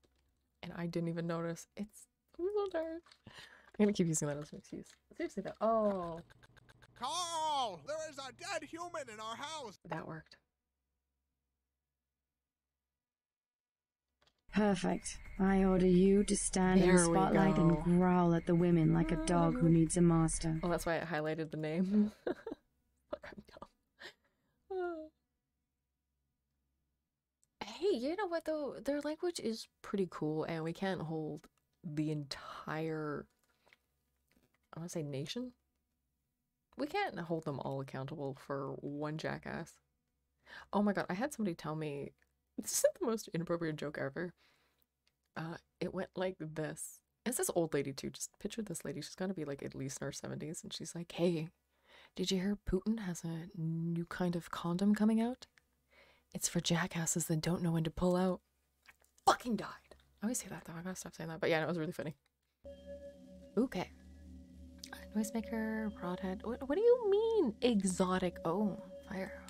And I didn't even notice. I'm so tired. I'm gonna keep using that as an excuse. Seriously though. Oh. Carl! There is a dead human in our house! That worked. Perfect. I order you to stand in the There we spotlight go. and growl at the women like a dog who needs a master. Well, that's why I highlighted the name. Fuck, I'm dumb. Hey, you know what though? Their language is pretty cool, and we can't hold the entire, I want to say nation? We can't hold them all accountable for one jackass. Oh my god, I had somebody tell me, this is the most inappropriate joke ever. It went like this. It's this old lady too. Just picture this lady. She's gotta be like at least in her 70s, and she's like, "Hey, did you hear Putin has a new kind of condom coming out? It's for jackasses that don't know when to pull out." I fucking died. I always say that though. I gotta stop saying that. But yeah, no, it was really funny. Okay. Noisemaker, broadhead. What do you mean exotic? Oh, fire.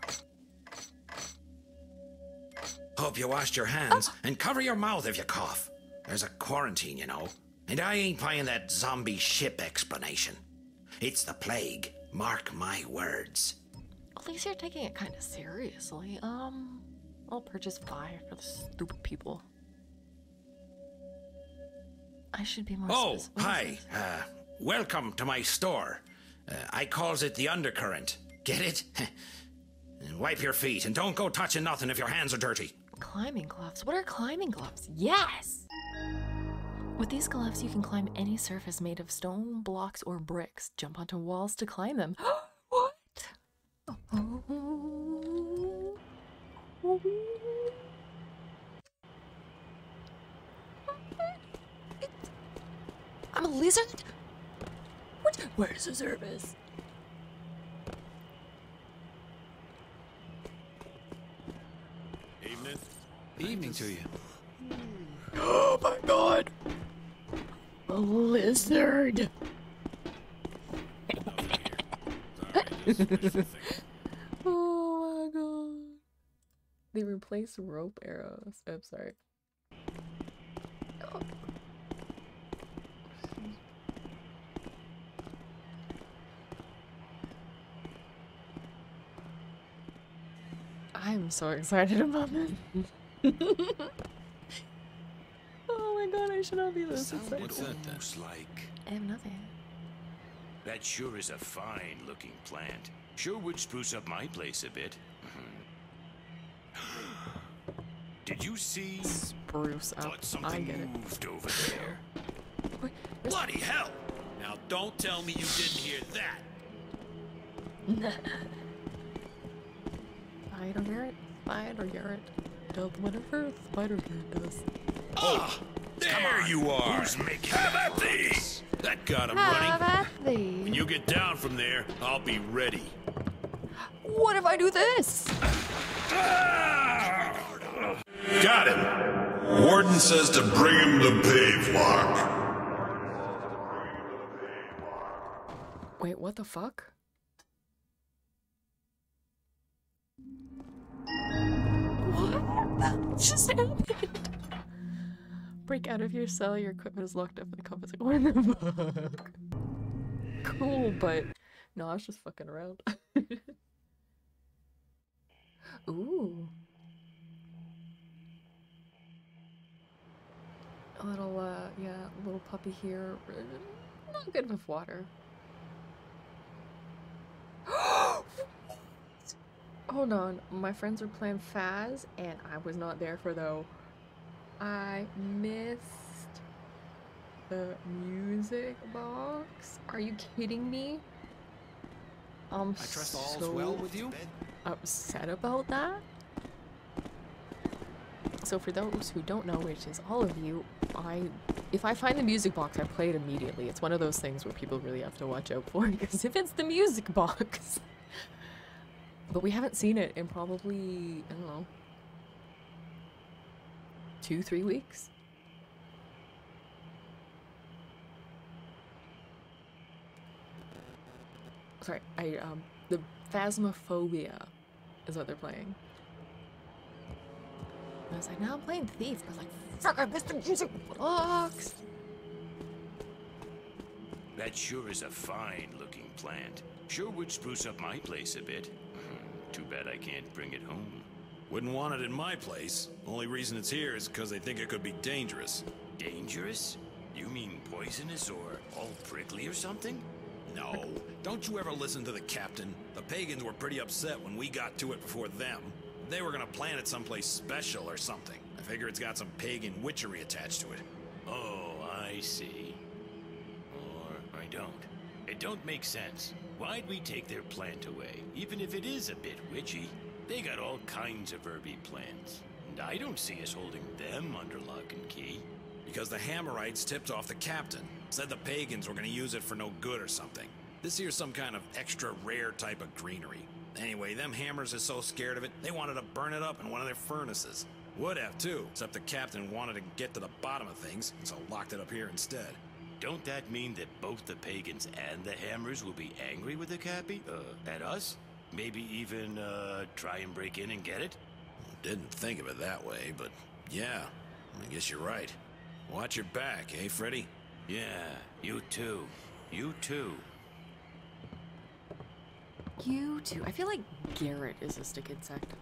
Hope you washed your hands and cover your mouth if you cough. There's a quarantine, you know. And I ain't buying that zombie ship explanation. It's the plague. Mark my words. At least you're taking it kind of seriously. I'll purchase 5 for the stupid people. I should be more specific. Hi. Welcome to my store. I calls it the undercurrent. Get it? Wipe your feet and don't go touching nothing if your hands are dirty. Climbing gloves? What are climbing gloves? Yes! With these gloves, you can climb any surface made of stone, blocks, or bricks. Jump onto walls to climb them. What? I'm a lizard? What? Where's the service? Evening. Evening to you. Oh my god. A lizard. Oh my god. They replaced rope arrows. I'm sorry. Oh. I'm so excited about this. Oh my god, I should not be this excited. What's that then? Like... I have nothing. That sure is a fine-looking plant. Sure would spruce up my place a bit. Did you see? Spruce up. Thought something I get it. moved over there. Bloody hell! Now don't tell me you didn't hear that. Spider Garrett, Spider Garrett, does whatever Spider Garrett does. Ah, there you are. Who's making Have at thee! That got him Have running. at thee. When you get down from there, I'll be ready. What if I do this? Got him. Warden says to bring him the pave lock. Wait, what the fuck? What just happened? Break out of your cell, your equipment is locked up in the compass. Like, what the fuck? Cool, but no, I was just fucking around. Ooh. A little, yeah, little puppy here. Not good with water. Hold on, my friends were playing Faz, and I was not there for though. I missed the music box. Are you kidding me? I'm I trust all's so well with you? upset about that. So for those who don't know, which is all of you, if I find the music box, I play it immediately. It's one of those things where people really have to watch out for, because if it's the music box. But we haven't seen it in probably, I don't know, 2-3 weeks. sorry, the Phasmophobia is what they're playing. And I was like, now I'm playing Thief. I was like, fuck, I missed the music box. That sure is a fine-looking plant. Sure would spruce up my place a bit. Too bad I can't bring it home. Wouldn't want it in my place. Only reason it's here is because they think it could be dangerous. Dangerous? You mean poisonous or all prickly or something? No. Don't you ever listen to the captain? The pagans were pretty upset when we got to it before them. They were gonna plant it someplace special or something. I figure it's got some pagan witchery attached to it. Oh, I see. Or I don't. It don't make sense. Why'd we take their plant away, even if it is a bit witchy? They got all kinds of herby plants, and I don't see us holding them under lock and key. Because the Hammerites tipped off the captain. Said the pagans were gonna use it for no good or something. This here's some kind of extra rare type of greenery. Anyway, them hammers is so scared of it, they wanted to burn it up in one of their furnaces. Would have too, except the captain wanted to get to the bottom of things, and so locked it up here instead. Don't that mean that both the pagans and the hammers will be angry with the Cappy? At us? Maybe even, try and break in and get it? Didn't think of it that way, but yeah, I guess you're right. Watch your back, eh, Freddy? Yeah, you too. You too. You too. I feel like Garrett is a stick insect.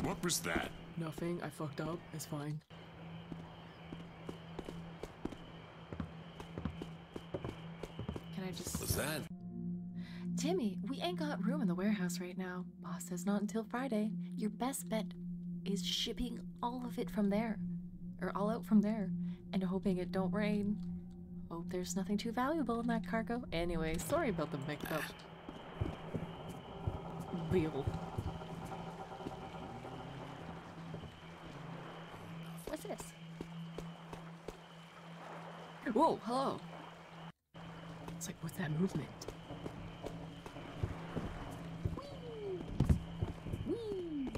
What was that? Nothing. I fucked up. It's fine. Can I just... What's that? Timmy, we ain't got room in the warehouse right now. Boss says not until Friday. Your best bet is shipping all of it from there. Or all out from there. And hoping it don't rain. Hope there's nothing too valuable in that cargo. Anyway, sorry about the mix-up. Bill. What's this? Whoa, hello. It's like, what's that movement? Whee!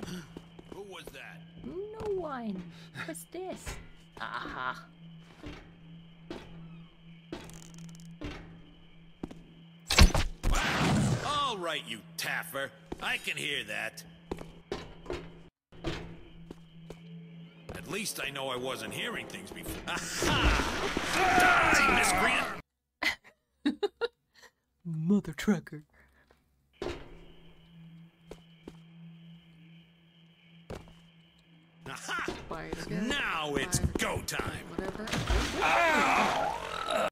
Who was that? No one. What's this? Aha. All right, you taffer. I can hear that. At least I know I wasn't hearing things before. Aha! Die, miscreant! Mother trucker. Aha! Spider. Now it's go time. Whatever. Ow! I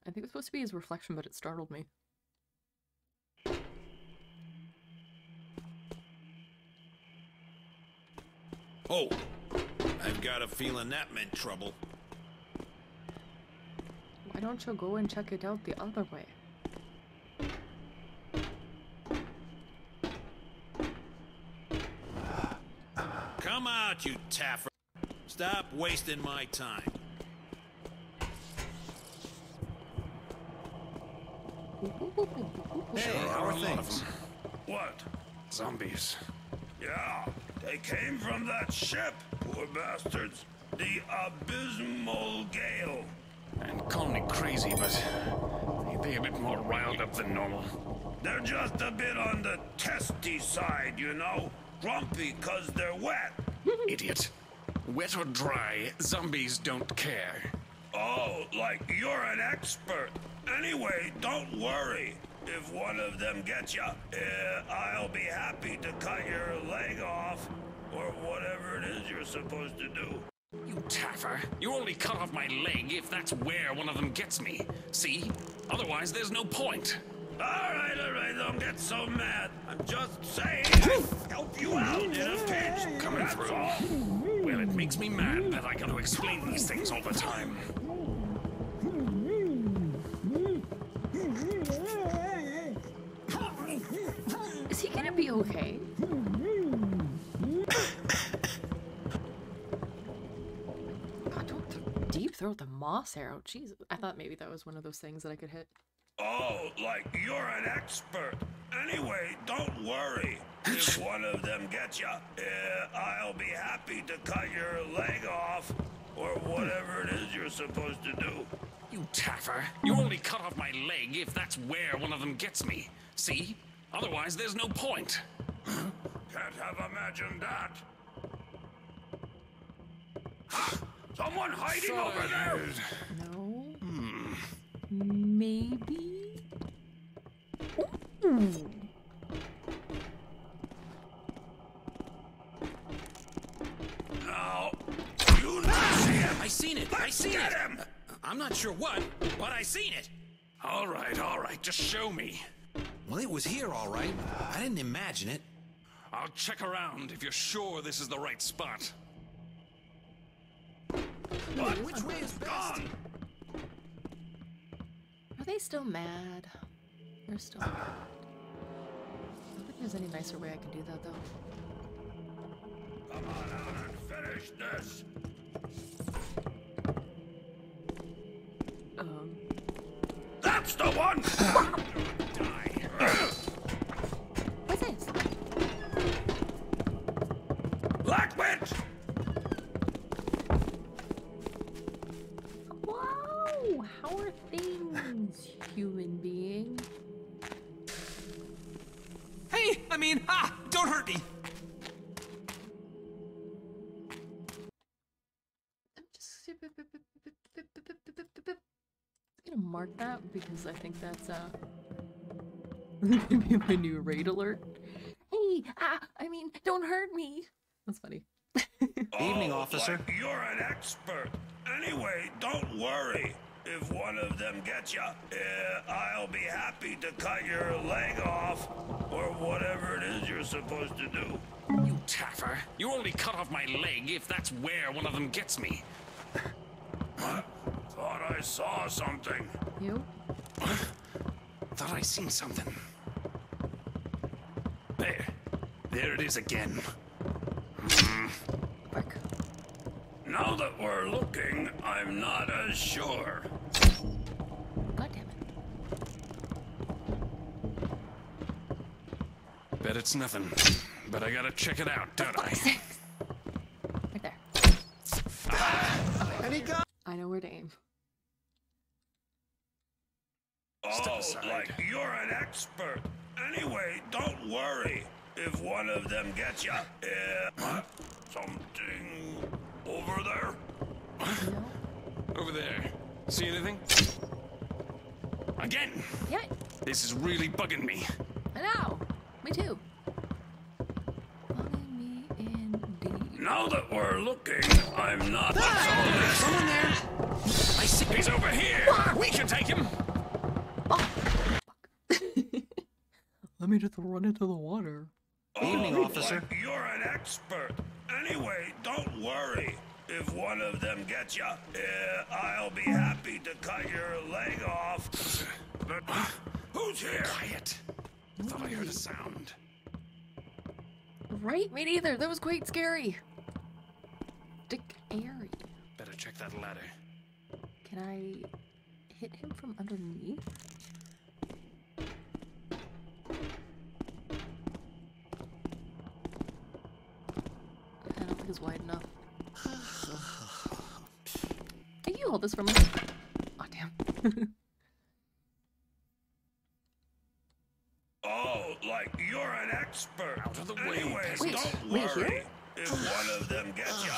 think it was supposed to be his reflection, but it startled me. Oh, I've got a feeling that meant trouble. Why don't you go and check it out the other way? Come out, you taffer. Stop wasting my time. Hey, how are things? What? Zombies. Yeah, they came from that ship, poor bastards. The Abysmal Gale. And call me crazy, but ain't they a bit more riled up than normal? They're just a bit on the testy side, you know? Grumpy 'cause they're wet. Idiot. Wet or dry, zombies don't care. Oh, like you're an expert. Anyway, don't worry. If one of them gets you, I'll be happy to cut your leg off, or whatever it is you're supposed to do. You taffer, you only cut off my leg if that's where one of them gets me. See? Otherwise, there's no point. All right, don't get so mad. I'm just saying I'll help you out in a pinch. Coming through. All. Well, it makes me mad that I got to explain these things all the time. Is he gonna be okay? God, don't deep throat the moss arrow. Jesus, I thought maybe that was one of those things that I could hit. Oh, like you're an expert. Anyway, don't worry. If one of them gets you, I'll be happy to cut your leg off, or whatever it is you're supposed to do. You taffer. You only cut off my leg if that's where one of them gets me. See? Otherwise, there's no point. Can't have imagined that. Ha! Someone hiding over there! No. Maybe? Ooh. Now, you not see him! I seen it! I seen it! Him! I'm not sure what, but I seen it! All right, just show me. Well, it was here, all right. I didn't imagine it. I'll check around if you're sure this is the right spot. What? Which way is gone? Are they still mad? They're still mad. I don't think there's any nicer way I can do that, though. Come on out and finish this! That's the one! What's this? Blackwitch! Whoa! How are things, human being? Hey, don't hurt me. I'm just gonna mark that because I think that's maybe my new raid alert. Hey, don't hurt me. That's funny. Evening, officer. Like you're an expert. Anyway, don't worry. If one of them gets you, I'll be happy to cut your leg off, or whatever it is you're supposed to do. You taffer. You only cut off my leg if that's where one of them gets me. What? Thought I saw something. You? Thought I seen something. There it is again. Quick. Now that we're looking, I'm not as sure. God damn it. Bet it's nothing. But I gotta check it out, don't I? Right there. And he got. I know where to aim. Oh, like you're an expert. Anyway, don't worry. If one of them gets you, something over there. Over there. See anything? Again! Yeah. This is really bugging me. I know. Me too. Bugging me indeed. Now that we're looking, I'm not. Someone there! I see. He's over here! We can take him! Let me just run into the water. Evening, officer. Like you're an expert. Anyway, don't worry. If one of them gets you, I'll be happy to cut your leg off. But who's here? Quiet. I thought I heard a sound. Right? Me neither. That was quite scary. Scary. Better check that ladder. Can I hit him from underneath? I don't think it's wide enough. Can you hold this for me? Oh, damn. Oh, like you're an expert. Out of the way. Anyways, Wait, don't wait, worry. here? If one of them gets you,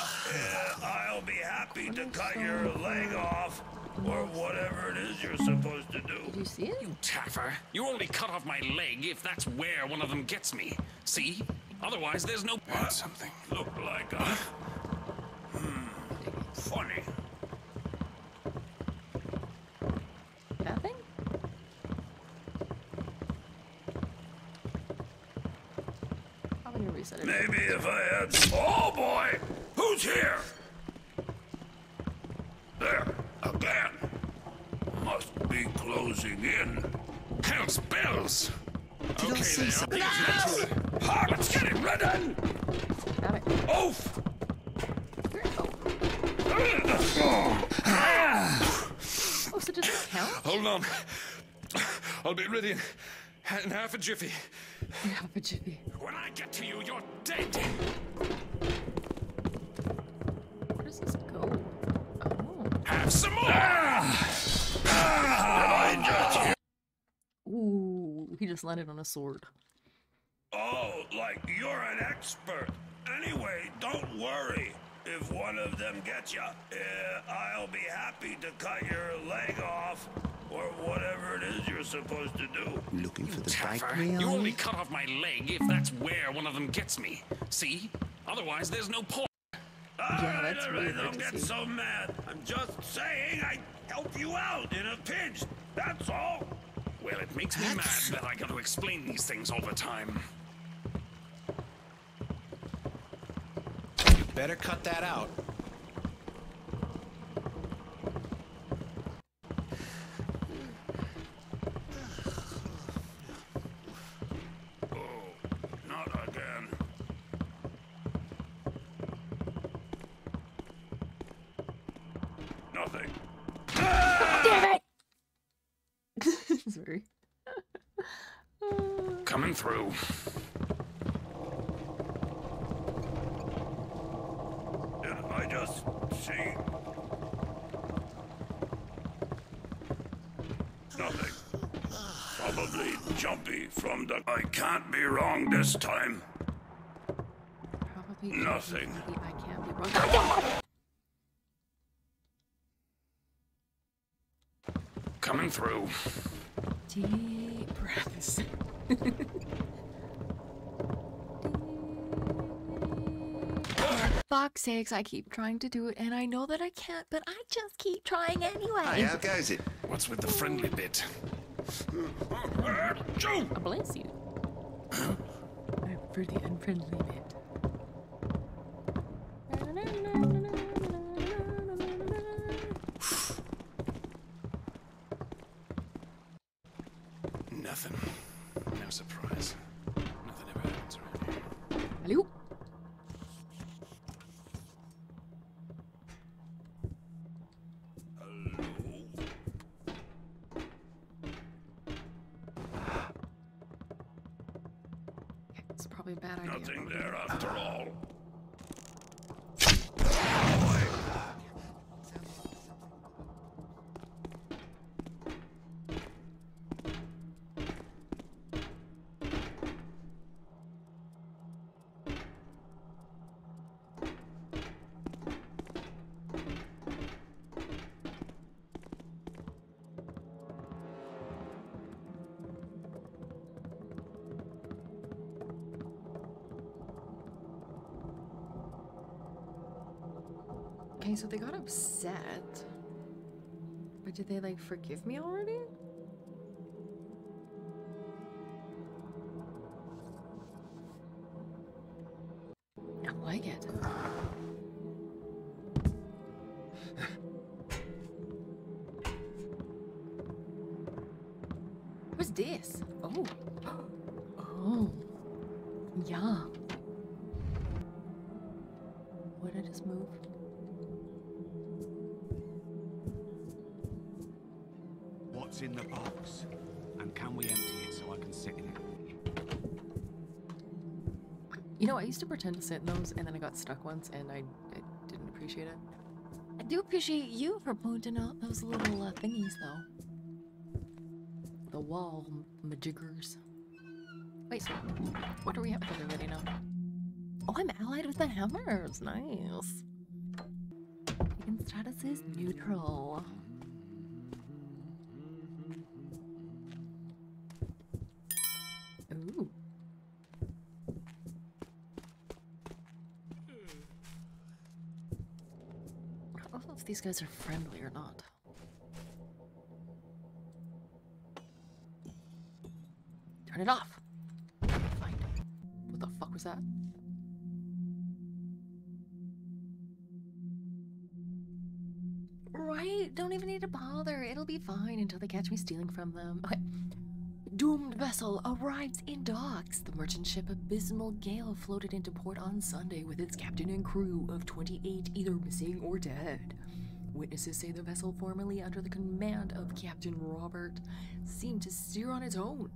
I'll be happy to cut your leg off, or whatever it is you're supposed to do. Did you see it? You taffer. You only cut off my leg if that's where one of them gets me. See? Otherwise, there's no... Something look like a... funny. That thing? Probably gonna reset it. Maybe if I had... Oh boy! Who's here? There, again. Must be closing in. Hell's bells! You don't see something. Ha! Let's get him, Redden! Got it. Oof! Oh, so does this count? Hold on. I'll be ready in half a jiffy. Half a jiffy. When I get to you, you're dead. Where does this go? Oh. Have some more! just landed on a sword. Oh, like you're an expert. Anyway, don't worry. If one of them gets you, I'll be happy to cut your leg off, or whatever it is you're supposed to do. Looking for the bike Taffer, wheel? you only cut off my leg if that's where one of them gets me. See? Otherwise, there's no point. Alright, don't get so mad. I'm just saying I'd help you out in a pinch. That's all. Well, it makes me mad that I got to explain these things all the time. You better cut that out. Not again. Nothing. Damn it! Sorry. Coming through. Did I just see? Nothing. Probably Jumpy from the... I can't be wrong this time. Probably Nothing. I can't be wrong. Coming through. Deep breaths. Fuck's sakes, I keep trying to do it, and I know that I can't, but I just keep trying anyway. Hey, how goes it? What's with the friendly bit? Bless you. For the unfriendly bit. Nothing. No surprise. Nothing ever happens around here. Hello? It's probably a bad idea. Nothing there after all. Okay, so they got upset. But did they, like, forgive me already? I like it. What's this? Oh. Oh. Yeah. What did I just move? What's in the box? And can we empty it so I can sit in it? You know, I used to pretend to sit in those, and then I got stuck once, and I didn't appreciate it. I do appreciate you for pointing out those little thingies, though. The wall majiggers. Wait, so what do we have with everybody now? Oh, I'm allied with the hammers. Nice. Vegan status is neutral. Ooh. I don't know if these guys are friendly or not. Turn it off. Fine. What the fuck was that? Right, don't even need to bother. It'll be fine until they catch me stealing from them. Okay. Doomed vessel arrives in docks. The merchant ship Abysmal Gale floated into port on Sunday with its captain and crew of 28 either missing or dead. Witnesses say the vessel, formerly under the command of Captain Robert, seemed to steer on its own.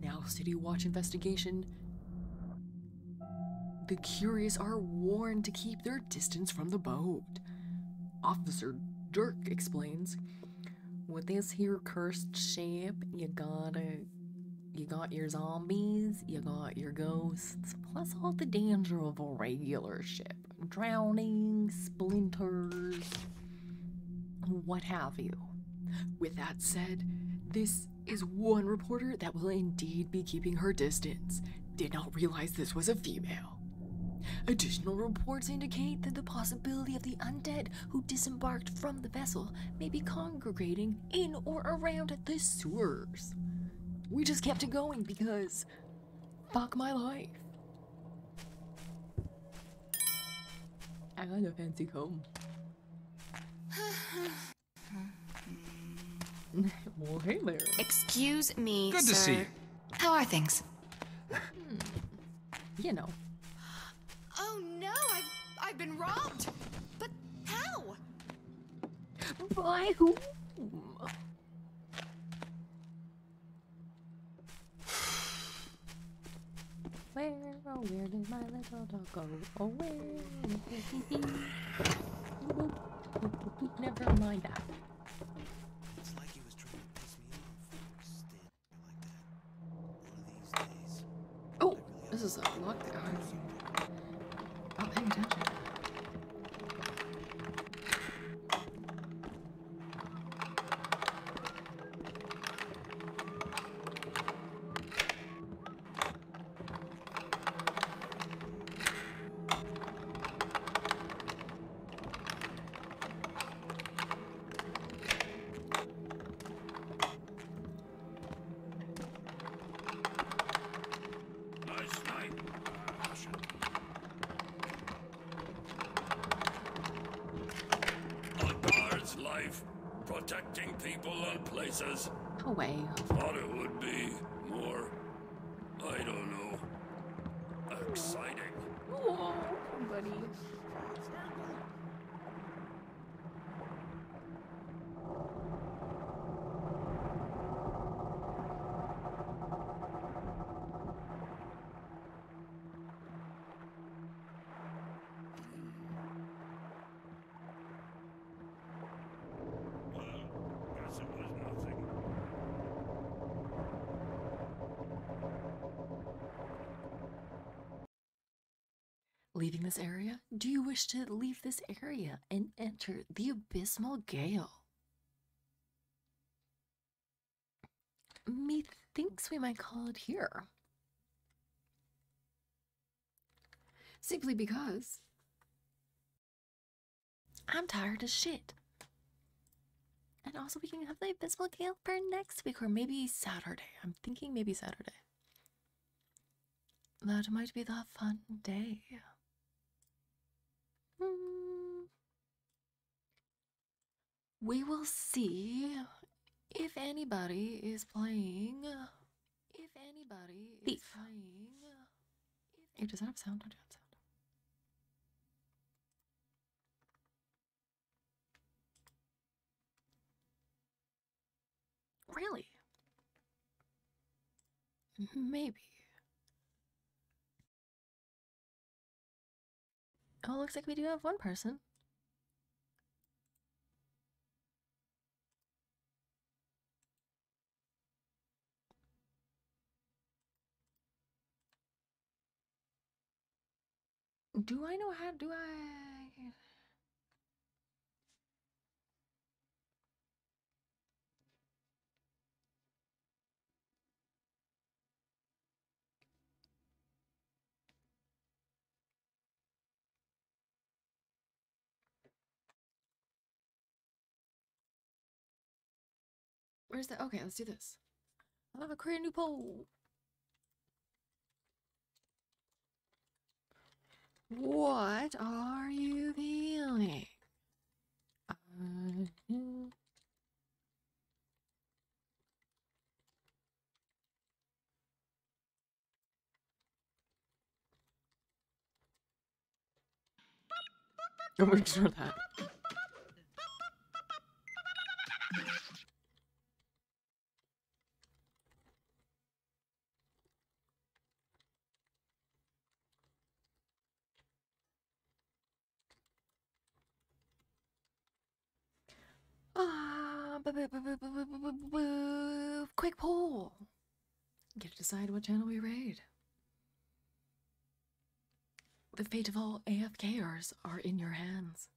Now City Watch investigation. The curious are warned to keep their distance from the boat. Officer Dirk explains, with this here cursed ship, you gotta You got your zombies, you got your ghosts, plus all the danger of a regular ship. Drowning, splinters, what have you. With that said, this is one reporter that will indeed be keeping her distance. Did not realize this was a female. Additional reports indicate that the possibility of the undead who disembarked from the vessel may be congregating in or around the sewers. We just kept it going because fuck my life. I got a fancy comb. Well, hey there. Excuse me, Good sir. to see you. How are things? You know. Oh no, I've been robbed. But how? By whom? Where did my little dog go? Oh, where did he? Never mind that. It's like he was trying to piss me off. Standing like that. One of these days. Oh, this is a lock there. Not paying attention. Life, protecting people and places. Away. Thought it would be more, I don't know, exciting. Oh, buddy. Leaving this area? Do you wish to leave this area and enter the abysmal gale? Methinks we might call it here. Simply because I'm tired as shit. And also we can have the abysmal gale for next week or maybe Saturday. I'm thinking maybe Saturday. That might be the fun day. We will see if anybody is playing. If anybody is playing. Hey, does that have sound? Or do that sound? Really? Maybe. Oh, looks like we do have one person. Do I know how? Do I? Where's the? Okay, let's do this. Create a new poll. What are you feeling? I'm gonna ignore that. Quick poll. Get to decide what channel we raid. The fate of all AFKers are in your hands.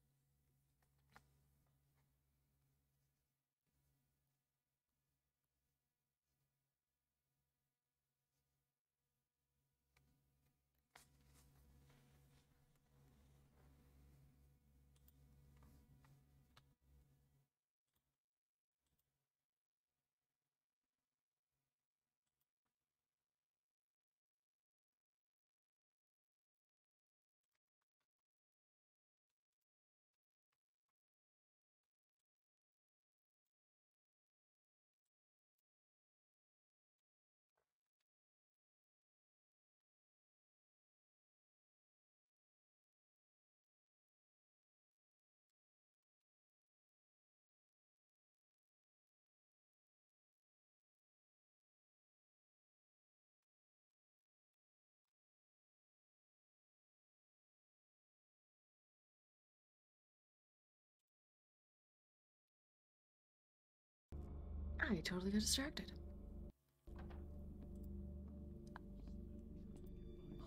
I totally got distracted.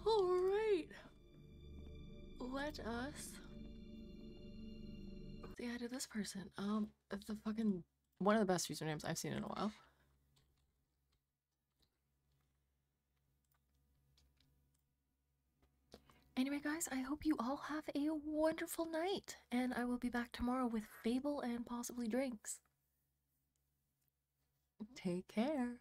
Alright. Let us say hi to this person. The fucking one of the best usernames I've seen in a while. Anyway, guys, I hope you all have a wonderful night, and I will be back tomorrow with Fable and possibly drinks. Take care.